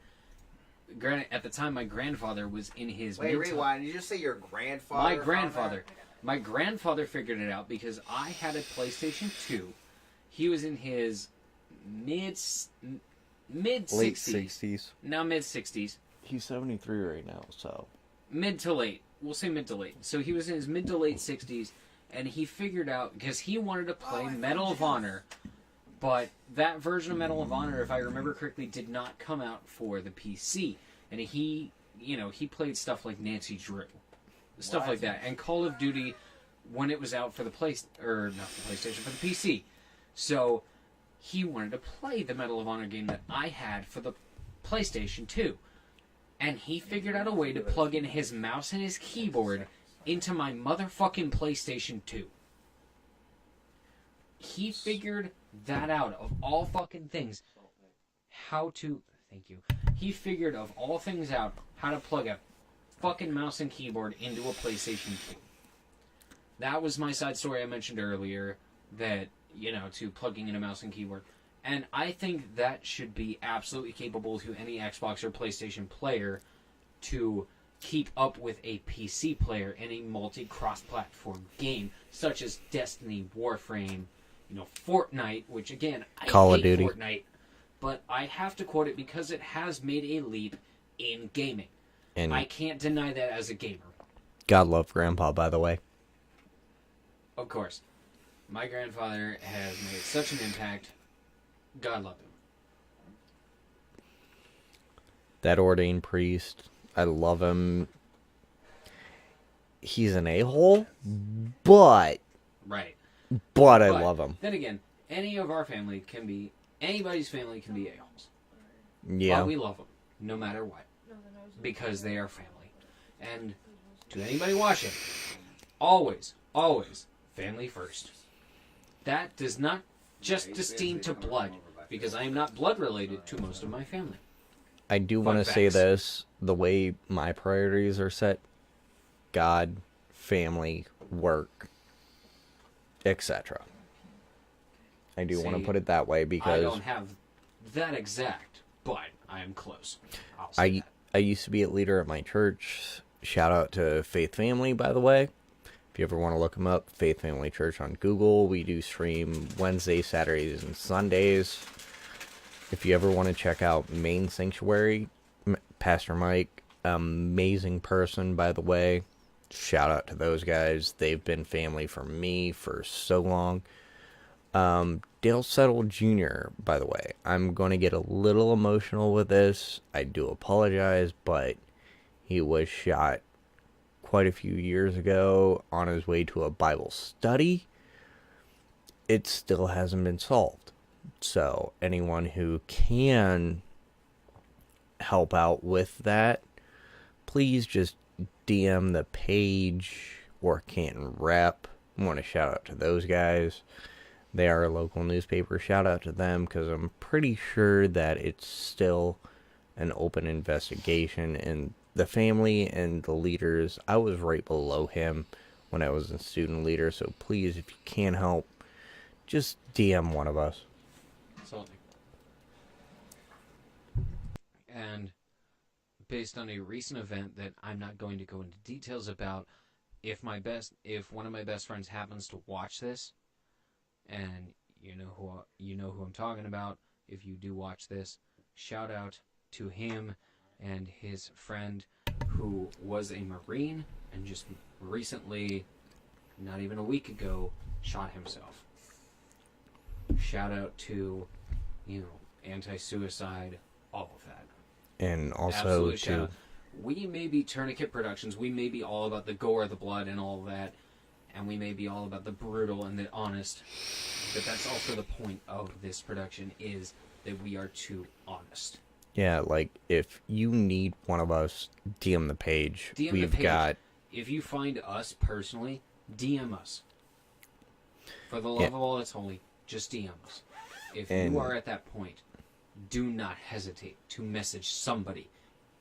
Granted, at the time, my grandfather was in his Wait, mid-time. rewind. Did you just say your grandfather? My found grandfather. My grandfather figured it out because I had a PlayStation 2. He was in his mid 60s. Late 60s. Now mid 60s. He's 73 right now, so. Mid to late. We'll say mid to late. So he was in his mid to late 60s, and he figured out, because he wanted to play Medal of Honor, but that version of Medal of Honor, if I remember correctly, did not come out for the PC. And he played stuff like Nancy Drew. Stuff like that. And Call of Duty when it was out for the not the PlayStation, for the PC. So he wanted to play the Medal of Honor game that I had for the PlayStation 2. And he figured out a way to plug in his mouse and his keyboard into my motherfucking PlayStation 2. He figured that out, of all fucking things, he figured of all things out how to plug a fucking mouse and keyboard into a PlayStation 2. That was my side story I mentioned earlier, that, to plugging in a mouse and keyboard. And I think that should be absolutely capable to any Xbox or PlayStation player to keep up with a PC player in a multi-cross-platform game, such as Destiny, Warframe, Fortnite, which again, I Call of hate Duty. Fortnite, but I have to quote it because it has made a leap in gaming. And I can't deny that as a gamer. God love Grandpa, by the way. Of course. My grandfather has made such an impact. God love him. That ordained priest, I love him. He's an a-hole, but Right. I But love him. Then again, anybody's family can be a-holes. Yeah. But we love them, no matter what. Because they are family. And to anybody watching, always, family first. That does not just disdain to blood, because I am not blood related to most of my family. I do Fun want to say facts. this, the way my priorities are set, God, family, work, etc. I do want to See, put it that way I because don't have that exact, but I am close. I'll say I used to be a leader at my church. Shout out to Faith Family, by the way. If you ever want to look them up, Faith Family Church on Google. We do stream Wednesdays, Saturdays, and Sundays. If you ever want to check out Main Sanctuary, Pastor Mike, amazing person, by the way. Shout out to those guys. They've been family for me for so long. Dale Settle Jr., by the way. I'm going to get a little emotional with this. I do apologize, but he was shot quite a few years ago on his way to a Bible study. It still hasn't been solved. So anyone who can help out with that, please just DM the page or Canton Rep. I want to shout out to those guys. They are a local newspaper. Shout out to them because I'm pretty sure that it's still an open investigation. And the family and the leaders, I was right below him when I was a student leader. So please, if you can help, just DM one of us. Absolutely. And based on a recent event that I'm not going to go into details about, if one of my best friends happens to watch this, and you know who I'm talking about, if you do watch this, shout out to him and his friend who was a Marine and just recently, not even a week ago, shot himself. Shout out to, anti-suicide, all of that. And also Absolute shout to out. We may be Tourniquet Productions, we may be all about the gore, the blood, and all that, and we may be all about the brutal and the honest, but that's also the point of this production, is that we are too honest. yeah, like if you need one of us, DM the page. DM We've the page. got If you find us personally, DM us. For the love of all that's holy, just DM us. If And- you are at that point, do not hesitate to message somebody,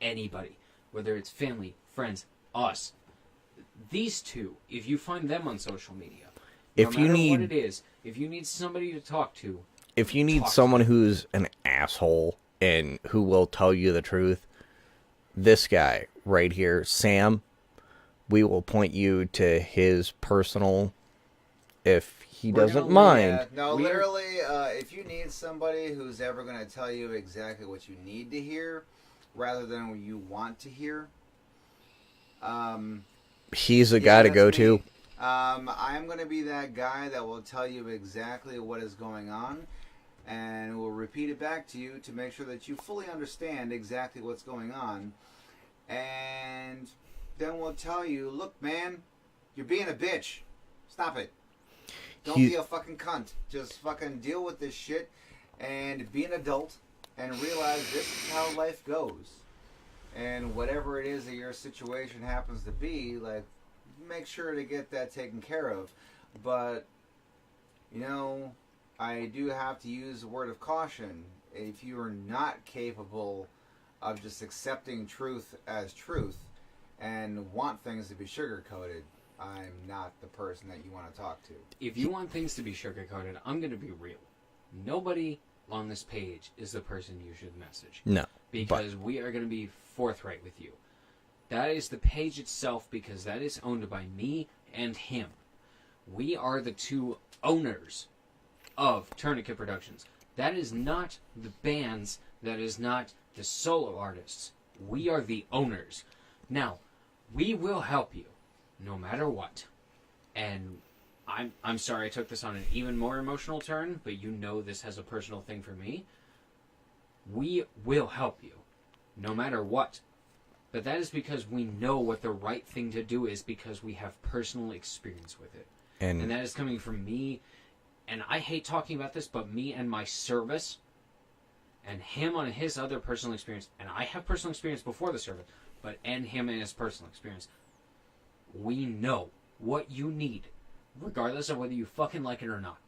anybody, whether it's family, friends, us. These two, if you find them on social media, If no you matter need- what it is, if you need somebody to talk to, if you need talk to someone who's an asshole and who will tell you the truth, this guy right here, Sam, we will point you to his personal, if he We're doesn't gonna- mind. Yeah, no, We are- literally, if you need somebody who's ever going to tell you exactly what you need to hear, rather than what you want to hear, He's a yeah, guy to that's go me. to. I'm going to be that guy that will tell you exactly what is going on, and will repeat it back to you to make sure that you fully understand exactly what's going on, and then we'll tell you, look, man, you're being a bitch. Stop it. Don't He- be a fucking cunt. Just fucking deal with this shit and be an adult and realize this is how life goes. And whatever it is that your situation happens to be, like, make sure to get that taken care of. But, you know, I do have to use a word of caution. If you are not capable of just accepting truth as truth and want things to be sugar-coated, I'm not the person that you want to talk to. If you want things to be sugar-coated, I'm going to be real. Nobody on this page is the person you should message. No. Because we are going to be forthright with you. That is the page itself, because that is owned by me and him. We are the two owners of Tourniquet Productions. That is not the bands, that is not the solo artists. We are the owners. Now, we will help you, no matter what. And I'm sorry I took this on an even more emotional turn, but you know this has a personal thing for me. We will help you, no matter what. But that is because we know what the right thing to do is, because we have personal experience with it. And that is coming from me, and I hate talking about this, but me and my service, and him on his other personal experience, and I have personal experience before the service, but and him and his personal experience. We know what you need, regardless of whether you fucking like it or not.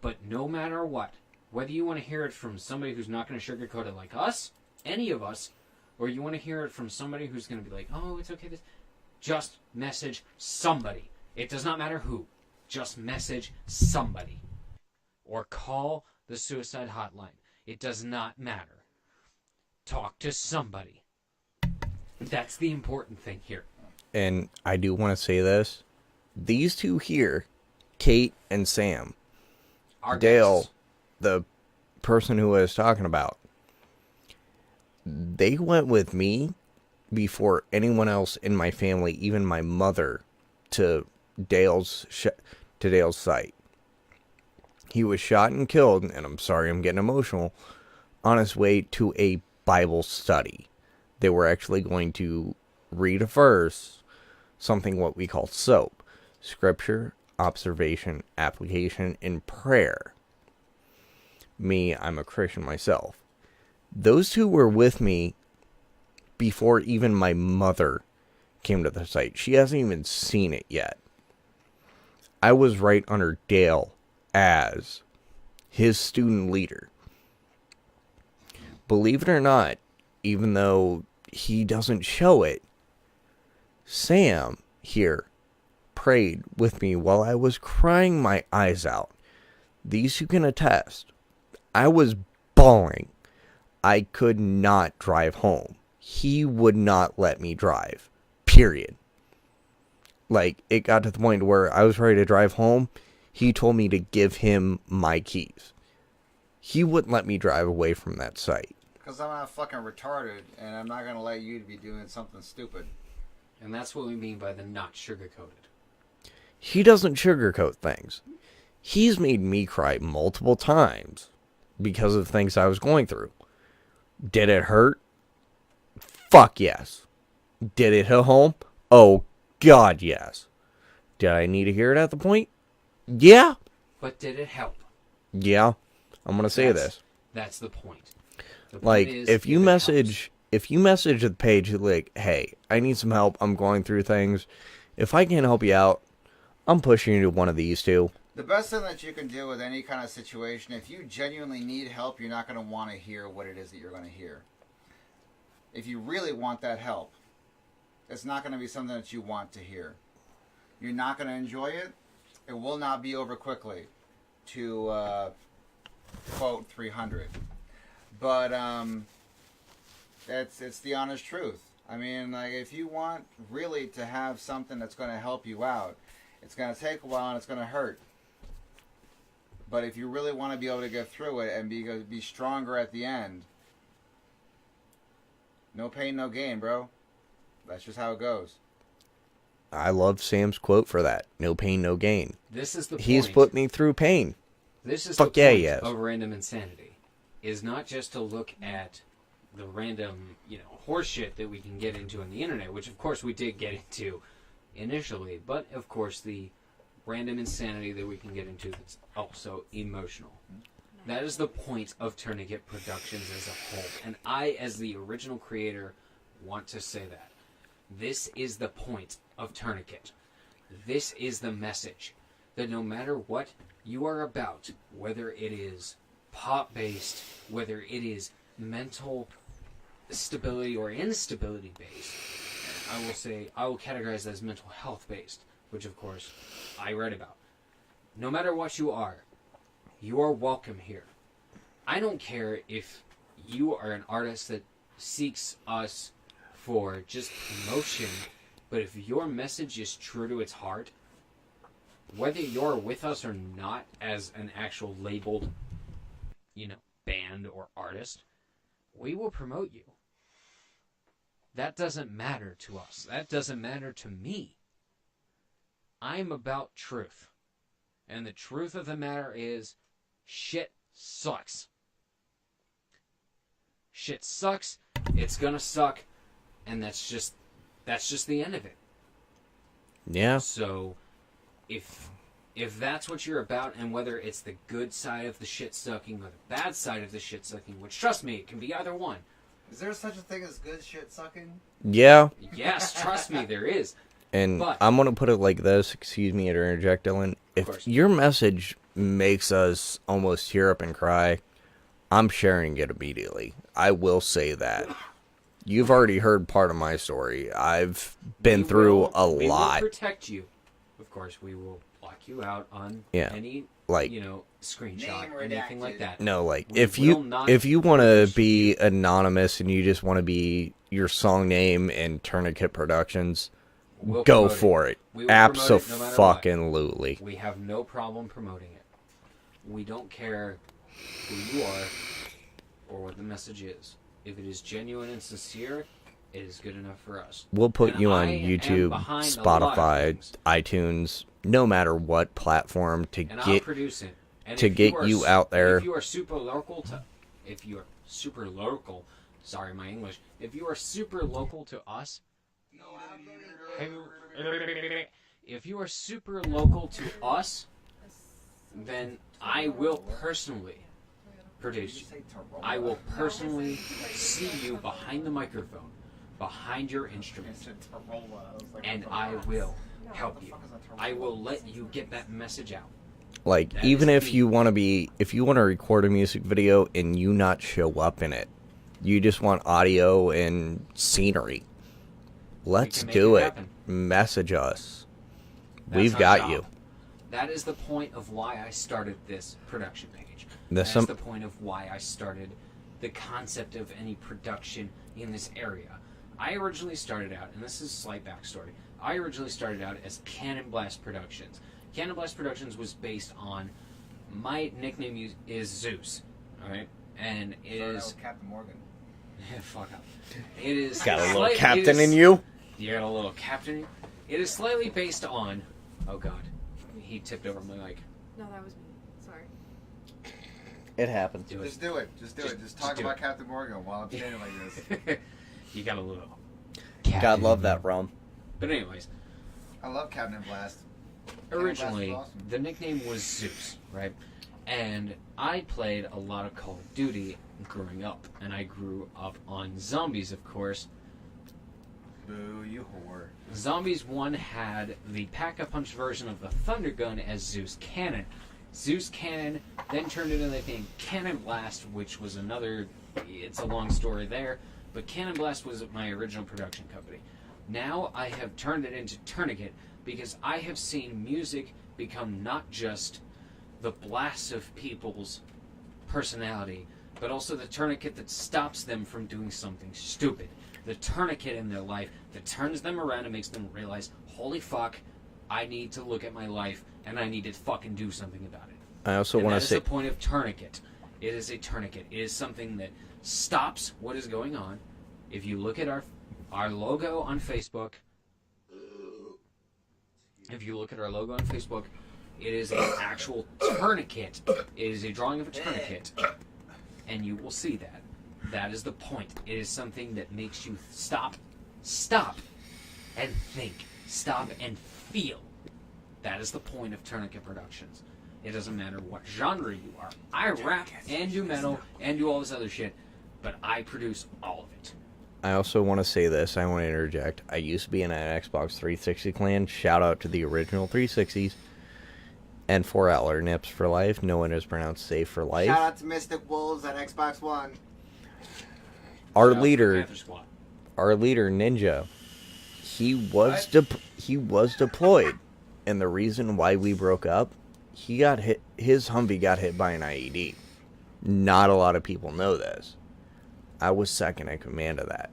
But no matter what, whether you want to hear it from somebody who's not going to sugarcoat it like us, any of us, or you want to hear it from somebody who's going to be like, oh, it's okay, just message somebody. It does not matter who. Just message somebody. Or call the suicide hotline. It does not matter. Talk to somebody. That's the important thing here. And I do want to say this. These two here, Kate and Sam, Our Dale, guests. the person who I was talking about, they went with me before anyone else in my family, even my mother, to Dale's site. He was shot and killed, and I'm sorry I'm getting emotional, on his way to a Bible study. They were actually going to read a verse, something what we call SOAP, Scripture, Observation, Application, and Prayer. Me, I'm a Christian myself. Those two were with me before even my mother came to the site. She hasn't even seen it yet. I was right under Dale as his student leader. Believe it or not, even though he doesn't show it, Sam here prayed with me while I was crying my eyes out. These who can attest. I was bawling. I could not drive home. He would not let me drive. Period. Like, it got to the point where I was ready to drive home. He told me to give him my keys. He wouldn't let me drive away from that site. Because I'm not fucking retarded, and I'm not going to let you be doing something stupid. And that's what we mean by the not sugar-coated. He doesn't sugarcoat things. He's made me cry multiple times because of things I was going through. Did it hurt? Fuck yes. Did it hit home? Oh, God, yes. Did I need to hear it at the point? Yeah. But did it help? Yeah. I'm going to say this. That's the point. The point Like, is, if you it message the page, like, hey, I need some help, I'm going through things. If I can't help you out, I'm pushing you to one of these two. The best thing that you can do with any kind of situation, if you genuinely need help, you're not going to want to hear what it is that you're going to hear. If you really want that help, it's not going to be something that you want to hear. You're not going to enjoy it. It will not be over quickly, to quote 300. But it's the honest truth. I mean, like, if you want really to have something that's going to help you out, it's going to take a while and it's going to hurt. But if you really want to be able to get through it and be stronger at the end, no pain, no gain, bro. That's just how it goes. I love Sam's quote for that. No pain, no gain. This is the point. He's put me through pain. This is Fuck the yeah, point he has. of random insanity. Is not just to look at the random, horse shit that we can get into on the internet, which of course we did get into initially, but of course the random insanity that we can get into that's also emotional. That is the point of Tourniquet Productions as a whole. And I, as the original creator, want to say that. This is the point of Tourniquet. This is the message. That no matter what you are about, whether it is pop-based, whether it is mental stability or instability based, I will categorize that as mental health based, which of course I read about. No matter what you are welcome here. I don't care if you are an artist that seeks us for just promotion, but if your message is true to its heart, whether you're with us or not as an actual labeled, band or artist, we will promote you. That doesn't matter to us. That doesn't matter to me. I'm about truth. And the truth of the matter is, shit sucks. Shit sucks. It's gonna suck. And that's just the end of it. Yeah. So, if that's what you're about, and whether it's the good side of the shit sucking or the bad side of the shit sucking, which trust me, it can be either one. Is there such a thing as good shit sucking? Yeah. Yes, trust me, there is. And But- I'm going to put it like this. Excuse me to interject, Dylan. If course. your message makes us almost tear up and cry, I'm sharing it immediately. I will say that. You've already heard part of my story. I've been through a lot. We will protect you. Of course, we will block you out on any, screenshot Name or anything redacted. like that. No, like We if will you not want to post be anonymous and you just want to be your song name in Tourniquet Productions, We'll go promote for it. We will promote it no matter what. Abso-fucking-lutely. We have no problem promoting it. We don't care who you are or what the message is. If it is genuine and sincere, it is good enough for us. We'll put And you on I am YouTube, behind a lot of Spotify, things. iTunes, no matter what platform to And I'll get. produce it. And to if get are you out there. If you are super local, sorry, my English. If you are super local to us, if you are super local to us, then I will personally produce you. I will personally see you behind the microphone, behind your instrument, and I will help you. I will let you get that message out. Like, That even is if me. you want to record a music video and you not show up in it, you just want audio and scenery. Let's can make do it it. happen. Message us. That's We've our got job. you. That is the point of why I started this production page. That's That's the point of why I started the concept of any production in this area. I originally started out, and this is a slight backstory, I originally started out as Cannon Blast Productions. Cannon Blast Productions was based on, my nickname is Zeus, alright? And it is... Captain Morgan. Fuck up. It is... Got a little slight- captain it is- in you? You got a little captain in you? It is slightly based on... Oh god. He tipped over my mic. No, that was me. Sorry. It happens. Do it. Just do it. Just do it. Just talk do about it. Captain Morgan while I'm standing like this. You got a little... God captain love in that you. rum. But anyways, I love Captain Blast. originally Blast is awesome. the nickname was Zeus, right? And I played a lot of Call of Duty growing up, and I grew up on Zombies, of course. Boo, you whore. Zombies 1 had the Pack-a-Punch version of the Thunder Gun as Zeus Cannon. Zeus Cannon then turned into the thing Cannon Blast, which was another... It's a long story there, but Cannon Blast was my original production company. Now I have turned it into Tourniquet because I have seen music become not just the blasts of people's personality, but also the tourniquet that stops them from doing something stupid. the tourniquet in their life that turns them around and makes them realize, holy fuck, I need to look at my life and I need to fucking do something about it. I also want to say... That is the point of tourniquet. It is a tourniquet. It is something that stops what is going on. If you look at our logo on Facebook, it is an actual tourniquet. It is a drawing of a tourniquet, and you will see that. That is the point. It is something that makes you stop, and think, stop and feel. That is the point of Tourniquet Productions. It doesn't matter what genre you are. I rap and do metal and do all this other shit, but I produce all of it. I also want to say this. I want to interject. I used to be in an Xbox 360 clan. Shout out to the original 360s. And 4L, Nips for life. No one is pronounced safe for life. Shout out to Mystic Wolves at Xbox One. Our leader, Ninja, he was deployed, and the reason why we broke up, he got hit. His Humvee got hit by an IED. Not a lot of people know this. I was second in command of that.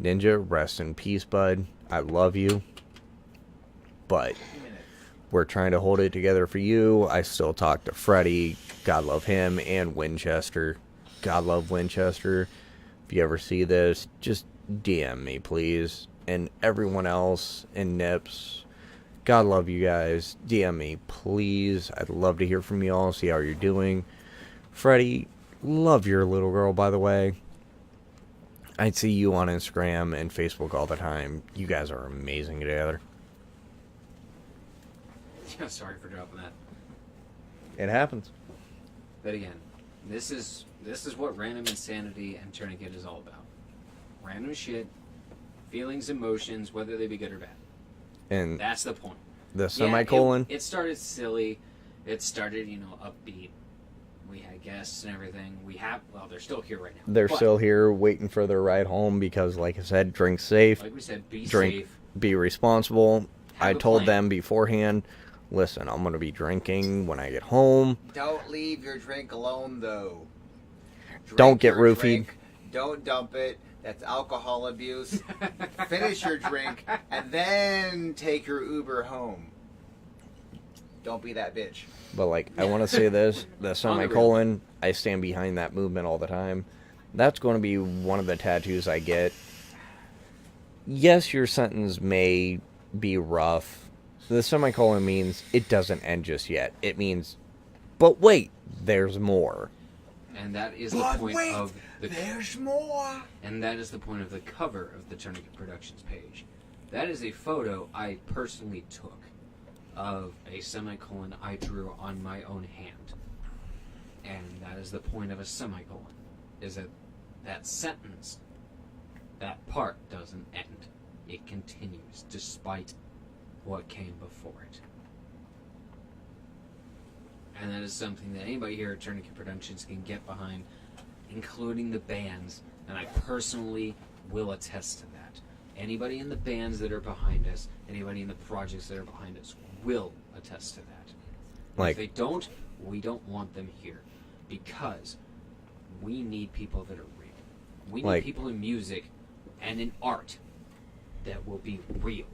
Ninja, rest in peace, bud. I love you, but we're trying to hold it together for you. I still talk to Freddie, God love him, and Winchester. God love Winchester. If you ever see this, just DM me, please. And everyone else, and Nips, God love you guys. DM me, please. I'd love to hear from you all, see how you're doing. Freddie, love your little girl, by the way. I see you on Instagram and Facebook all the time. You guys are amazing together. Yeah, sorry for dropping that. It happens. But again, this is what Random Insanity and Tourniquet is all about. Random shit, feelings, emotions, whether they be good or bad. And that's the point. The semicolon. It started silly. It started, upbeat. We had guests and everything. They're still here right now. They're still here waiting for their ride home because, like I said, drink safe. Like we said, be drink, safe. Be responsible. I told plan. them beforehand, listen, I'm going to be drinking when I get home. Don't leave your drink alone, though. Don't get your roofied. drink, don't dump it. That's alcohol abuse. Finish your drink, and then take your Uber home. Don't be that bitch. But, I want to say this. The semicolon, I stand behind that movement all the time. That's going to be one of the tattoos I get. Yes, your sentence may be rough. The semicolon means it doesn't end just yet. It means, but wait, there's more. And that is the point of there's more. And that is the point of the cover of the Tourniquet Productions page. That is a photo I personally took of a semicolon I drew on my own hand. And that is the point of a semicolon, is that sentence, that part doesn't end. It continues despite what came before it. And that is something that anybody here at Tourniquet Productions can get behind, including the bands, and I personally will attest to that. Anybody in the bands that are behind us, anybody in the projects that are behind us will attest to that. If they don't, we don't want them here, because we need people that are real. We need people in music and in art that will be real,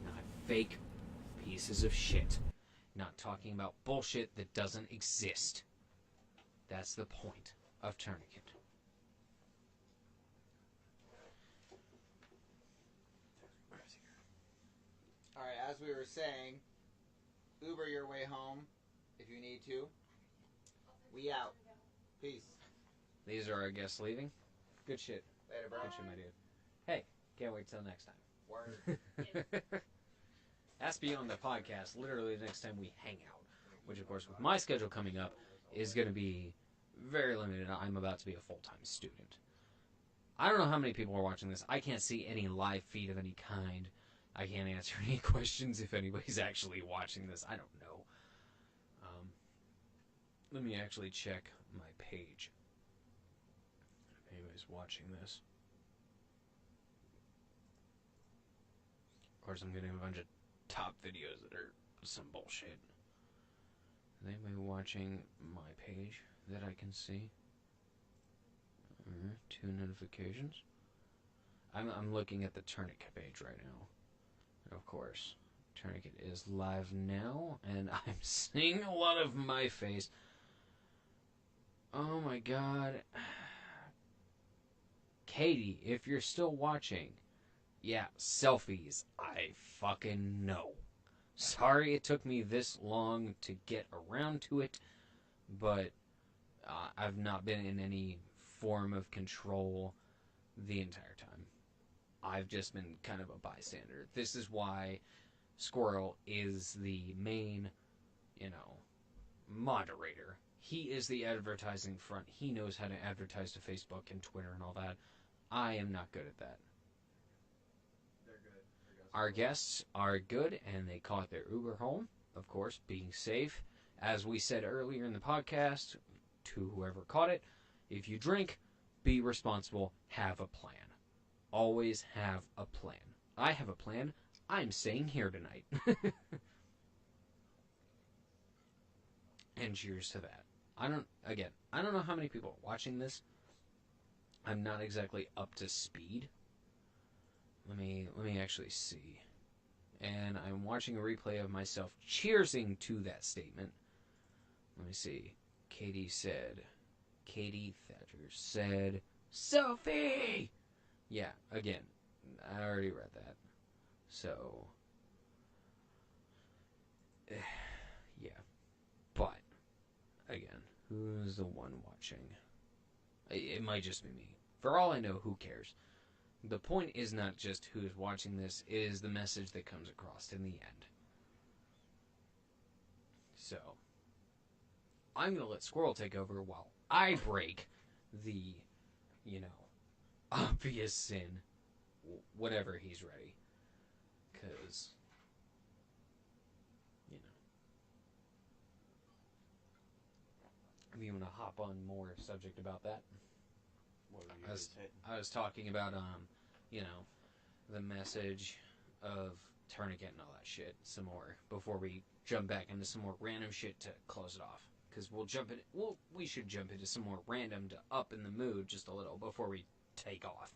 not fake pieces of shit. Not talking about bullshit that doesn't exist. That's the point of Tourniquet. Alright, as we were saying, Uber your way home if you need to. We out. Peace. These are our guests leaving. Good shit. Later, bro. Good shit, my dude. Hey, can't wait till next time. Word. That's beyond the podcast. Literally the next time we hang out. Which, of course, with my schedule coming up, is going to be very limited. I'm about to be a full-time student. I don't know how many people are watching this. I can't see any live feed of any kind. I can't answer any questions if anybody's actually watching this. I don't know. Let me actually check my page. If anybody's watching this. Of course, I'm getting a bunch of top videos that are some bullshit. Is anybody watching my page that I can see? 2 notifications. I'm looking at the Tourniquet page right now. And of course, Tourniquet is live now, and I'm seeing a lot of my face. Oh my god. Katie, if you're still watching, yeah, selfies. I fucking know. Sorry it took me this long to get around to it, but I've not been in any form of control the entire time. I've just been kind of a bystander. This is why Squirrel is the main, moderator. He is the advertising front. He knows how to advertise to Facebook and Twitter and all that. I am not good at that. They're good. Our guests are good, and they caught their Uber home, of course, being safe. As we said earlier in the podcast, to whoever caught it, if you drink, be responsible, have a plan. Always have a plan. I have a plan. I'm staying here tonight. And cheers to that. I don't know how many people are watching this. I'm not exactly up to speed. Let me actually see. And I'm watching a replay of myself cheersing to that statement. Let me see. Katie Thatcher said, selfie! Yeah, again, I already read that. So, yeah. But, again, who's the one watching? It might just be me. For all I know, who cares? The point is not just who is watching this, it is the message that comes across in the end. So, I'm going to let Squirrel take over while I break the, obvious sin whenever he's ready. Because, if you want to hop on more subject about that. What were you I was talking about, the message of Tourniquet and all that shit some more before we jump back into some more random shit to close it off. Because we should jump into some more random to up in the mood just a little before we take off.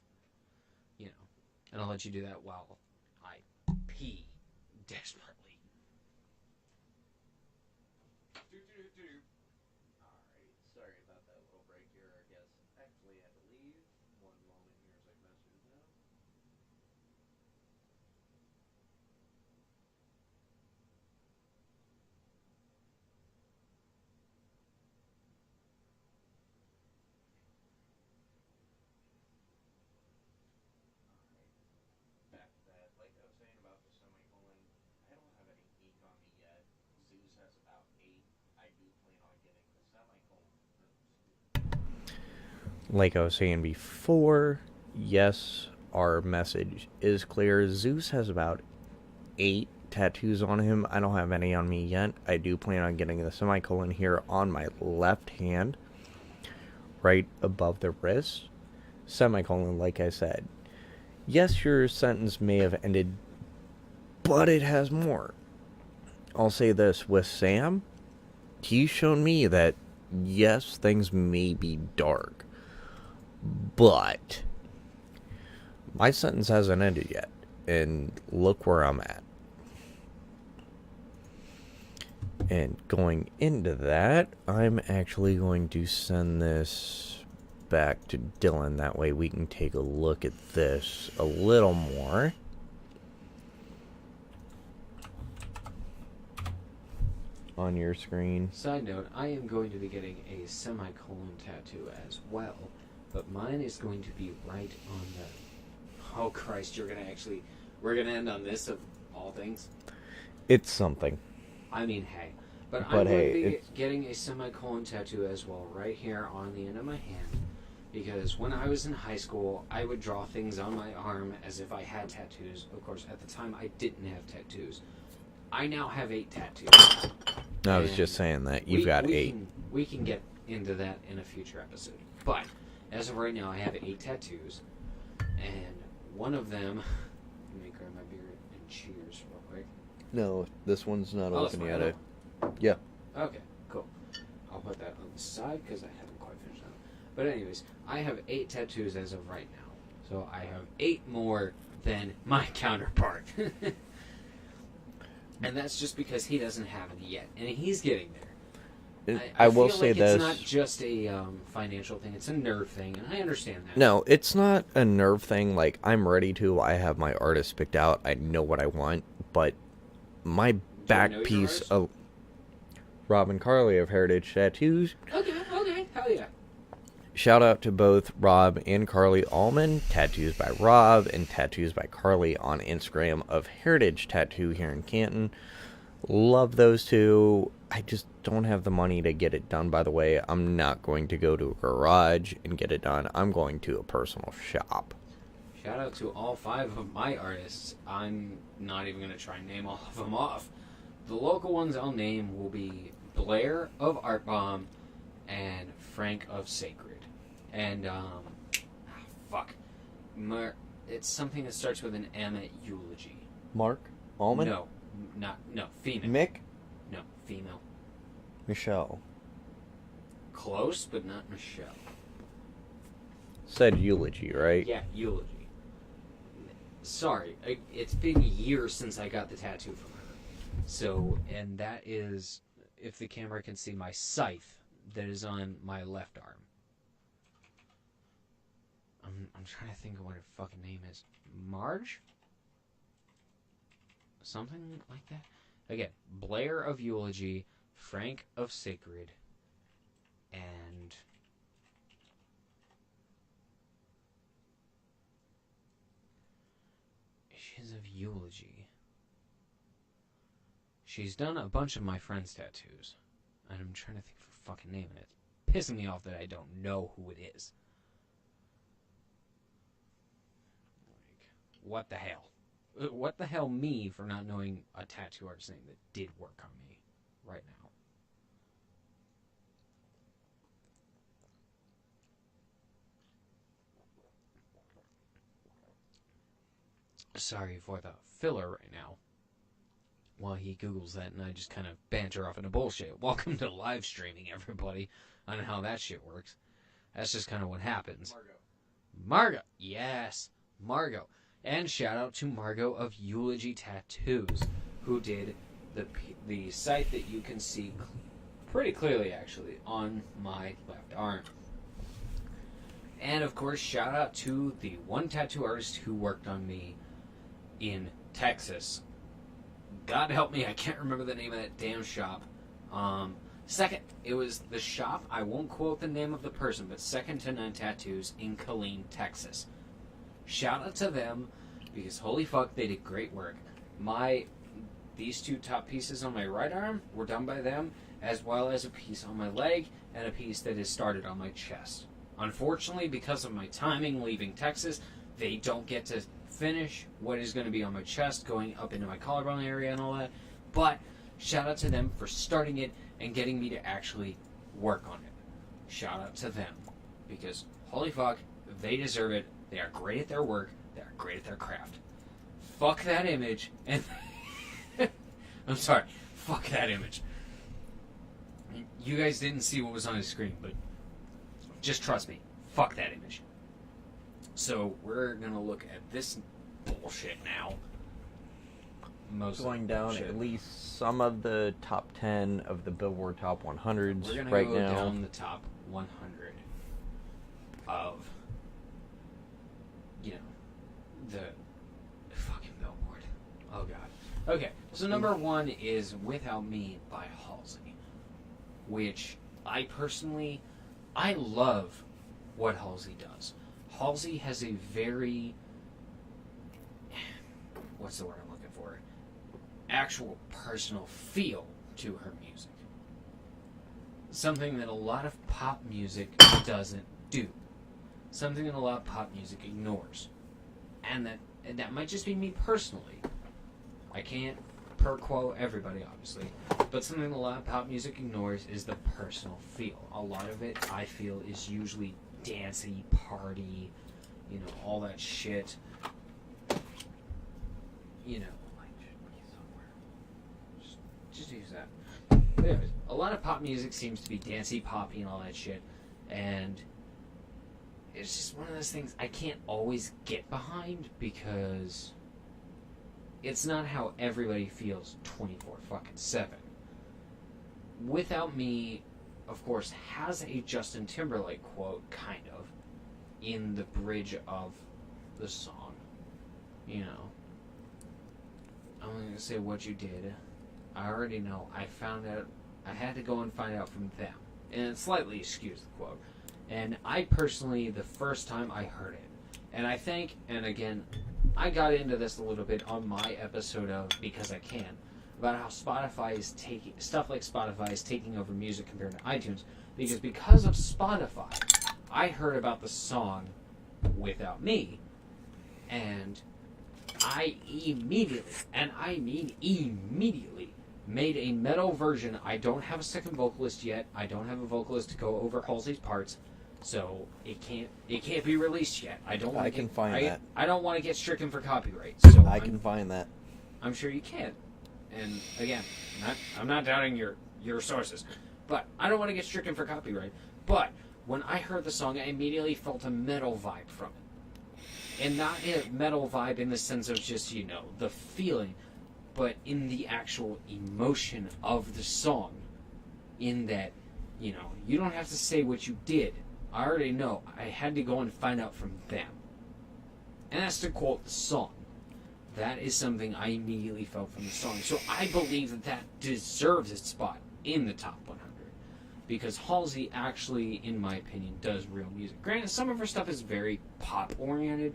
And I'll let you do that while I pee desperately. Alright, sorry about that little break here. Our guest actually had to leave. One moment here as I message now. Back to that. Like I was saying about the semicolon, I don't have any ink on me yet. Zeus has about 8. I do plan on getting the semicolon. Like I was saying before, yes, our message is clear. Zeus has about 8 tattoos on him. I don't have any on me yet. I do plan on getting the semicolon here on my left hand, right above the wrist. Semicolon, like I said. Yes, your sentence may have ended, but it has more. I'll say this, with Sam, he's shown me that, yes, things may be dark, but my sentence hasn't ended yet, and look where I'm at. And going into that, I'm actually going to send this back to Dylan. That way we can take a look at this a little more. On your screen. Side note, I am going to be getting a semicolon tattoo as well, but mine is going to be right on the... Oh Christ, we're gonna end on this of all things? It's something. I mean, hey. But I'm But going hey, to be getting a semicolon tattoo as well, right here on the end of my hand. Because when I was in high school, I would draw things on my arm as if I had tattoos. Of course, at the time, I didn't have tattoos. I now have 8 tattoos. I was just saying that. You've got 8. We can get into that in a future episode. But, as of right now, I have 8 tattoos. And one of them... Let me grab my beer and cheers real quick. No, this one's not Oh, open that's yet. fine. Yeah. Okay, cool. I'll put that on the side because I haven't quite finished But anyways, I have 8 tattoos as of right now. So I have 8 more than my counterpart. And that's just because he doesn't have any yet. And he's getting there. I will feel say like this. It's not just a financial thing. It's a nerve thing. And I understand that. No, it's not a nerve thing. Like, I'm ready to. I have my artist picked out. I know what I want. But my back know your piece artist? of Rob and Carly of Heritage Tattoos. Okay. Hell yeah. Shout out to both Rob and Carly Allman, Tattoos by Rob and Tattoos by Carly on Instagram of Heritage Tattoo here in Canton. Love those two. I just don't have the money to get it done, by the way. I'm not going to go to a garage and get it done. I'm going to a personal shop. Shout out to all 5 of my artists. I'm not even going to try and name all of them off. The local ones I'll name will be Blair of Art Bomb and Frank of Sacred. And, it's something that starts with an M at Eulogy. Mark Allman? No, female. Mick? No, female. Michelle. Close, but not Michelle. Said eulogy, right? Yeah, Eulogy. Sorry, it's been years since I got the tattoo from her. So, and that is, if the camera can see my scythe that is on my left arm. I'm trying to think of what her fucking name is. Marge? Something like that? Again, Blair of Eulogy, Frank of Sacred, and... she's of Eulogy. She's done a bunch of my friends' tattoos. And I'm trying to think of her fucking name, and it's pissing me off that I don't know who it is. What the hell? What the hell me for not knowing a tattoo artist's name that did work on me right now? Sorry for the filler right now. While he Googles that and I just kind of banter off into bullshit. Welcome to live streaming, everybody. I don't know how that shit works. That's just kind of what happens. Margot. Yes. Margot. And shout out to Margot of Eulogy Tattoos, who did the site that you can see pretty clearly, actually, on my left arm. And, of course, shout out to the one tattoo artist who worked on me in Texas. God help me, I can't remember the name of that damn shop. Second, it was the shop, I won't quote the name of the person, but Second to None Tattoos in Killeen, Texas. Shout out to them, because holy fuck, they did great work. These 2 top pieces on my right arm were done by them, as well as a piece on my leg, and a piece that is started on my chest. Unfortunately, because of my timing leaving Texas, they don't get to finish what is going to be on my chest, going up into my collarbone area and all that. But shout out to them for starting it and getting me to actually work on it. Shout out to them, because holy fuck, they deserve it. They are great at their work. They are great at their craft. Fuck that image. And I'm sorry. Fuck that image. You guys didn't see what was on the screen, but just trust me. Fuck that image. So we're gonna look at this bullshit now. Most Going down bullshit. at least some of the top 10 of the Billboard Top 100s We're gonna right go now. down the top 100 of, the fucking Billboard. Oh god. Okay, so number 1 is Without Me by Halsey, which I love what Halsey does. Halsey has a very, what's the word I'm looking for? Actual personal feel to her music. Something that a lot of pop music doesn't do. Something that a lot of pop music ignores. And that might just be me personally. I can't per quo everybody, obviously. But something a lot of pop music ignores is the personal feel. A lot of it, I feel, is usually dancey, party, all that shit. Just use that. But anyways, a lot of pop music seems to be dancey, poppy, and all that shit. And it's just one of those things I can't always get behind because it's not how everybody feels 24/7. Without Me, of course, has a Justin Timberlake quote, kind of, in the bridge of the song. You know, I'm going to say what you did. I already know. I found out. I had to go and find out from them. And it slightly skews the quote. And I personally, the first time I heard it, and I think, and again, I got into this a little bit on my episode of Because I Can, about how Spotify is taking, stuff like Spotify is taking over music compared to iTunes. Because of Spotify, I heard about the song Without Me, and I immediately, and I mean immediately, made a metal version. I don't have a second vocalist yet. I don't have a vocalist to go over Halsey's parts, so it can't be released yet. I don't. I can find that. I don't want to get stricken for copyright. So I can find that. I'm sure you can. And again, I'm not doubting your sources, but I don't want to get stricken for copyright. But when I heard the song, I immediately felt a metal vibe from it, and not a metal vibe in the sense of just the feeling, but in the actual emotion of the song. In that, you don't have to say what you did. I already know. I had to go and find out from them. And that's to quote the song. That is something I immediately felt from the song. So I believe that deserves its spot in the top 100. Because Halsey actually, in my opinion, does real music. Granted, some of her stuff is very pop-oriented,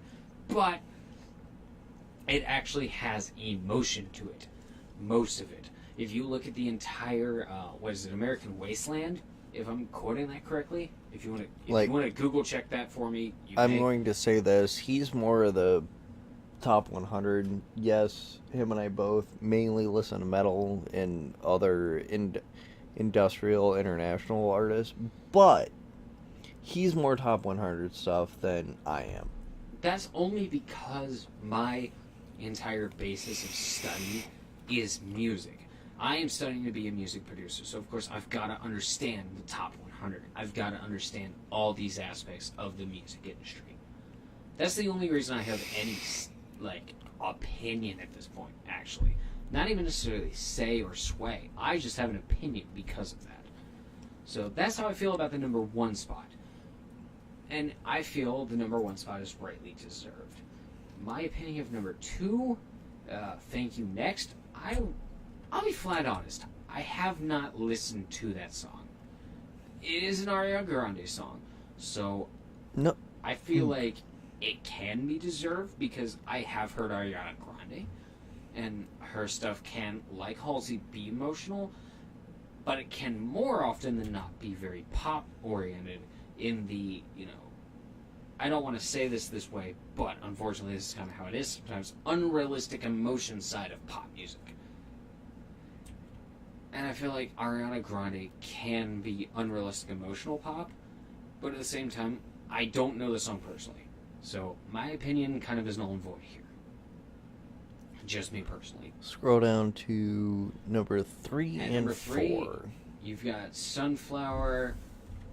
but it actually has emotion to it. Most of it. If you look at the entire, American Wasteland, if I'm quoting that correctly, if you want to Google check that for me, I'm going to say this. He's more of the top 100. Yes, him and I both mainly listen to metal and other industrial international artists, but he's more top 100 stuff than I am. That's only because my entire basis of study is music. I am studying to be a music producer, so of course I've got to understand the top 100. I've got to understand all these aspects of the music industry. That's the only reason I have any, opinion at this point, actually. Not even necessarily say or sway. I just have an opinion because of that. So that's how I feel about the number 1 spot. And I feel the number 1 spot is rightly deserved. My opinion of number 2, Thank You Next, I'll be flat honest. I have not listened to that song. It is an Ariana Grande song, so no, I feel like it can be deserved because I have heard Ariana Grande, and her stuff can, like Halsey, be emotional, but it can more often than not be very pop-oriented in the, I don't want to say this way, but unfortunately this is kind of how it is sometimes, unrealistic emotion side of pop music. And I feel like Ariana Grande can be unrealistic emotional pop, but at the same time, I don't know the song personally. So my opinion kind of is null and void here. Just me personally. Scroll down to number 3 and number 3, 4. You've got Sunflower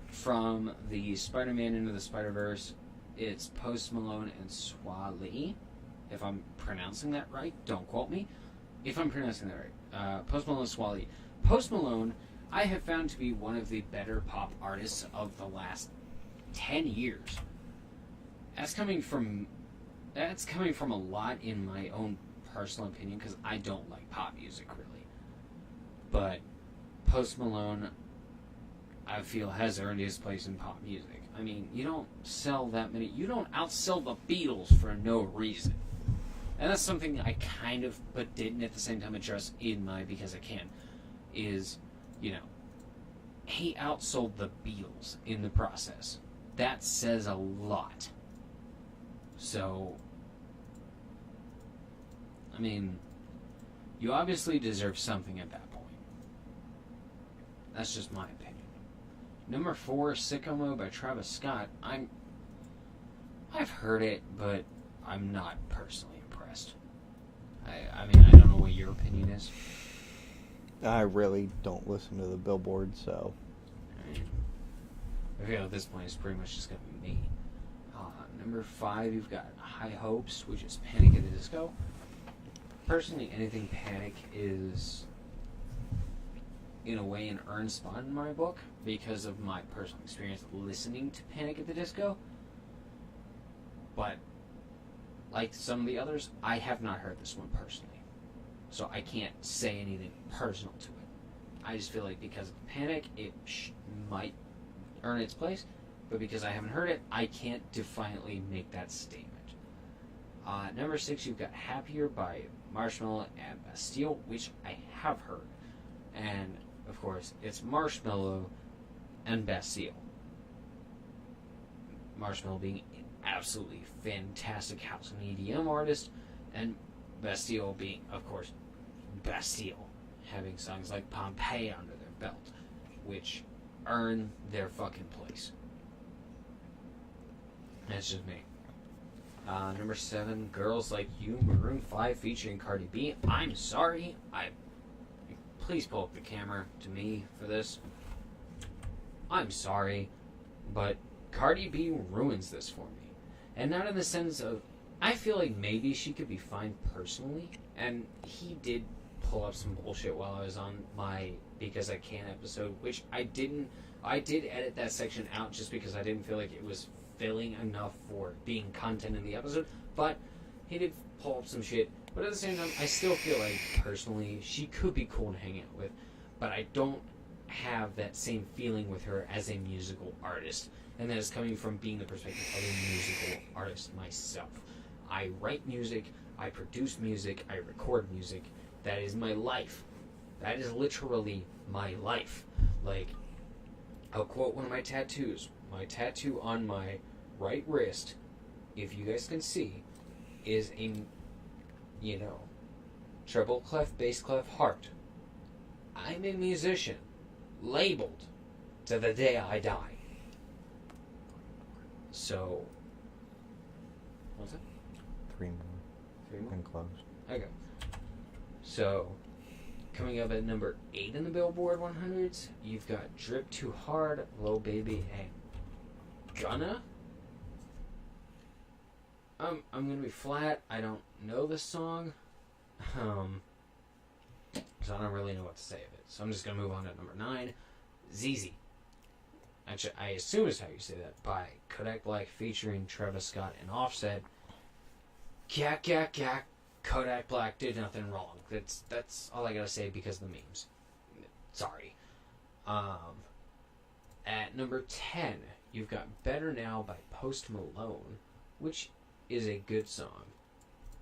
from the Spider-Man Into the Spider-Verse. It's Post Malone and Swali. If I'm pronouncing that right, don't quote me. If I'm pronouncing that right. Post Malone and Swali. Post Malone, I have found to be one of the better pop artists of the last 10 years. That's coming from a lot in my own personal opinion, because I don't like pop music really. But Post Malone, I feel, has earned his place in pop music. I mean, you don't outsell the Beatles for no reason. And that's something I kind of, but didn't at the same time address in my Because I Can, is, he outsold the Beatles in the process. That says a lot. So, I mean, you obviously deserve something at that point. That's just my opinion. Number 4, Sicko Mode by Travis Scott. I've heard it, but I'm not personally impressed. I mean, I don't know what your opinion is. I really don't listen to the Billboard, so. I feel at this point it's pretty much just going to be me. number 5, you've got High Hopes, which is Panic at the Disco. Personally, anything Panic is, in a way, an earned spot in my book because of my personal experience listening to Panic at the Disco. But, like some of the others, I have not heard this one personally. So I can't say anything personal to it. I just feel like because of Panic, it might earn its place. But because I haven't heard it, I can't defiantly make that statement. Number 6, you've got Happier by Marshmello and Bastille, which I have heard. And, of course, it's Marshmello and Bastille. Marshmello being an absolutely fantastic house and EDM artist, and Bastille being, of course, Bastille, having songs like Pompeii under their belt, which earn their fucking place. That's just me. Number 7, Girls Like You, Maroon 5 featuring Cardi B. I'm sorry. Please pull up the camera to me for this. I'm sorry, but Cardi B ruins this for me. And not in the sense of, I feel like maybe she could be fine personally, and he did pull up some bullshit while I was on my Because I Can episode, which I did edit that section out just because I didn't feel like it was filling enough for being content in the episode, but he did pull up some shit. But at the same time, I still feel like, personally, she could be cool to hang out with, but I don't have that same feeling with her as a musical artist, and that is coming from being the perspective of a musical artist myself. I write music, I produce music, I record music. That is my life. That is literally my life. Like, I'll quote one of my tattoos. My tattoo on my right wrist, if you guys can see, is a, treble clef, bass clef, heart. I'm a musician, labeled to the day I die. So, what's that? 3 more. 3 more? And close. Okay. So, coming up at number 8 in the Billboard 100s, you've got Drip Too Hard, Lil Baby, and Gunna. I'm gonna be flat. I don't know this song. So I don't really know what to say of it. So I'm just gonna move on to number 9. ZZ. Actually, I assume is how you say that, by Kodak Black featuring Travis Scott and Offset. Kodak Black did nothing wrong. That's all I gotta say because of the memes. Sorry. At number 10, you've got Better Now by Post Malone, which is a good song.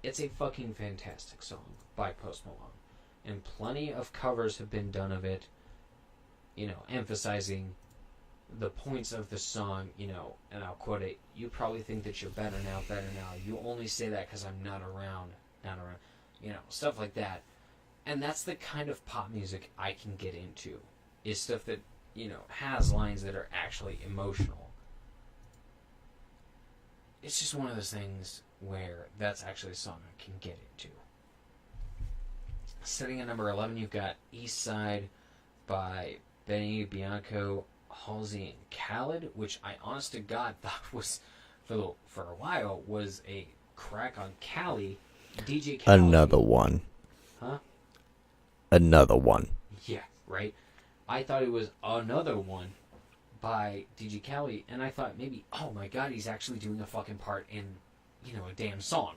It's a fucking fantastic song by Post Malone. And plenty of covers have been done of it, emphasizing the points of the song, and I'll quote it, "You probably think that you're better now. You only say that because I'm not around. Stuff like that." And that's the kind of pop music I can get into, is stuff that, has lines that are actually emotional. It's just one of those things where that's actually a song I can get into. Sitting at number 11, you've got East Side by Benny, Bianco, Halsey, and Khaled, which I honest to God thought was, for a while, was a crack on Cali. DJ Khaled. Another one. Huh? Another one. Yeah, right? I thought it was another one by DJ Khaled, and I thought maybe, oh my god, he's actually doing a fucking part in, a damn song.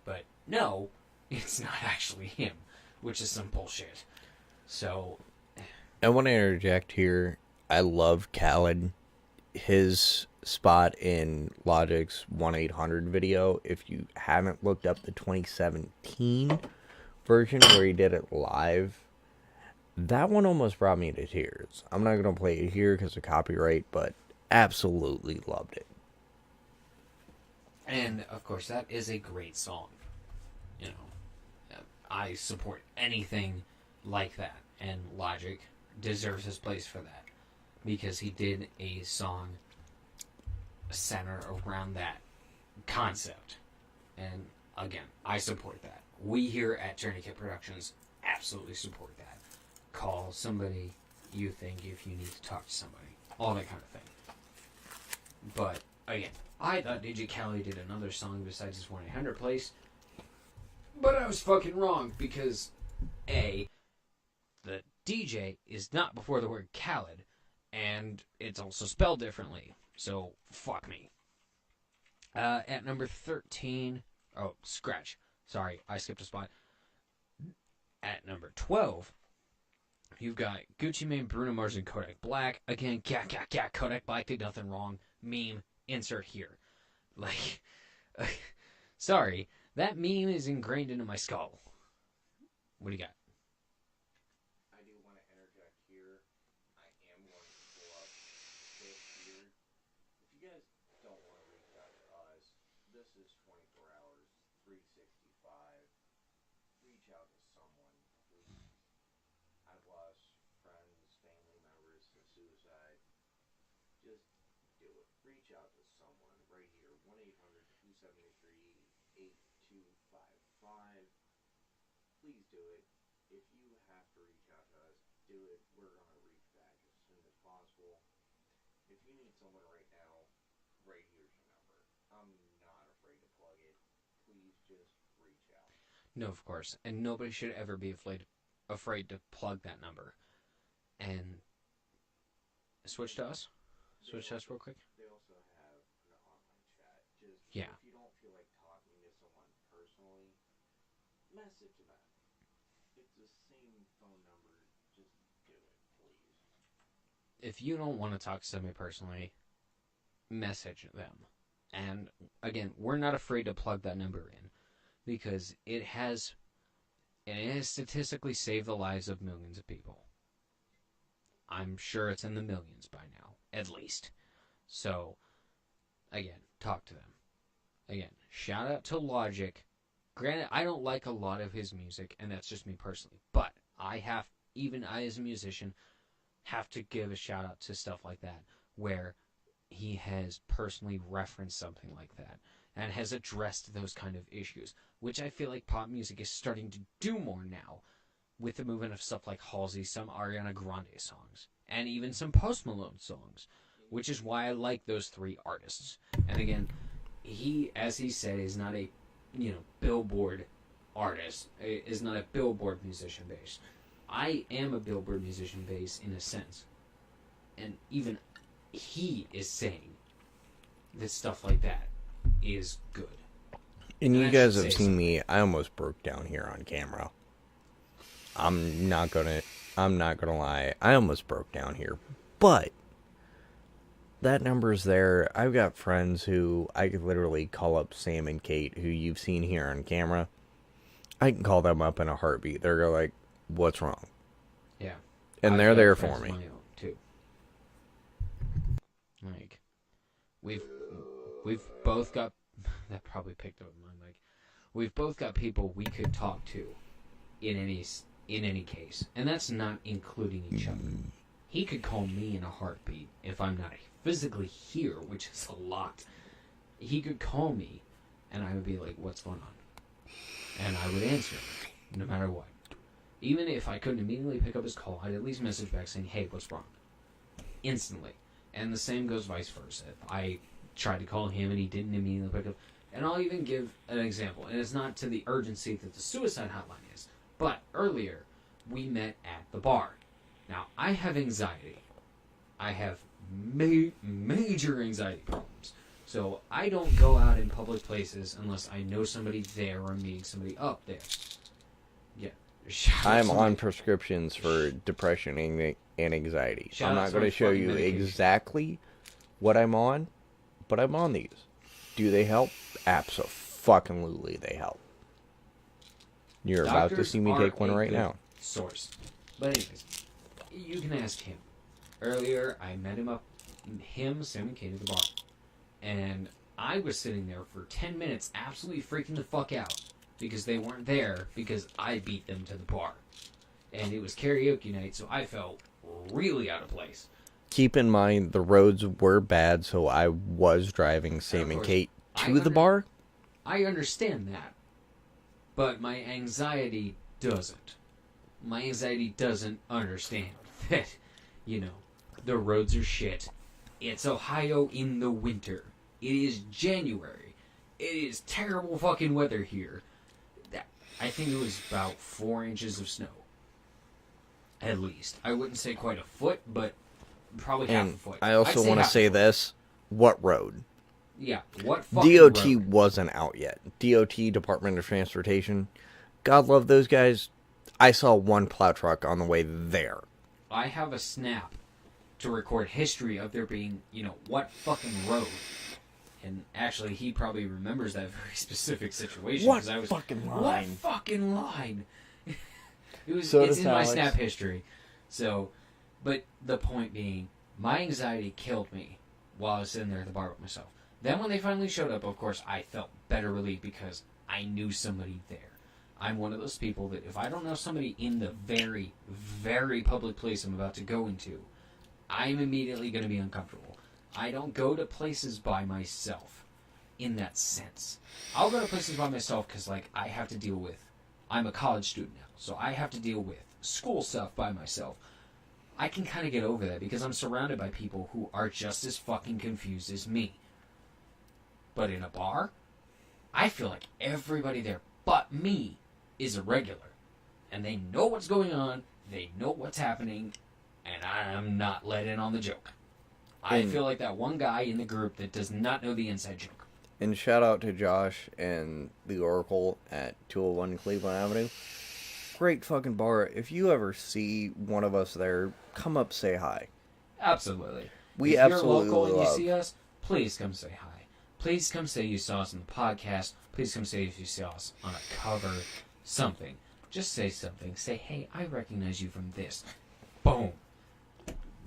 But no, it's not actually him, which is some bullshit. So, I want to interject here. I love Khaled. His spot in Logic's 1-800 video, if you haven't looked up the 2017 version where he did it live, that one almost brought me to tears. I'm not going to play it here because of copyright, but absolutely loved it. and of course, that is a great song. I support anything like that, and Logic deserves his place for that, because he did a song centered around that concept. And again, I support that. We here at Tourniquet Productions absolutely support that. Call somebody you think if you need to talk to somebody. All that kind of thing. But again, I thought DJ Khaled did another song besides his 1-800 place. But I was fucking wrong because, A, the DJ is not before the word Khaled, and it's also spelled differently. So, fuck me. At number 13... Oh, scratch. Sorry, I skipped a spot. At number 12, you've got Gucci Mane, Bruno Mars, and Kodak Black. Again, Kodak Black did nothing wrong. Meme, insert here. Like, sorry, that meme is ingrained into my skull. What do you got? I do want to interject here. I am going to pull up this here. If you guys don't want to reach out to us, this is 24 hours, 365. Reach out to someone, please. I've lost friends, family members to suicide. Just do it. Reach out to someone right here. 1-800-273-8255. Please do it. If you have to reach out to us, do it. We're going to reach back as soon as possible. If you need someone right now, right here's your number. I'm not afraid to plug it. Please just reach out. No, of course. And nobody should ever be afraid to plug that number. And switch to us? Switch to us real quick? They also have an online chat. Just Yeah. if you don't feel like talking to someone personally, message them. It's the same phone number. Just do it, please. If you don't want to talk to somebody personally, message them. And again, we're not afraid to plug that number in because it has statistically saved the lives of millions of people. I'm sure it's in the millions by now, at least. So, again, talk to them. Again, shout out to Logic. Granted, I don't like a lot of his music, and that's just me personally. But even I as a musician, have to give a shout out to stuff like that, where he has personally referenced something like that, and has addressed those kind of issues, which I feel like pop music is starting to do more now, with the movement of stuff like Halsey, some Ariana Grande songs, and even some Post Malone songs, which is why I like those three artists. And again, he, as he said, is not a Billboard artist, is not a Billboard musician base. I am a Billboard musician base in a sense. And even he is saying that stuff like that is good. And you I guys should have say seen so. me. I almost broke down here on camera. I'm not gonna lie. I almost broke down here. But that number's there. I've got friends who I could literally call up, Sam and Kate, who you've seen here on camera. I can call them up in a heartbeat. They're like, "What's wrong?" Yeah. And I've they're got there friends for of me. my own, too. Like, we've both got that probably picked up my mic. We've both got people we could talk to in any case, and that's not including each other. He could call me in a heartbeat if I'm not physically here, which is a lot. He could call me, and I would be like, "What's going on?" And I would answer, no matter what. Even if I couldn't immediately pick up his call, I'd at least message back saying, "Hey, what's wrong?" Instantly. And the same goes vice versa. If I tried to call him and he didn't immediately pick up. And I'll even give an example. And it's not to the urgency that the suicide hotline is. But earlier, we met at the bar. Now, I have anxiety. I have major anxiety problems. So I don't go out in public places unless I know somebody there or I'm meeting somebody up there. Yeah. I'm on prescriptions for depression and anxiety. Shout I'm out not to going my to show fucking you medication. exactly what I'm on, but I'm on these. Do they help? Absolutely, they help. You're about to Doctors see me are take one a right good now. Source. But anyways, you can ask him. Earlier, I met Sam and Kate at the bar. And I was sitting there for 10 minutes absolutely freaking the fuck out. Because they weren't there because I beat them to the bar. And it was karaoke night, so I felt really out of place. Keep in mind, the roads were bad, so I was driving Sam and course, Kate I to the bar. I understand that. But my anxiety doesn't. My anxiety doesn't understand that, the roads are shit. It's Ohio in the winter. It is January. It is terrible fucking weather here. I think it was about 4 inches of snow. At least. I wouldn't say quite a foot, but probably half a foot. I also want to say this. What road? Yeah, what fucking DOT road? wasn't out yet. DOT, Department of Transportation. God love those guys. I saw one plow truck on the way there. I have a snap to record history of there being, what fucking road. And actually, he probably remembers that very specific situation. What I was, fucking line? What fucking line? It's does in my Alex. snap history. So, but the point being, my anxiety killed me while I was sitting there at the bar with myself. Then when they finally showed up, of course, I felt better relief because I knew somebody there. I'm one of those people that if I don't know somebody in the very, very public place I'm about to go into, I'm immediately going to be uncomfortable. I don't go to places by myself in that sense. I'll go to places by myself because, I have to deal with... I'm a college student now, so I have to deal with school stuff by myself. I can kind of get over that because I'm surrounded by people who are just as fucking confused as me. But in a bar, I feel like everybody there but me is a regular. And they know what's going on, they know what's happening, and I'm not let in on the joke. I feel like that one guy in the group that does not know the inside joke. And shout out to Josh and the Oracle at 201 Cleveland Avenue. Great fucking bar. If you ever see one of us there, come up, say hi. Absolutely. We if absolutely you're local and you love. see us, please come say hi. Please come say you saw us on the podcast. Please come say if you saw us on a cover. Something. Just say something. Say, hey, I recognize you from this. Boom.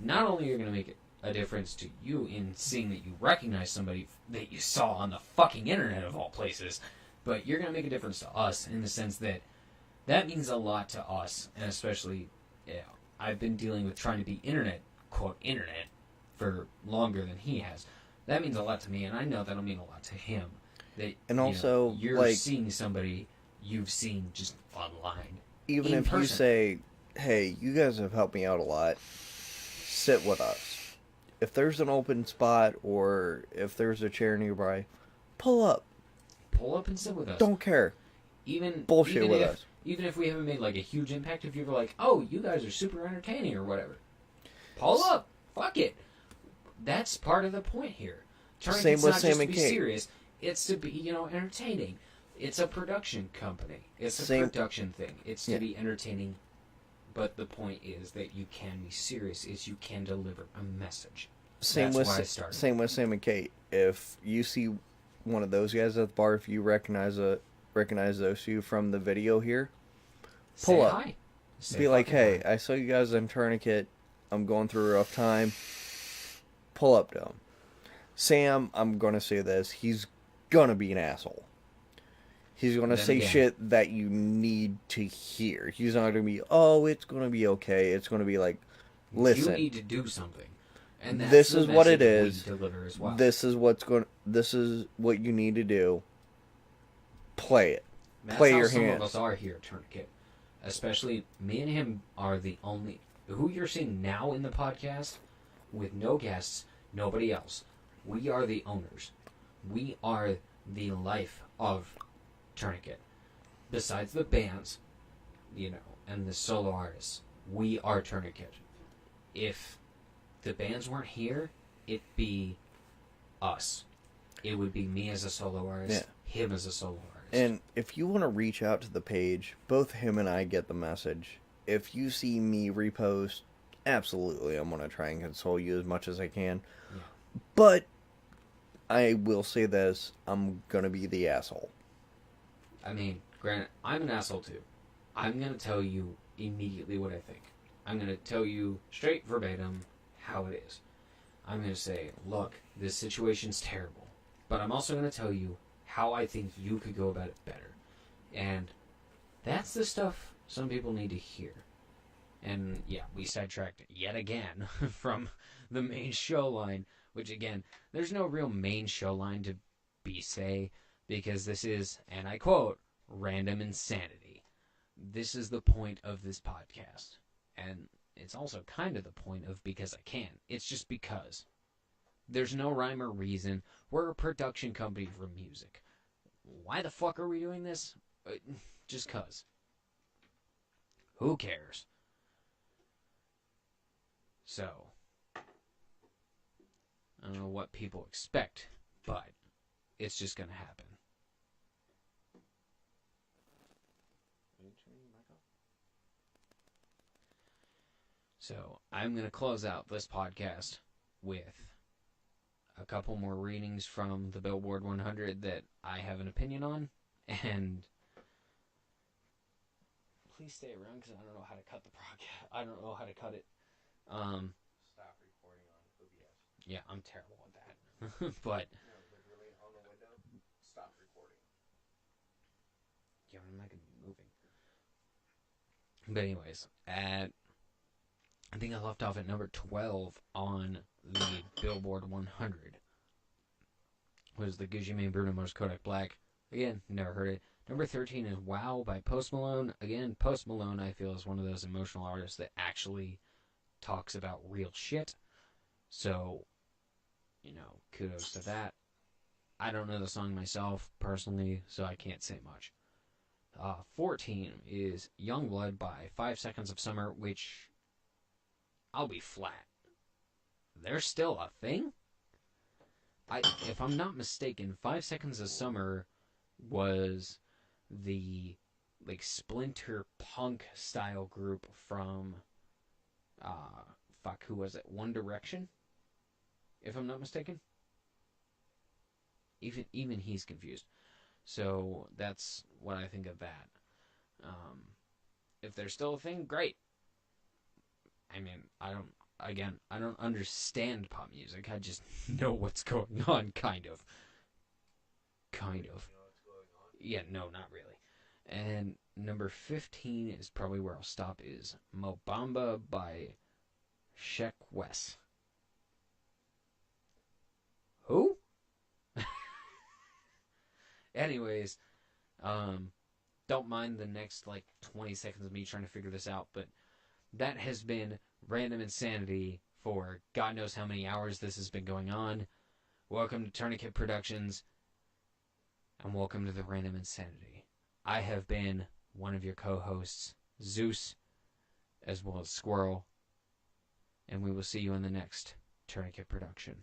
Not only are you going to make it a difference to you in seeing that you recognize somebody that you saw on the fucking internet of all places, but you're going to make a difference to us in the sense that that means a lot to us, and especially, I've been dealing with trying to be internet, quote, internet, for longer than he has. That means a lot to me, and I know that'll mean a lot to him. That, And also, you're seeing somebody you've seen just online. Even in if you person. say, hey, you guys have helped me out a lot, sit with us. If there's an open spot or if there's a chair nearby, pull up. Pull up and sit with us. Don't care. Even Bullshit with us. Even if we haven't made a huge impact, if you're like, oh, you guys are super entertaining or whatever, pull up. Fuck it. That's part of the point here. Same It's with not Sam just to and be Kate. serious. It's to be, entertaining. It's a production company. It's a Same- production thing. It's to Yeah. be entertaining. But the point is that you can be serious. Is you can deliver a message. That's why I started. Same with Sam and Kate. If you see one of those guys at the bar, if you recognize those two from the video here, pull Say up. hi. Say be like, fucking hey, hi. I saw you guys in Tourniquet. I'm going through a rough time. Pull up to him. Sam, I'm going to say this. He's going to be an asshole. He's going to Then say again. shit that you need to hear. He's not going to be, oh, it's going to be okay. It's going to be like, listen. You need to do something. And that's This the is what it message we is. deliver as well. This is what you need to do. Play it. That's play how your some hands. of us are here at Tourniquet. Especially, me and him are the only... Who you're seeing now in the podcast, with no guests, nobody else. We are the owners. We are the life of Tourniquet. Besides the bands, and the solo artists, we are Tourniquet. If the bands weren't here, it'd be us. It would be me as a solo artist, him as a solo artist. And if you want to reach out to the page, both him and I get the message. If you see me repost, absolutely, I'm going to try and console you as much as I can. Yeah. But I will say this, I'm going to be the asshole. I mean, granted, I'm an asshole too. I'm going to tell you immediately what I think. I'm going to tell you straight verbatim how it is. I'm going to say, look, this situation's terrible. But I'm also going to tell you how I think you could go about it better. And that's the stuff some people need to hear. And yeah, we sidetracked yet again from the main show line, which again, there's no real main show line to say, because this is, and I quote, random insanity. This is the point of this podcast. And it's also kind of the point of because I can. It's just because. There's no rhyme or reason. We're a production company for music. Why the fuck are we doing this? Just 'cause. Who cares? So, I don't know what people expect, but it's just gonna happen. So, I'm gonna close out this podcast with a couple more readings from the Billboard 100 that I have an opinion on, and please stay around because I don't know how to cut the podcast. I don't know how to cut it. Stop recording on OBS. Yeah, I'm terrible at that. But No, literally on the window. Stop recording. yeah, I'm not gonna be moving. But anyways, I think I left off at number 12 on the Billboard 100. Was the Gucci Mane Bruno Mars Kodak Black. Again, never heard it. Number 13 is Wow by Post Malone. Again, Post Malone I feel is one of those emotional artists that actually talks about real shit. So, kudos to that. I don't know the song myself personally, so I can't say much. 14 is Youngblood by 5 Seconds of Summer, which I'll be flat. They're still a thing? If I'm not mistaken, 5 Seconds of Summer was the splinter punk style group from who was it? One Direction? If I'm not mistaken. Even he's confused. So that's what I think of that. If they're still a thing, great. I mean, I don't understand pop music. I just know what's going on, kind of. Yeah, no, not really. And number 15 is probably where I'll stop, is Mobamba by Sheck Wes. Who? Anyways, don't mind the next 20 seconds of me trying to figure this out, but that has been Random Insanity for God knows how many hours this has been going on. Welcome to Tourniquet Productions, and welcome to the Random Insanity. I have been one of your co-hosts, Zeus, as well as Squirrel, and we will see you in the next Tourniquet Production.